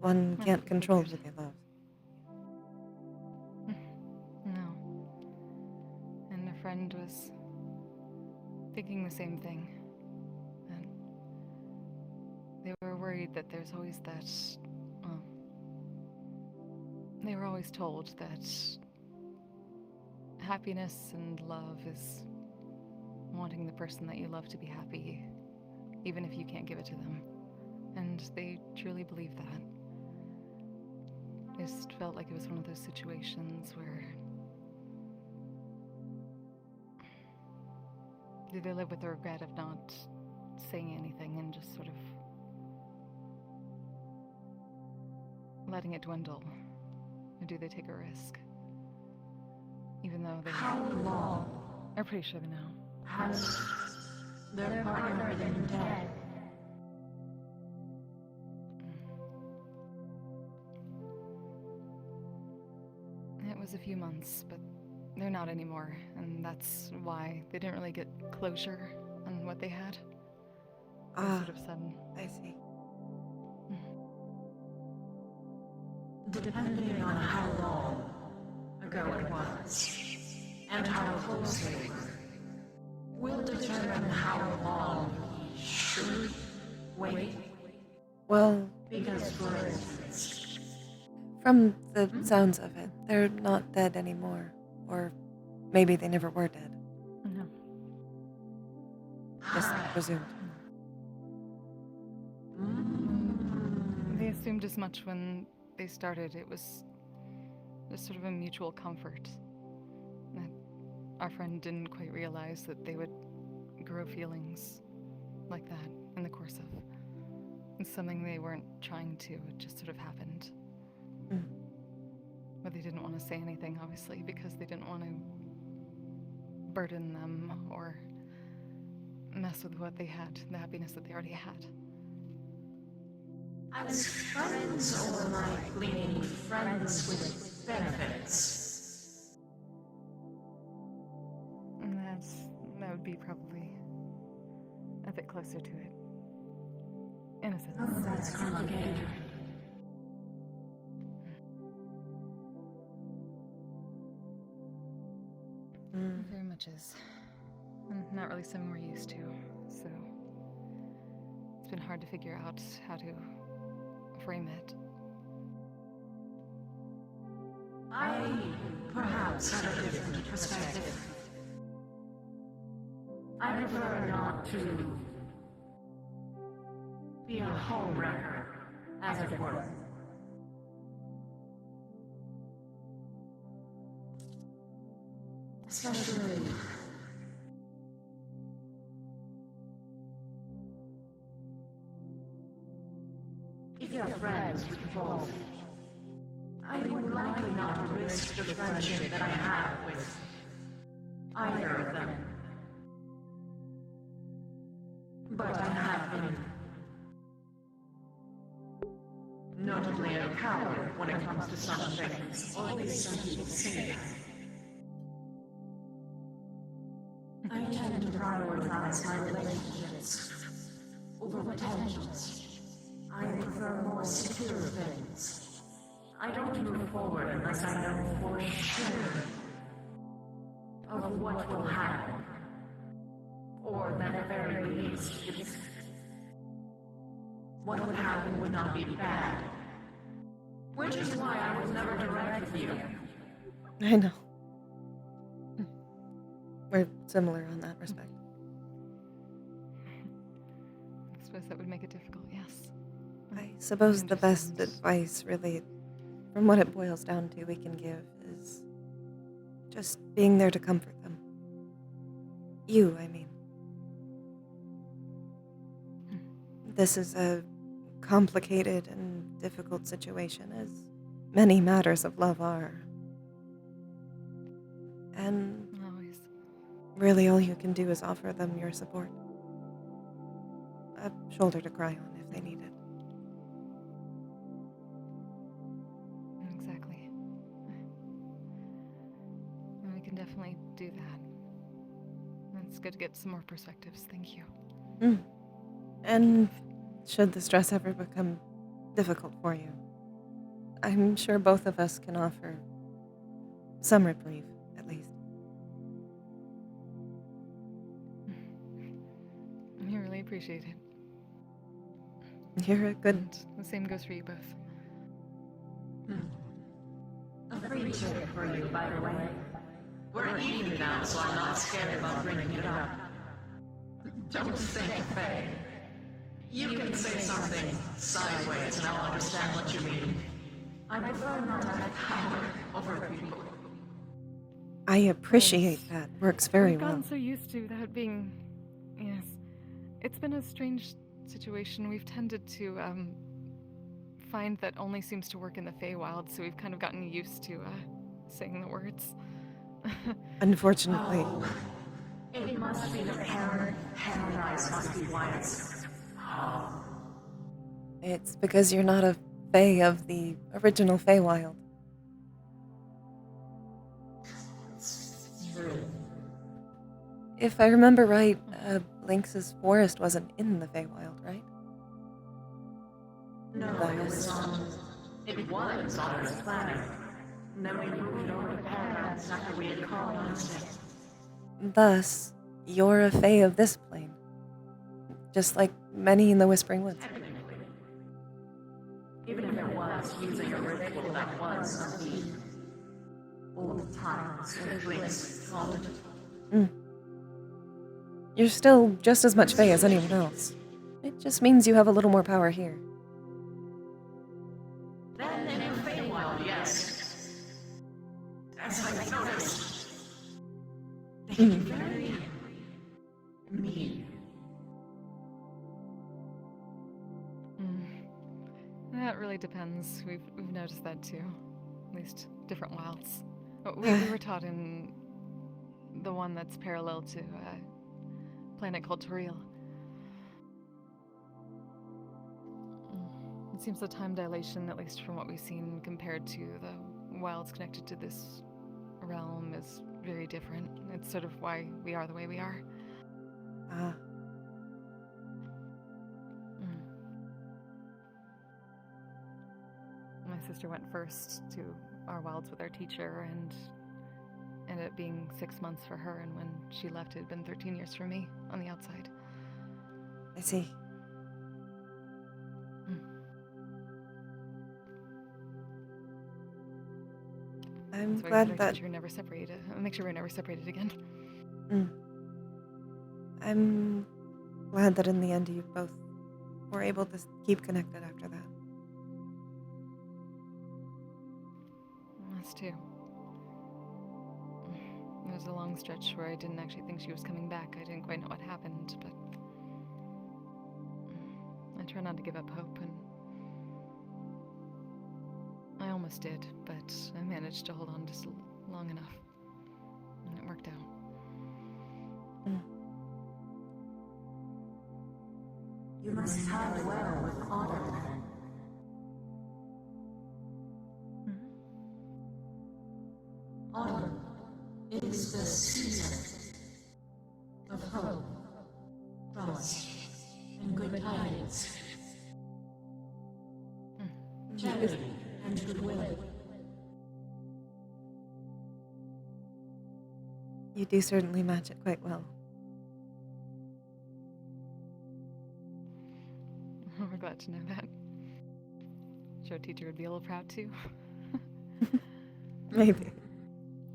One can't control who they love. No. And a friend was thinking the same thing. And they were worried that there's always that... Well, they were always told that happiness and love is wanting the person that you love to be happy, even if you can't give it to them. And they truly believe that. It just felt like it was one of those situations where do they live with the regret of not saying anything and just sort of letting it dwindle? Or do they take a risk? Even though they are pretty sure they know. Has their partner been dead? was a few months, but they're not anymore, and that's why they didn't really get closure on what they had. It was sort of sudden. I see. Depending on how long ago it was, and how close they were, will determine how long he should wait. Well, Because, for instance, from the sounds of it, they're not dead anymore. Or maybe they never were dead. No. Just presumed. They assumed as much when they started. It was just sort of a mutual comfort that our friend didn't quite realize that they would grow feelings like that in the course of. It's something they weren't trying to, it just sort of happened. But they didn't want to say anything, obviously, because they didn't want to burden them or mess with what they had, the happiness that they already had. as friends or like being friends with benefits. That would be probably a bit closer to it. In a sense. Oh, that's complicated. It very much is. And not really something we're used to, so it's been hard to figure out how to frame it. I perhaps have a different perspective. I prefer not to be a homewrecker, as it were. Especially if you're friends with both. I would likely not risk the friendship that I have with either of them. But I have been notably a coward when it comes to some things, or at least some people say that. I tend to prioritize my relationships over potentials. I prefer more secure things. I don't move forward unless I know for sure of what will happen. Or that at very least, what would happen would not be bad. Which is why I was never direct with you. I know. We're similar on that respect. I suppose that would make it difficult, yes. I suppose the best advice, really, from what it boils down to, we can give is just being there to comfort them. You, I mean. This is a complicated and difficult situation, as many matters of love are. And always. Really all you can do is offer them your support. A shoulder to cry on if they need it. Exactly. And we can definitely do that. It's good to get some more perspectives, thank you. And should the stress ever become difficult for you, I'm sure both of us can offer some relief, at least. I really appreciate it. You're a good... And the same goes for you both. A free tip for you, by the way. We're even now, so I'm not scared about bringing it up. Don't think, Faye. You can say something sideways and I'll understand what you mean. I prefer not to have power over people. I appreciate that. Works very We've well. gotten so used to that being... Yes. It's been a strange situation. We've tended to, find that only seems to work in the Feywild, so we've kind of gotten used to, saying the words. Unfortunately. Oh, it must be the paradise must be why it's... Oh. It's because you're not a Fey of the original Feywild. If I remember right, Lynx's forest wasn't in the Feywild, right? No, it was on Earth's planet. Then we moved over to Paradise after we had colonized it. Thus, you're a Fey of this plane. Just like many in the Whispering Woods. Even if it was using a ritual that was of the old times with Lynx called it. You're still just as much Fey as anyone else. It just means you have a little more power here. Then in the Feywild, yes. As I noticed, they can be very mean. That really depends. We've noticed that too. At least different wilds. We were taught in the one that's parallel to a planet called Toriel. It seems the time dilation, at least from what we've seen compared to the wilds connected to this realm, is very different. It's sort of why we are the way we are. My sister went first to our wilds with our teacher and ended up being 6 months for her, and when she left it had been 13 years for me on the outside. I see. I'm glad that Make sure we're never separated again. I'm glad that in the end you both were able to keep connected after that. Us too. There was a long stretch where I didn't actually think she was coming back. I didn't quite know what happened, but I try not to give up hope, and I almost did, but I managed to hold on just long enough, and it worked out. You must hide well with autumn then. Autumn is the season of hope, promise, and good tidings. Charity and goodwill. You do certainly match it quite well. We're glad to know that. Sure, teacher would be a little proud too. Maybe.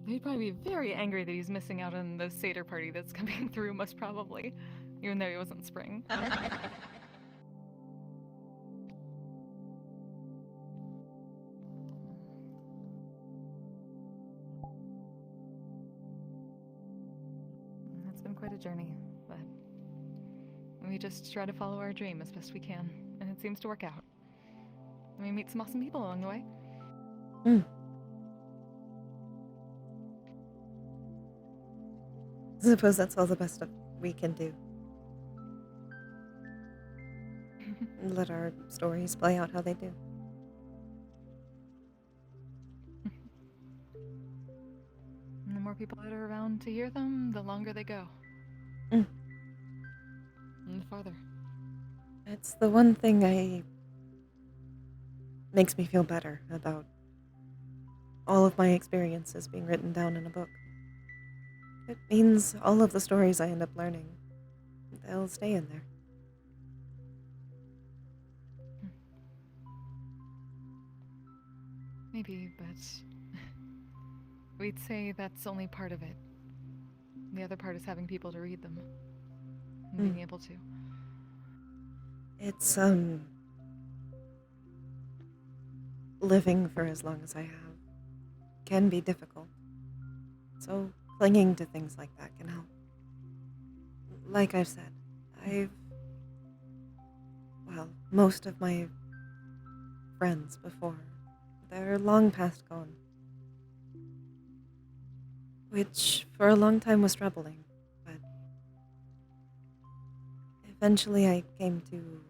He'd probably be very angry that he's missing out on the Seder party that's coming through, most probably, even though he wasn't spring. It's been quite a journey, but we just try to follow our dream as best we can, and it seems to work out. And we meet some awesome people along the way. I suppose that's all the best we can do. Let our stories play out how they do. And the more people that are around to hear them, the longer they go. Mm. And the farther. It's the one thing makes me feel better about all of my experiences being written down in a book. It means all of the stories I end up learning, they'll stay in there. Maybe, but we'd say that's only part of it. The other part is having people to read them. And being able to. It's, living for as long as I have can be difficult. So clinging to things like that can help. Like I've said, most of my friends before, they're long past gone. Which for a long time was troubling, but eventually I came to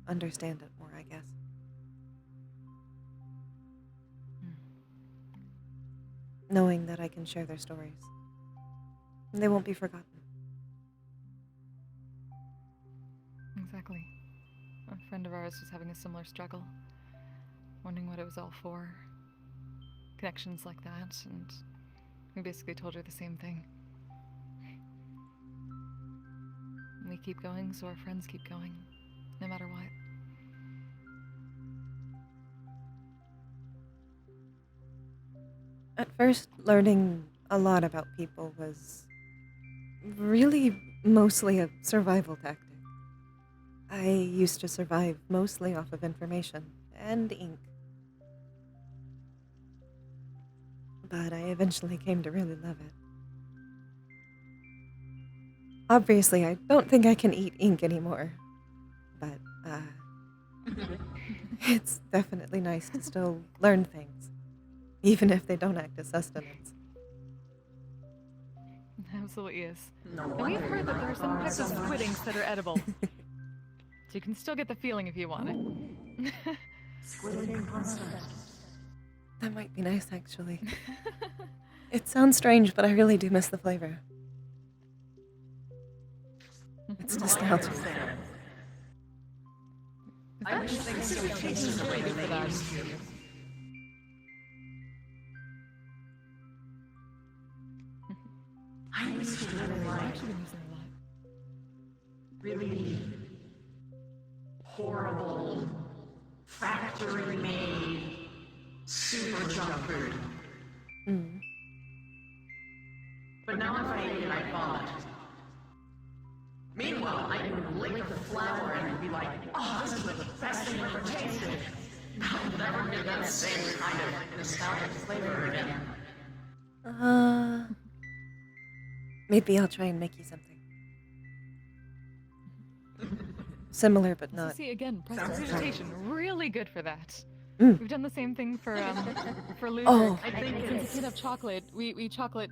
understand it more, I guess. Knowing that I can share their stories. They won't be forgotten. exactly. A friend of ours was having a similar struggle, wondering what it was all for. Connections like that, and we basically told her the same thing. We keep going, so our friends keep going, no matter what. At first, learning a lot about people was really mostly a survival tactic. I used to survive mostly off of information and ink. But I eventually came to really love it. Obviously, I don't think I can eat ink anymore. But, it's definitely nice to still learn things, even if they don't act as sustenance. Absolutely is. And we've heard that there are some types of squid inks that are edible. So you can still get the feeling if you want it. Squid ink constant. That might be nice, actually. It sounds strange, but I really do miss the flavor. It's nostalgic. I wish things still tasted the way they used to. I used to really like really horrible, factory-made, super junk food. Mm. But now if I eat it, I vomit. Meanwhile, I can lick the flour and be like, oh, this is the best thing I've ever tasted. I'll never get that same kind of nostalgic flavor again. Maybe I'll try and make you something. Similar, but So not. see, again, prestidigitation, really good for that. Mm. We've done the same thing for Luger. Oh. I think since it's made of chocolate, we chocolate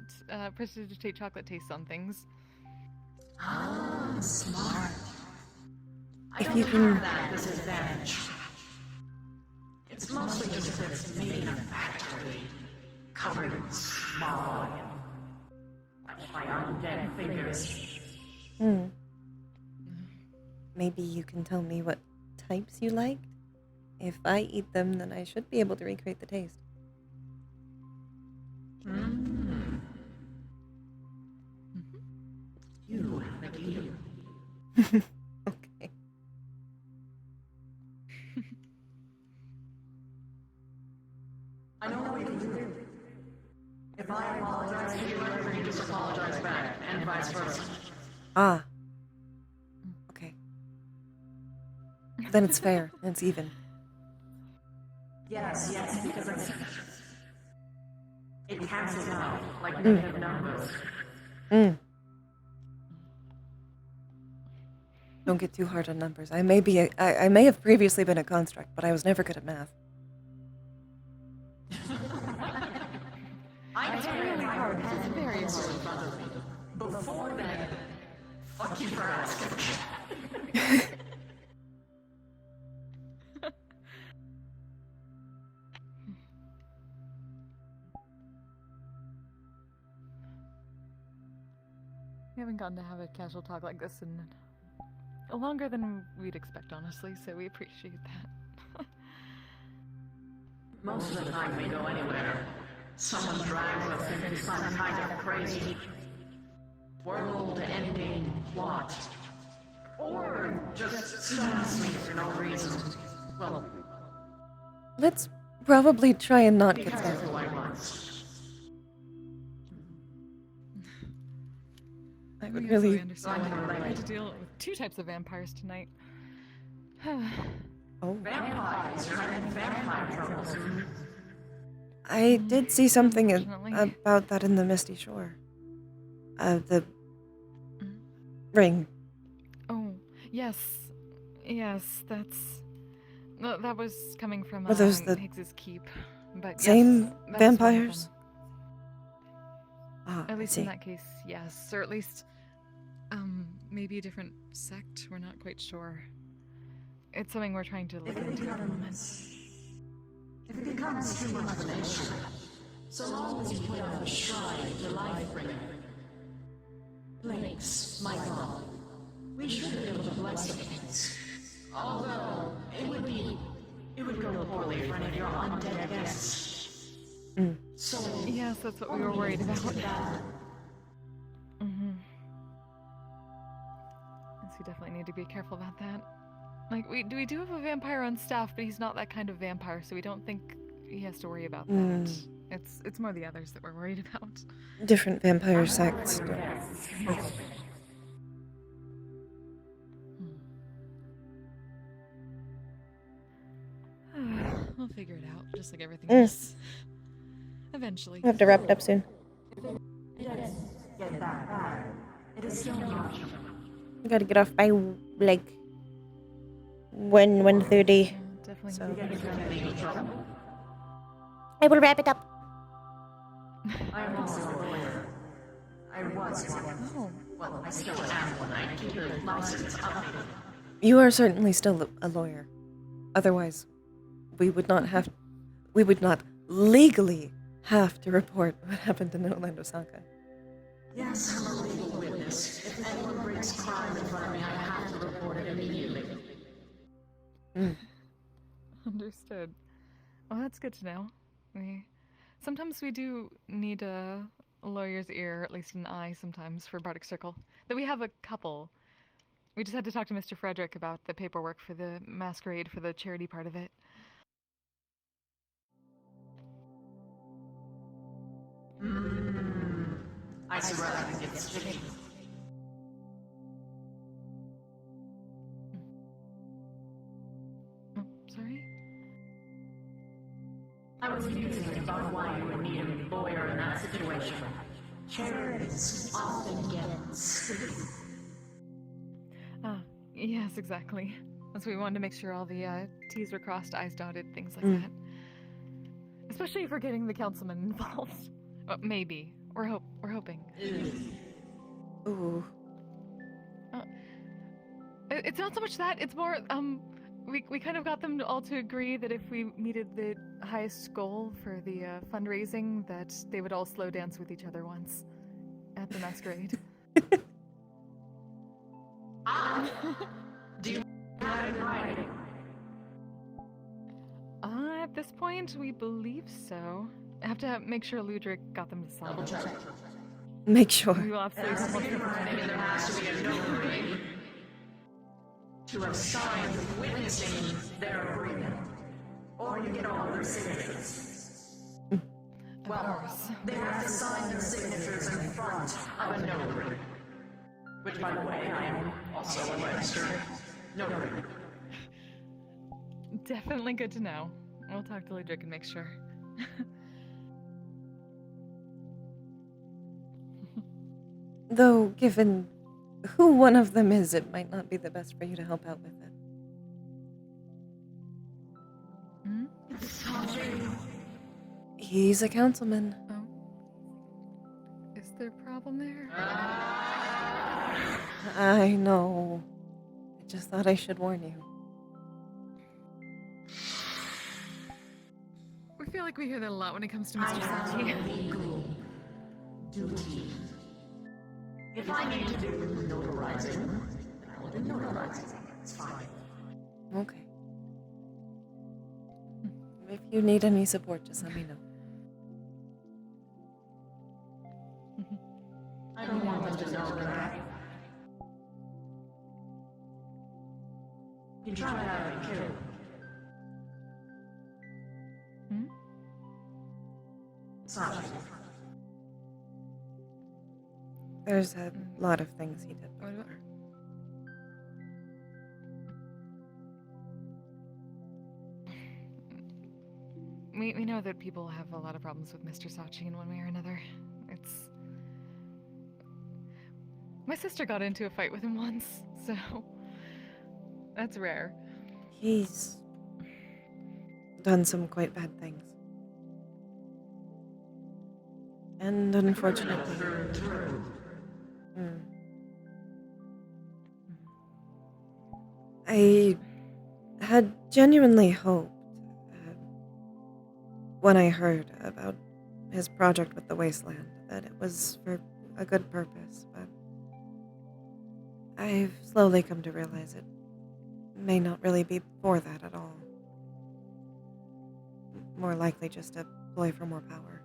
prestidigitate chocolate tastes on things. Ah, smart. I If don't you can- have that disadvantage. It's mostly just that it's made in a factory, covered in smog, like my undead fingers. Hmm. Maybe you can tell me what types you liked? If I eat them, then I should be able to recreate the taste. Mm. You, like you. Okay. I know what we can do. If I apologize to you, you just apologize back, and vice versa. Ah. Okay. Then it's fair. It's even. Yes, because it cancels out like negative numbers. Mm. Don't get too hard on numbers. I may have previously been a construct, but I was never good at math. It's really hard. It's very hard. Before then, fuck you for asking. We haven't gotten to have a casual talk like this in longer than we'd expect, honestly, so we appreciate that. Most of the time we go anywhere, someone drags us into some kind of crazy world-ending plot. Or just stones me for no reason. Well, Let's probably try and not get because of started. who I was. I would We really. understand that we had to deal with two types of vampires tonight. Oh. Vampires are having vampire troubles. I did see something Unfortunately. about that in the Misty Shore. The ring. Oh, yes. Yes, that's... No, that was coming from Were those the Higgs's Keep. But same yes, that is one of vampires? them. Ah, At I least see. in that case, yes. Or at least, maybe a different sect. We're not quite sure. It's something we're trying to look into at the moment. If it becomes too much of an issue, so long as you put out a shrine to Life-Bringer, Links, Michael, we should be able to bless the place. Although, it would go poorly for any of your undead guests. So, Yes, that's what we were worried about. Mm-hmm. Yes, we definitely need to be careful about that. Like, we do have a vampire on staff, but he's not that kind of vampire, so we don't think he has to worry about that. It's more the others that we're worried about. Different vampire sects. We'll figure it out, just like everything Mm. else. Eventually. We'll have to wrap it up soon. get that bad. It is still an option. I gotta get off by like 1:30. Definitely. So I will wrap it up. I'm also a lawyer. I was one. Oh. Well, I still am when I keep your license updated. you are certainly still a lawyer. Otherwise, we would not legally have to report what happened in Orlando Saka. Yes, I'm a legal witness. If anyone brings crime in front of me, I have to report it immediately. Understood. Well, that's good to know. Sometimes we do need a lawyer's ear, or at least an eye sometimes, for Bardic Circle. That we have a couple. We just had to talk to Mr. Frederick about the paperwork for the masquerade for the charity part of it. I swear I can get sticky. Oh, sorry? I was musing about why you would need a lawyer in that situation. Charities often get sticky. Yes, exactly. That's we wanted to make sure all the T's were crossed, I's dotted, things like that. Especially if we're getting the councilman involved. Maybe. We're hoping. Ooh. It's not so much that, it's more, we kind of got them all to agree that if we meted the highest goal for the fundraising, that they would all slow dance with each other once at the masquerade. Do you have it in writing? At this point, we believe so. I have to make sure Ludric got them to sign it. Make sure. We will absolutely As in writing, there has to be a notary to have signed witnessing their agreement, or you get all their signatures. Well, they have to sign their signatures in front of a notary. Which, by the way, I am also a registered notary. Definitely good to know. We'll talk to Ludric and make sure. Though, given who one of them is, it might not be the best for you to help out with it. He's a councilman. Oh. Is there a problem there? I know. I just thought I should warn you. We feel like we hear that a lot when it comes to Mr. Sachi. Duty. If I need to do notarizing, then I will do notarizing. It's fine. Okay. If you need any support, just let me know. I don't want them to know that you try to have me killed. Sorry. There's a lot of things he did before. We know that people have a lot of problems with Mr. Sachi in one way or another. It's... My sister got into a fight with him once, so... That's rare. He's done some quite bad things. And unfortunately... I had genuinely hoped, when I heard about his project with the Wasteland, that it was for a good purpose, but I've slowly come to realize it may not really be for that at all. More likely just a ploy for more power.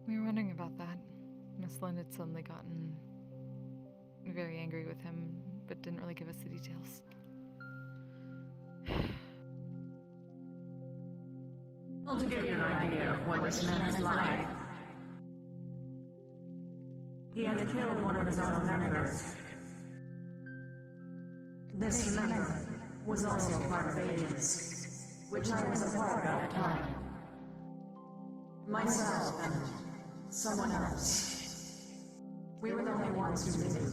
We were wondering about that. Miss Lynn had suddenly gotten very angry with him, but didn't really give us the details. Well, to give you an idea of what this man is like, he has killed one of his own members. This member was also part of Agents, which I was a part of at the time. Myself and someone else. We were the only ones who knew.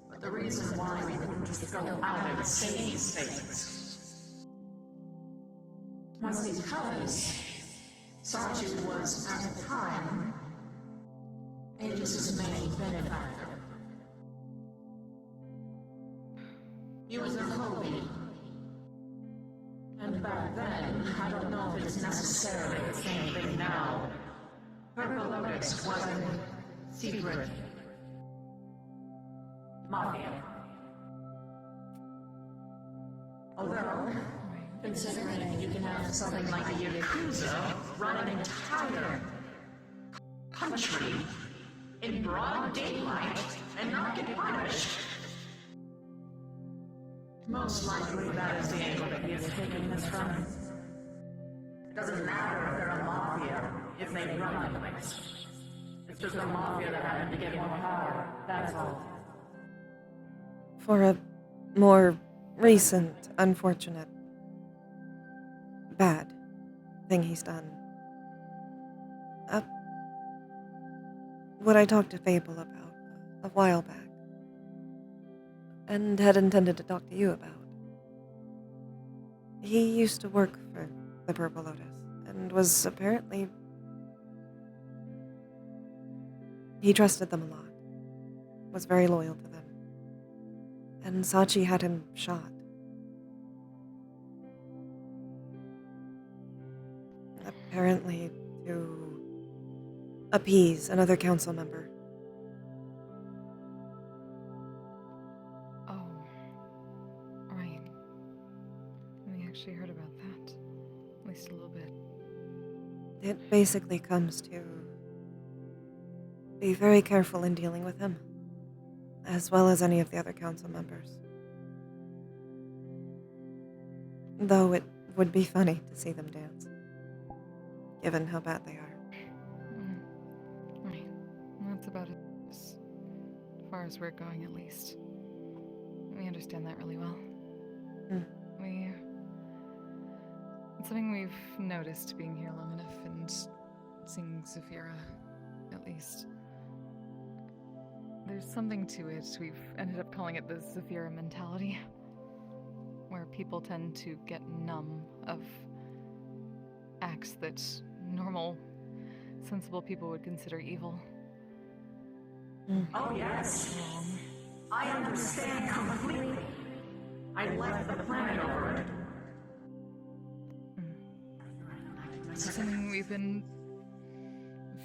But the reason why we couldn't just go out and say these things was because Sachi was, at the time, Aegis' main benefactor. He was a Kobe. And back then, I don't know if it's necessarily the same thing now. Purple Lotus was a secret mafia. Although, considering you can have something like a Yakuza run an entire country in broad daylight and not get punished, most likely that is the angle that he is taking this from. It doesn't matter if they're a mafia, if they run the place. It's just a mafia that happened to get more power, that's all. For a more recent, unfortunate, bad thing he's done. What I talked to Fable about a while back, and had intended to talk to you about. He used to work for the Purple Lotus, and was apparently... He trusted them a lot, was very loyal to them, and Sachi had him shot. Apparently to appease another council member. Oh, right. We actually heard about that. At least a little bit. It basically comes to be very careful in dealing with him, as well as any of the other council members. Though it would be funny to see them dance, given how bad they are. Right. That's about it. As far as we're going, at least. We understand that really well. It's something we've noticed being here long enough and seeing Zafira, at least. There's something to it. We've ended up calling it the Zafira mentality, where people tend to get numb of acts that normal, sensible people would consider evil. Oh yes. I understand completely. I left the planet over it. It's something we've been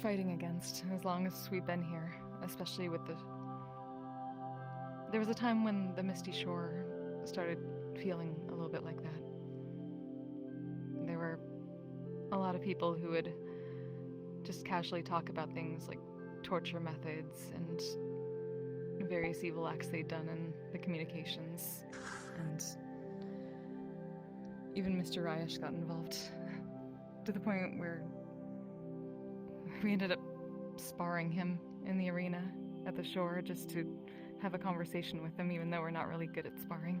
fighting against as long as we've been here, especially with the... There was a time when the Misty Shore started feeling a little bit like that. There were a lot of people who would just casually talk about things like torture methods and various evil acts they'd done in the communications, and even Mr. Ryesh got involved, to the point where we ended up sparring him in the arena at the shore just to have a conversation with him, even though we're not really good at sparring.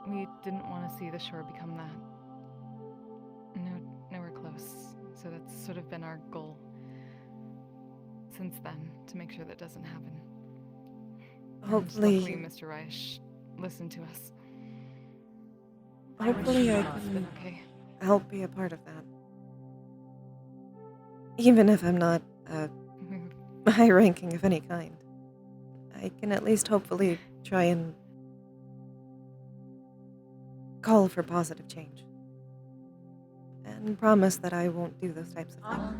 We didn't want to see the shore become that. Nowhere close. So that's sort of been our goal since then, to make sure that doesn't happen. Hopefully... And luckily, Mr. Reich listened to us. Hopefully I It's been can okay. help be a part of that. Even if I'm not high ranking of any kind. I can at least hopefully try and call for positive change. And promise that I won't do those types of things.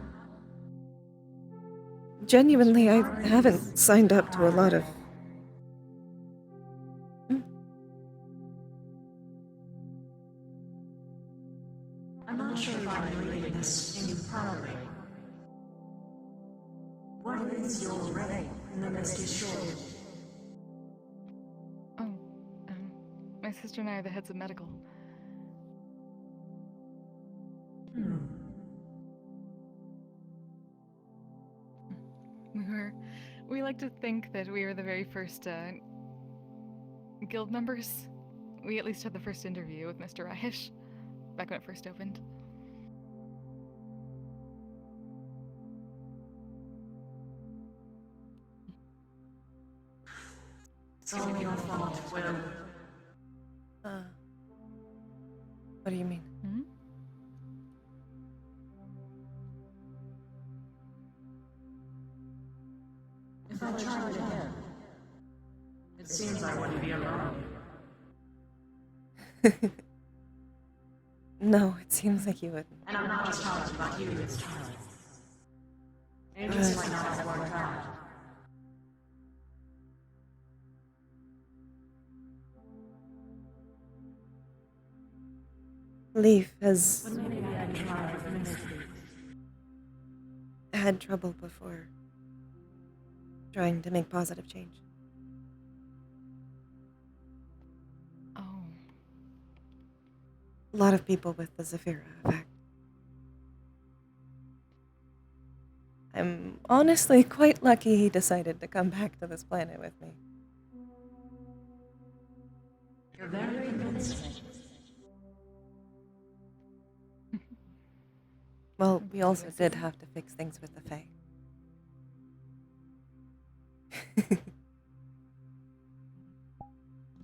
genuinely, I haven't signed up to a lot of... I'm not sure if I'm reading this improperly. What is your rank in the Misty Shore? Oh, my sister and I are the heads of medical. We like to think that we were the very first guild members. We at least had the first interview with Mr. Raish back when it first opened. It's all your fault, Quill. What do you mean? If I tried again, it seems I wouldn't be alone. No, it seems like you wouldn't. And I'm not just talking about you this time. It just might not have worked out. Leaf has But maybe I can try with Misty. had trouble before trying to make positive change. Oh. A lot of people with the Zephyra effect. I'm honestly quite lucky he decided to come back to this planet with me. You're very convincing. Well, we also did have to fix things with the Fae.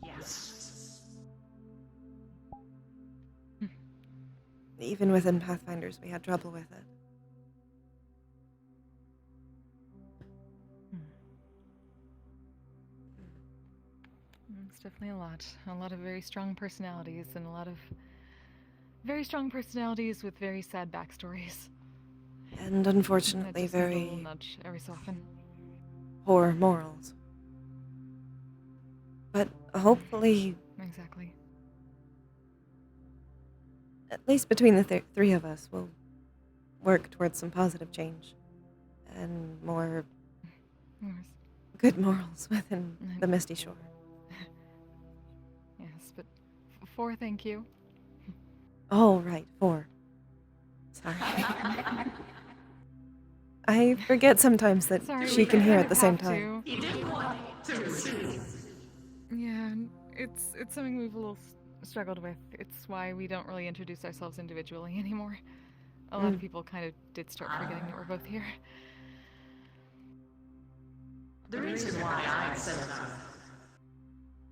Yes. Even within Pathfinders, we had trouble with it. It's definitely a lot. A lot of very strong personalities and a lot of very strong personalities with very sad backstories. And unfortunately, Just a little very nudge every so often. poor morals. But hopefully, Exactly. at least between the three of us, we'll work towards some positive change and more good morals within the Misty Shore. Yes, but four, thank you. Oh, right, 4. Sorry. I forget sometimes that Sorry, she we can hear kind at the of same have time. to. He didn't want to receive. Yeah, it's something we've a little struggled with. It's why we don't really introduce ourselves individually anymore. A lot of people kind of did start forgetting that we're both here. The reason why I said that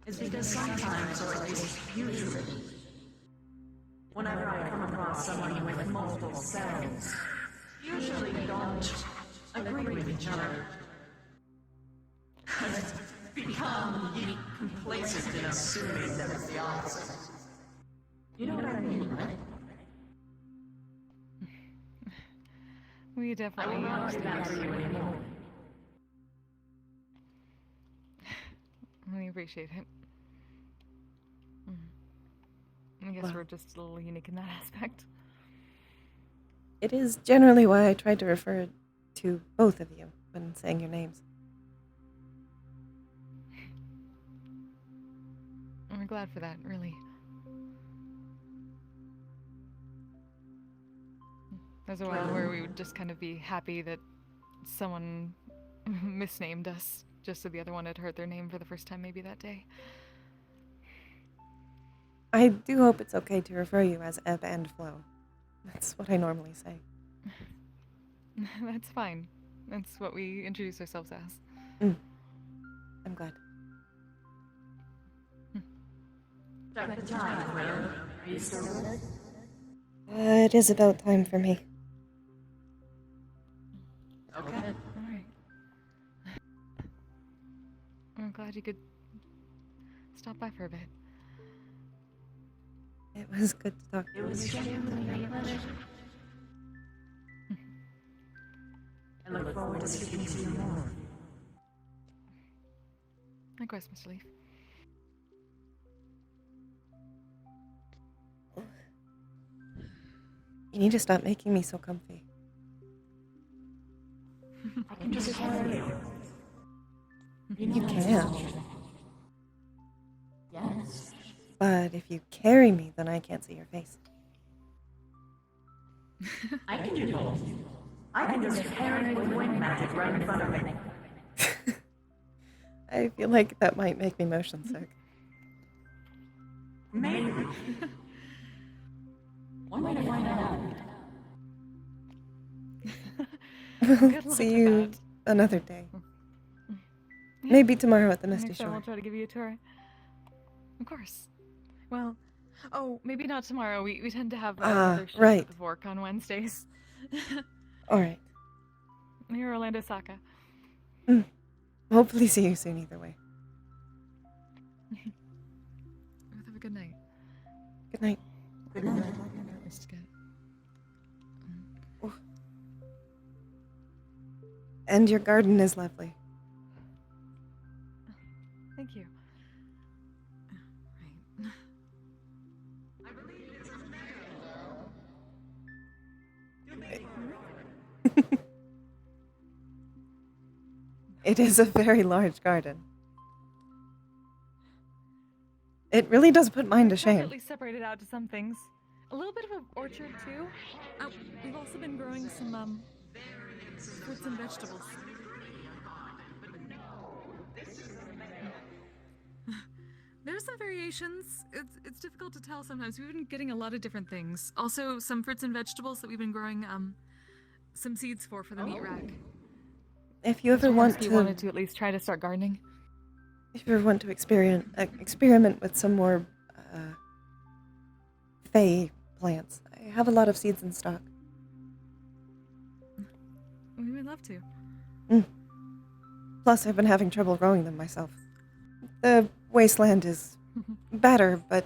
is because sometimes, or at least usually, whenever I come across someone with multiple cells, usually they don't agree with each other. I've become complacent in assuming that it's the opposite. You know what I mean, right? We definitely I will not do that understand. for you anymore. We appreciate it. I guess Well. we're just a little unique in that aspect. It is generally why I tried to refer to both of you when saying your names. I'm glad for that, really. There's a while where we would just kind of be happy that someone misnamed us, just so the other one had heard their name for the first time maybe that day. I do hope it's okay to refer you as Ebb and Flow. That's what I normally say. That's fine. That's what we introduce ourselves as. I'm glad. Check the time, Quill. Are you still there? It is about time for me. Okay. Alright. I'm glad you could stop by for a bit. It was good to talk to It you. was genuinely a pleasure. I look forward to speaking to you more. Likewise, Mr. Leaf. You need to stop making me so comfy. I can just carry you. You can. Yes. But if you carry me, then I can't see your face. I can do both. I can just carry with wind magic right in front of me. I feel like that might make me motion sick. Maybe. One way to find out. We'll see you another day. Maybe tomorrow at the Misty Next time Shore. I'll try to give you a tour. Of course. Well, oh, maybe not tomorrow. We tend to have another shift right. at the Vork on Wednesdays. All right. Near Orlando Saka. Hopefully see you soon either way. Have a good night. Good night. Good night. And your garden is lovely. Thank you. Right. It is a very large garden. It really does put mine to shame. Definitely separated out to some things. A little bit of an orchard too. We've also been growing some fruits and vegetables. There's some variations. It's difficult to tell sometimes. We've been getting a lot of different things. Also, some fruits and vegetables that we've been growing some seeds for the meat rack. If you ever want You to, wanted to at least try to start gardening. if you ever want to experiment with some more fey plants, I have a lot of seeds in stock. We would love to. Plus, I've been having trouble growing them myself. The wasteland is better, but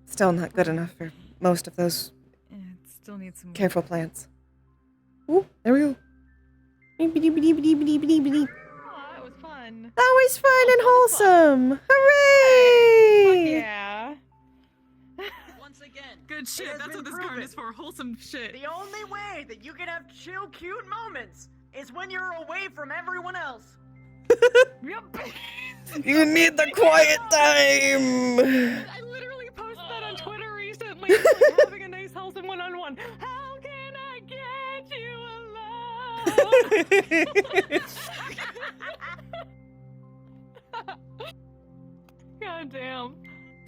still not good enough for most of those Yeah, it still needs some careful plants. Ooh, there we go. Beep-a-dee-ba-dee-ba-dee-ba-dee-ba-dee. That was fun. That was fun and wholesome. Hooray! Yeah. Once again, Good shit. it has That's been what this garden proven. is for. Wholesome shit. The only way that you can have chill, cute moments is when you're away from everyone else. Yep. You need the quiet time. I literally posted that on Twitter recently. Like, having a nice, wholesome one-on-one. How can I get you alone? God damn.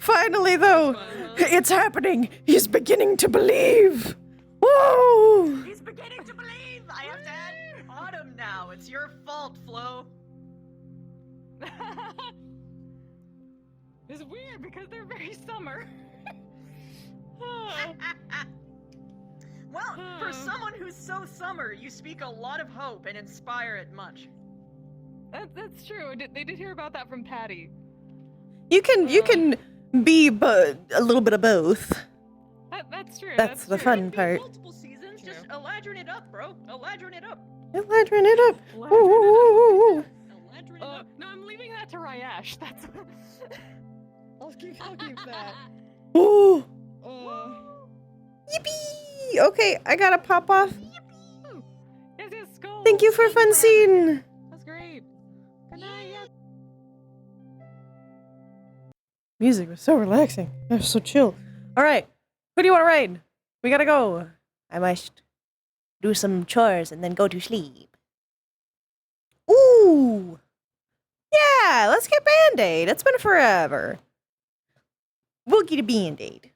Finally, though, it's happening. He's beginning to believe. Whoa! He's beginning to believe. I have to add autumn now. It's your fault, Flo. It's weird because they're very summer. Well, for someone who's so summer, you speak a lot of hope and inspire it much. That's true. They did hear about that from Patty. You can be a little bit of both. That's true. That's the true. fun part. Multiple seasons, just eladrin it up, bro. Eladrin it up. Eladrin it up. Ooh, ooh, ooh, ooh. No, I'm leaving that to Ryash. That's. I'll keep that. Ooh. Yippee! Okay, I gotta pop off. Yes, yes, go. Thank you for a fun scene. That's great. Good night. Music was so relaxing. It was so chill. All right, who do you want to ride? We gotta go. I must do some chores and then go to sleep. Ooh! Yeah, let's get Band-Aid. It's been forever. We'll get a Band-Aid.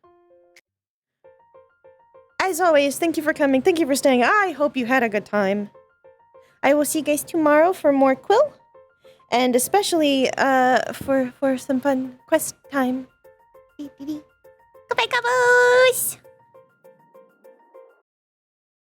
As always, thank you for coming. Thank you for staying. I hope you had a good time. I will see you guys tomorrow for more Quill. And especially for some fun quest time. Goodbye, Cabos!